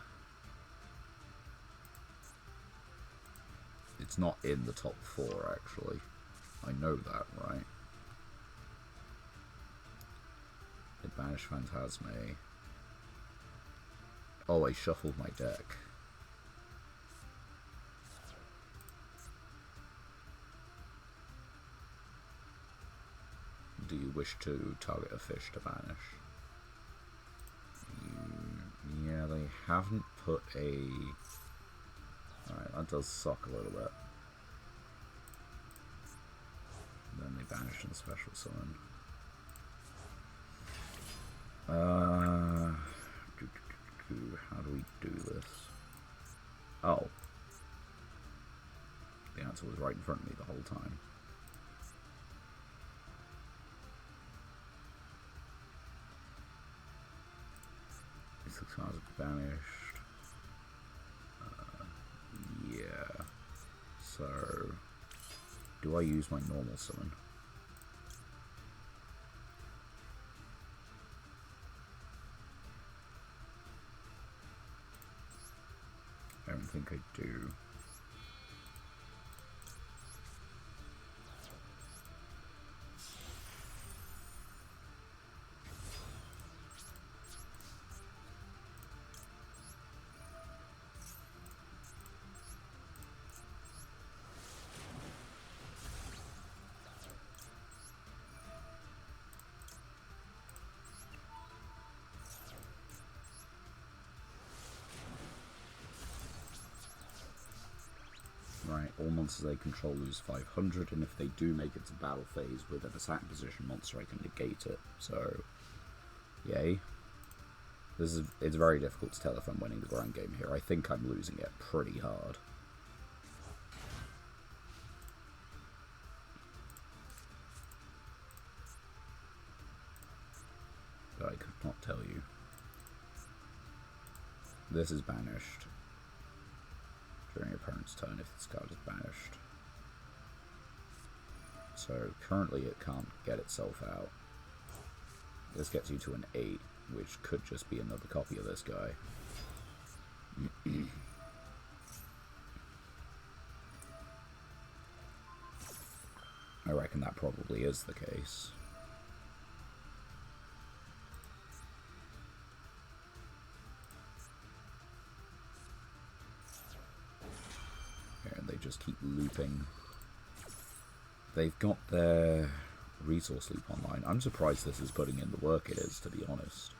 It's not in the top 4, actually. I know that, right? It banished Phantasme. Oh, I shuffled my deck. Do you wish to target a fish to banish? Yeah, they haven't put a... Alright, that does suck a little bit. Then they banish and special summon. How do we do this? Oh. The answer was right in front of me the whole time. These 6 cards are banished. Yeah. So, do I use my normal summon? I don't think I do. Right, all monsters they control lose 500, and if they do make it to battle phase with an attack position monster, I can negate it. So, yay. It's very difficult to tell if I'm winning the ground game here. I think I'm losing it pretty hard. But I could not tell you. This is banished during your opponent's turn if this card is banished. So currently it can't get itself out. This gets you to an 8, which could just be another copy of this guy. I reckon that probably is the case. And they just keep looping. They've got their resource loop online. I'm surprised this is putting in the work it is, to be honest.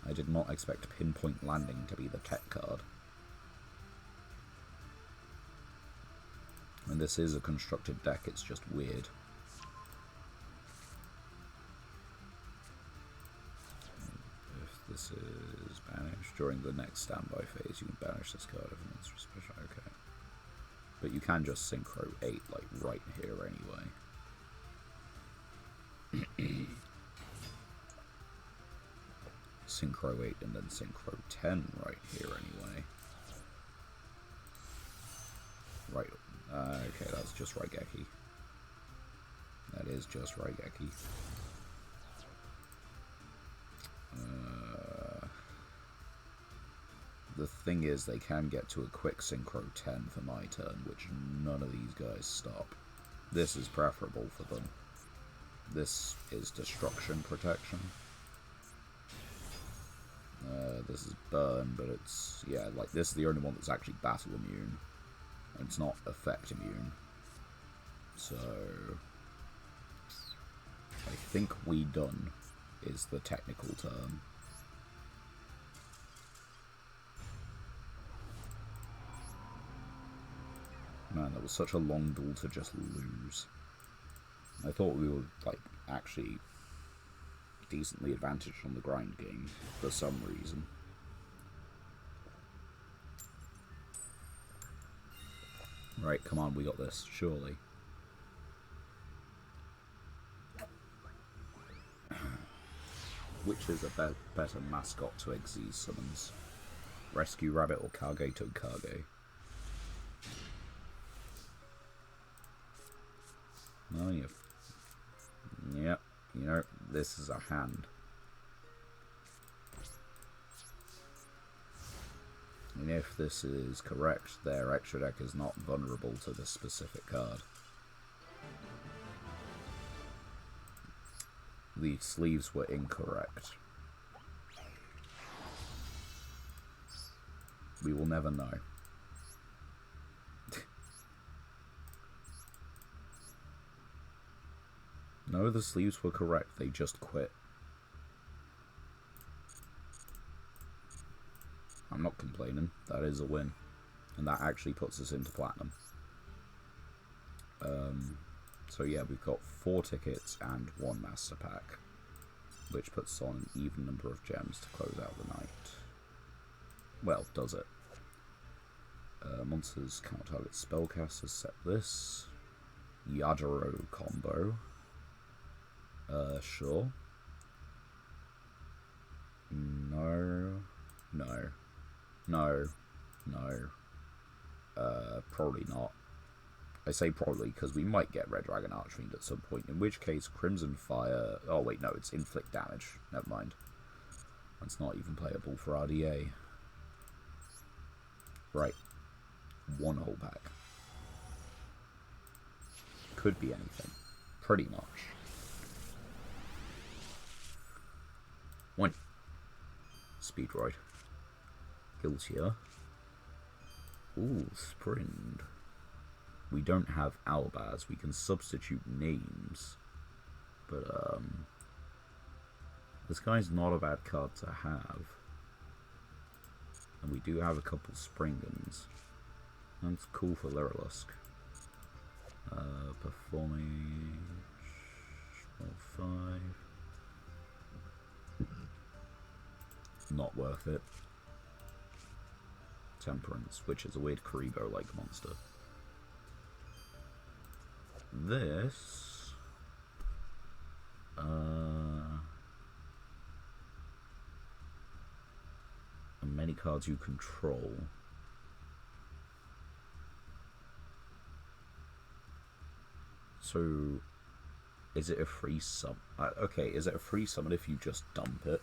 I did not expect Pinpoint Landing to be the tech card. And this is a constructed deck, it's just weird. If this is banished during the next standby phase, you can banish this card if a monster is special. Okay. But you can just Synchro 8, like, right here anyway. Synchro 8 and then Synchro 10 right here anyway. Right, okay, that's just Raigeki. That is just Raigeki. The thing is, they can get to a quick Synchro 10 for my turn, which none of these guys stop. This is preferable for them. This is Destruction Protection. This is Burn, but it's, yeah, like, this is the only one that's actually battle immune. And it's not effect immune. So, I think We Done is the technical term. Man, that was such a long duel to just lose. I thought we were, like, actually decently advantaged on the grind game for some reason. Right, come on, we got this, surely. Which is a better mascot to Xyz summons? Rescue Rabbit or Kage to Kage? Oh, yep, you know, this is a hand. And if this is correct, their extra deck is not vulnerable to this specific card. The sleeves were incorrect. We will never know. No, the sleeves were correct, they just quit. I'm not complaining, that is a win. And that actually puts us into platinum. So yeah, we've got 4 tickets and 1 master pack, which puts us on an even number of gems to close out the night. Well, does it? Monsters cannot target spellcasters, set this. Yugioh combo. Sure. No. Probably not. I say probably because we might get Red Dragon Archfiend at some point, in which case Crimson Fire... Oh wait, no, it's inflict damage. Never mind. That's not even playable for RDA. Right. 1 whole pack. Could be anything. Pretty much. 1. Speedroid. Yugioh. Ooh, Sprint. We don't have Albaz. We can substitute names. But, this guy's not a bad card to have. And we do have a couple Springans. That's cool for Lyrilusk. Performing... 5. Not worth it. Temperance, which is a weird Karibo-like monster. This... and many cards you control. So, is it a free summon? Okay, is it a free summon if you just dump it?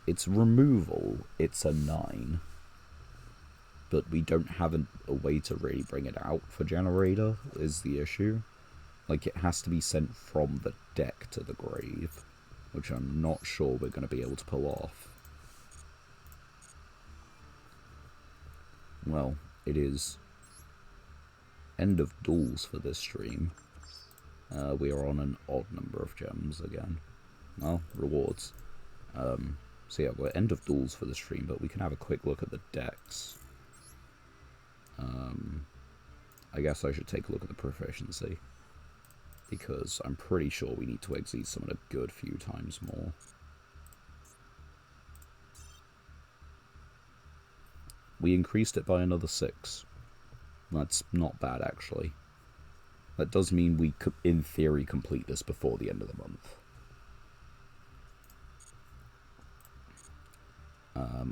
It's removal, it's a 9. But we don't have a way to really bring it out for Generator, is the issue. Like, it has to be sent from the deck to the grave, which I'm not sure we're going to be able to pull off. Well, it is end of duels for this stream. We are on an odd number of gems again. Well, rewards. So yeah, we're end of duels for the stream, but we can have a quick look at the decks. I guess I should take a look at the proficiency, because I'm pretty sure we need to exceed summon a good few times more. We increased it by another 6. That's not bad, actually. That does mean we could, in theory, complete this before the end of the month.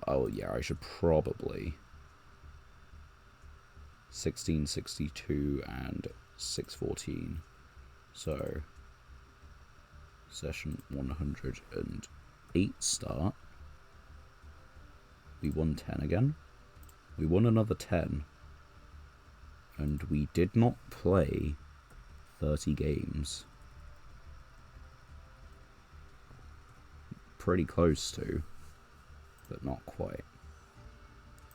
Oh yeah, I should probably... 1662 and 614. So, session 108 start. We won 10 again. We won another 10. And we did not play 30 games. Pretty close to, but not quite.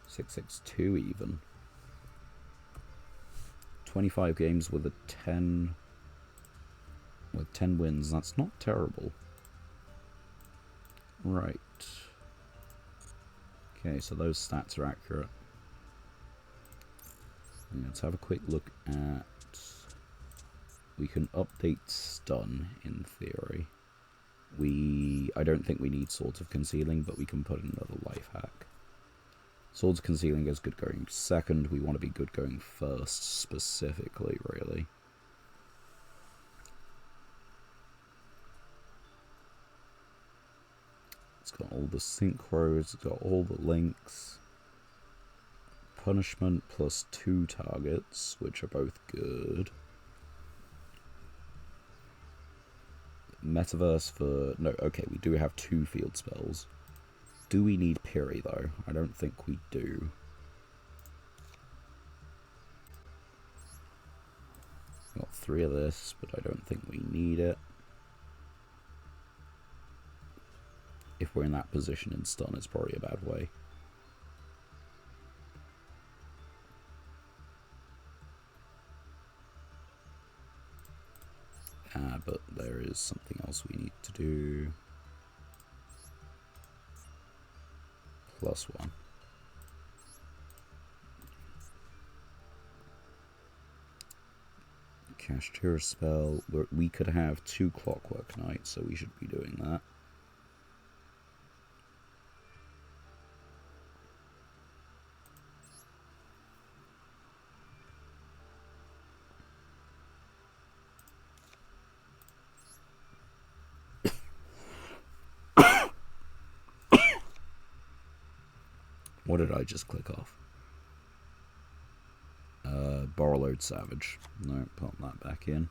662 even. 25 games with a 10... with 10 wins, that's not terrible. Right. Okay, so those stats are accurate. Let's have a quick look at... We can update stun, in theory. I don't think we need Swords of Concealing, but we can put in another life hack. Swords of Concealing is good going second. We want to be good going first, specifically, really. It's got all the synchros, it's got all the links. Punishment plus 2 targets, which are both good. Metaverse for... No, okay, we do have 2 field spells. Do we need Piri, though? I don't think we do. Got 3 of this, but I don't think we need it. If we're in that position in stun, it's probably a bad way. But there is something else we need to do. +1. Cast Tira spell. We could have 2 Clockwork Knights, so we should be doing that. What did I just click off? Borrowload Savage. No, pop that back in.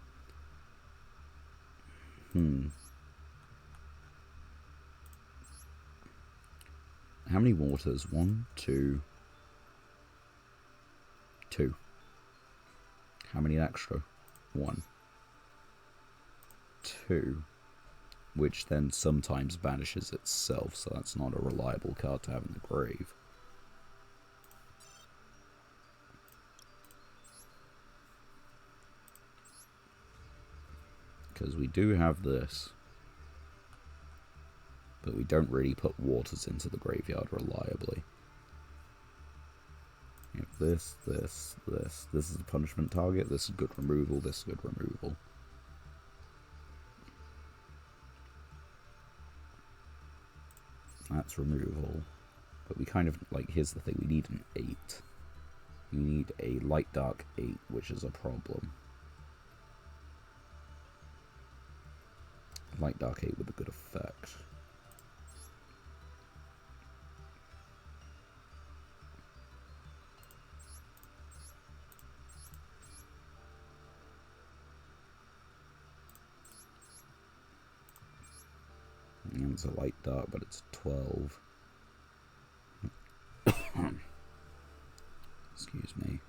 How many waters? 1, 2. 2. How many extra? 1. 2. Which then sometimes banishes itself, so that's not a reliable card to have in the grave. Because we do have this, but we don't really put waters into the graveyard reliably. We have this, this, this. This is a punishment target. This is good removal. This is good removal. That's removal. But we kind of, like, here's the thing. We need an 8. We need a light dark 8, which is a problem. Light dark 8 with a good effect. And it's a light dark, but it's 12. Excuse me.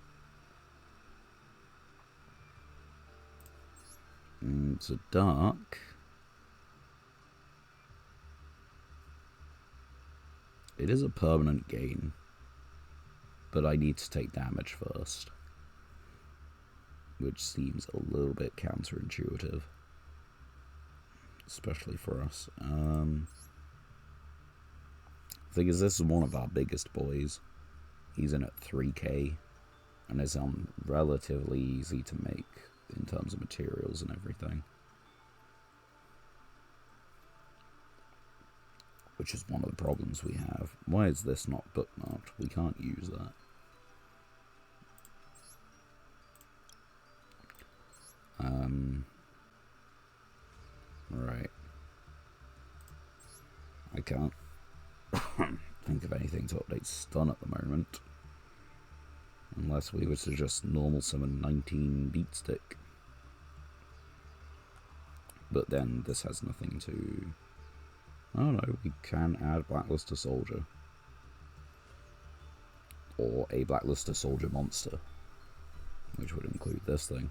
And it's a dark. It is a permanent gain, but I need to take damage first, which seems a little bit counterintuitive, especially for us. The thing is, this is one of our biggest boys. He's in at 3k, and is relatively easy to make in terms of materials and everything. Which is one of the problems we have. Why is this not bookmarked? We can't use that. Right. I can't think of anything to update stun at the moment. Unless we were to just normal summon 19 Beatstick. But then this has nothing to... Oh no, we can add Blackluster Soldier. Or a Blackluster Soldier monster. Which would include this thing.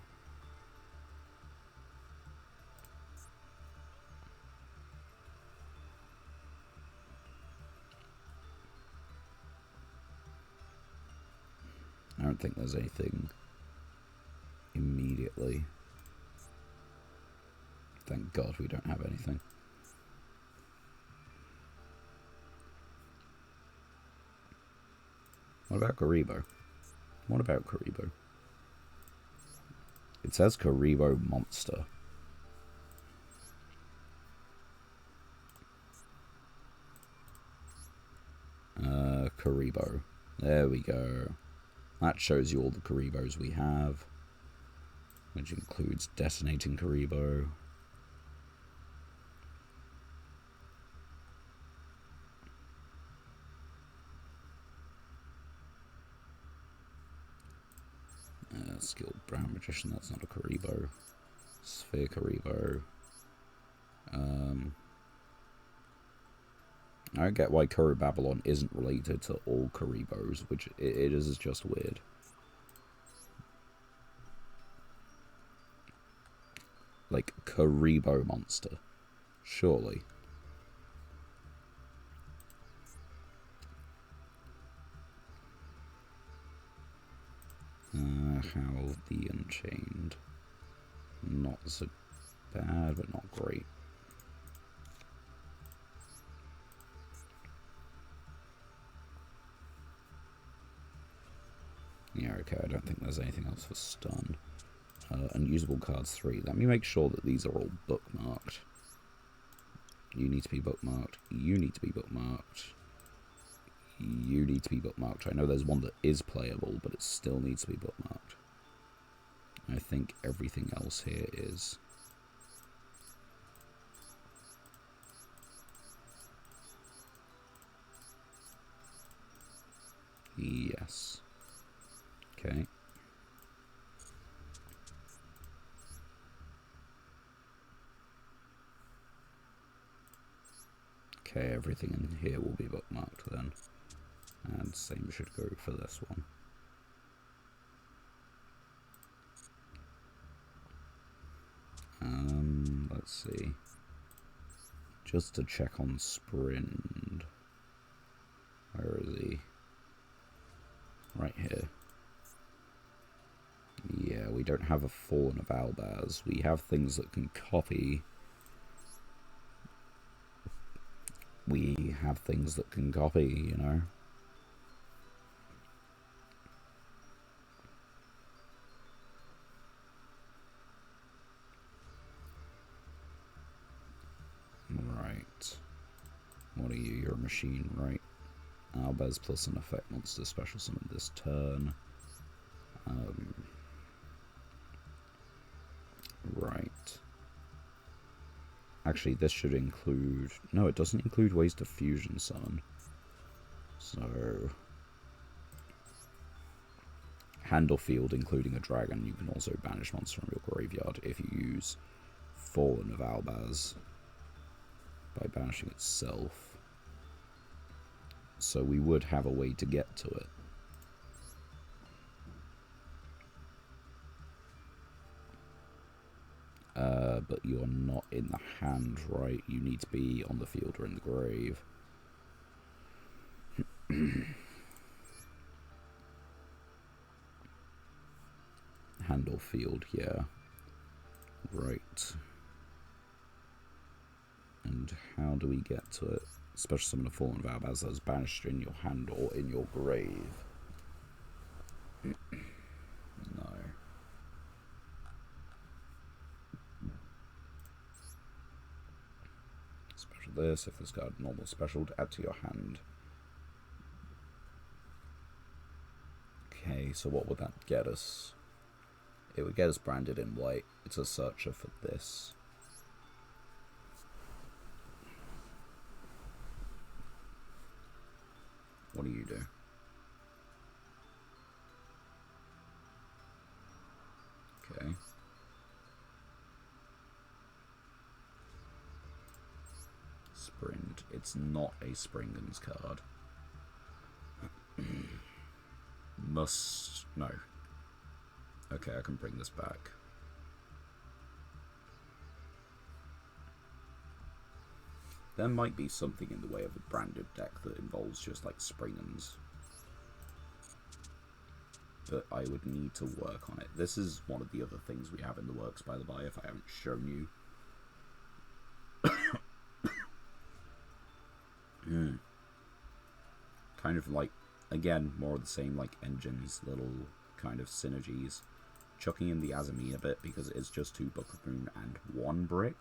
I don't think there's anything immediately. Thank God we don't have anything. What about Karibo? What about Karibo? It says Karibo monster. Karibo. There we go. That shows you all the Karibos we have, which includes Detonating Karibo. Skilled Brown Magician, that's not a Karibo. Sphere Karibo. I don't get why Kuro Babylon isn't related to all Karibos, which it is just weird. Like, Karibo monster. Surely. How the Unchained. Not so bad, but not great. Yeah, okay, I don't think there's anything else for stun. Unusable cards 3. Let me make sure that these are all bookmarked. You need to be bookmarked. You need to be bookmarked. You need to be bookmarked. I know there's one that is playable, but it still needs to be bookmarked. I think everything else here is. Yes. Okay. Okay, everything in here will be bookmarked then. And same should go for this one. Let's see. Just to check on Sprint. Where is he? Right here. Yeah, we don't have a Fallen of Albaz. We have things that can copy. We have things that can copy, you know. Right. What are you? You're a machine, right? Albaz plus an effect monster special summon this turn. Right. Actually, this should include... No, it doesn't include ways to fusion summon. So... Handle field, including a dragon. You can also banish monster from your graveyard if you use Fallen of Albaz by banishing itself. So we would have a way to get to it. But you're not in the hand, right? You need to be on the field or in the grave. Handle field, yeah. Right. And how do we get to it? Special summon a Fallen of Albaz that is banished in your hand or in your grave. No. Special this, if this card normal special, to add to your hand. Okay, so what would that get us? It would get us branded in white. It's a searcher for this. What do you do? Okay. Sprint. It's not a Springen's card. Must... No. Okay, I can bring this back. There might be something in the way of a branded deck that involves just like Springens. But I would need to work on it. This is one of the other things we have in the works, by the by, if I haven't shown you. Kind of like, again, more of the same, like engines, little kind of synergies. Chucking in the Azami a bit because it is just 2 Book of Moon and 1 brick.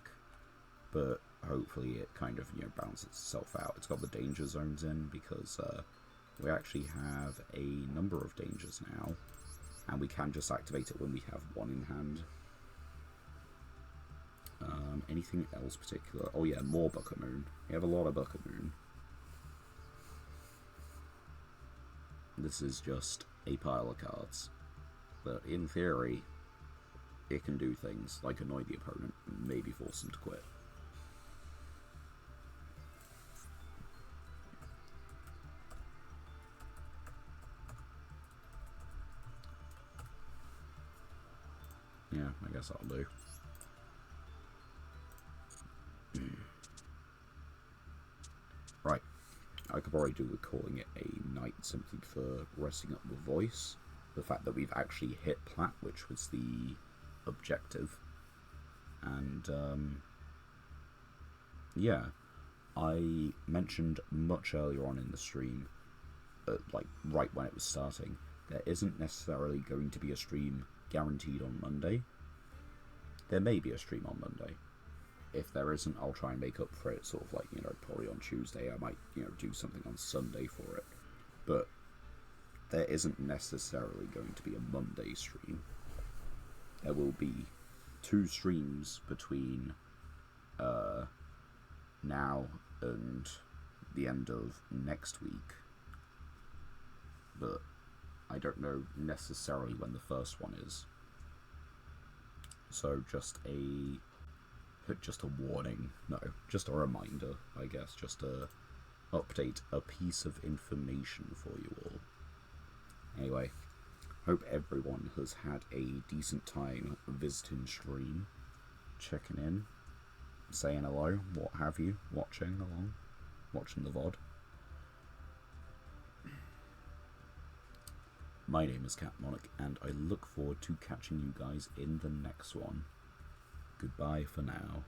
But hopefully it kind of, you know, balances itself out. It's got the danger zones in because we actually have a number of dangers now. And we can just activate it when we have 1 in hand. Anything else particular? Oh yeah, more Book of Moon. We have a lot of Book of Moon. This is just a pile of cards. that, in theory, it can do things like annoy the opponent and maybe force them to quit. Yeah, I guess that'll do. Right. I could probably do with calling it a night simply for resting up the voice. The fact that we've actually hit plat, which was the objective. And, yeah. I mentioned much earlier on in the stream, like right when it was starting, there isn't necessarily going to be a stream guaranteed on Monday. There may be a stream on Monday. If there isn't, I'll try and make up for it, sort of like, probably on Tuesday. I might, do something on Sunday for it. But there isn't necessarily going to be a Monday stream. There will be 2 streams between now and the end of next week. But I don't know necessarily when the first one is. So just a warning. No, just a reminder, I guess. Just a update, a piece of information for you all. Anyway, hope everyone has had a decent time visiting stream, checking in, saying hello, what have you, watching the VOD. My name is Cat Monarch, and I look forward to catching you guys in the next one. Goodbye for now.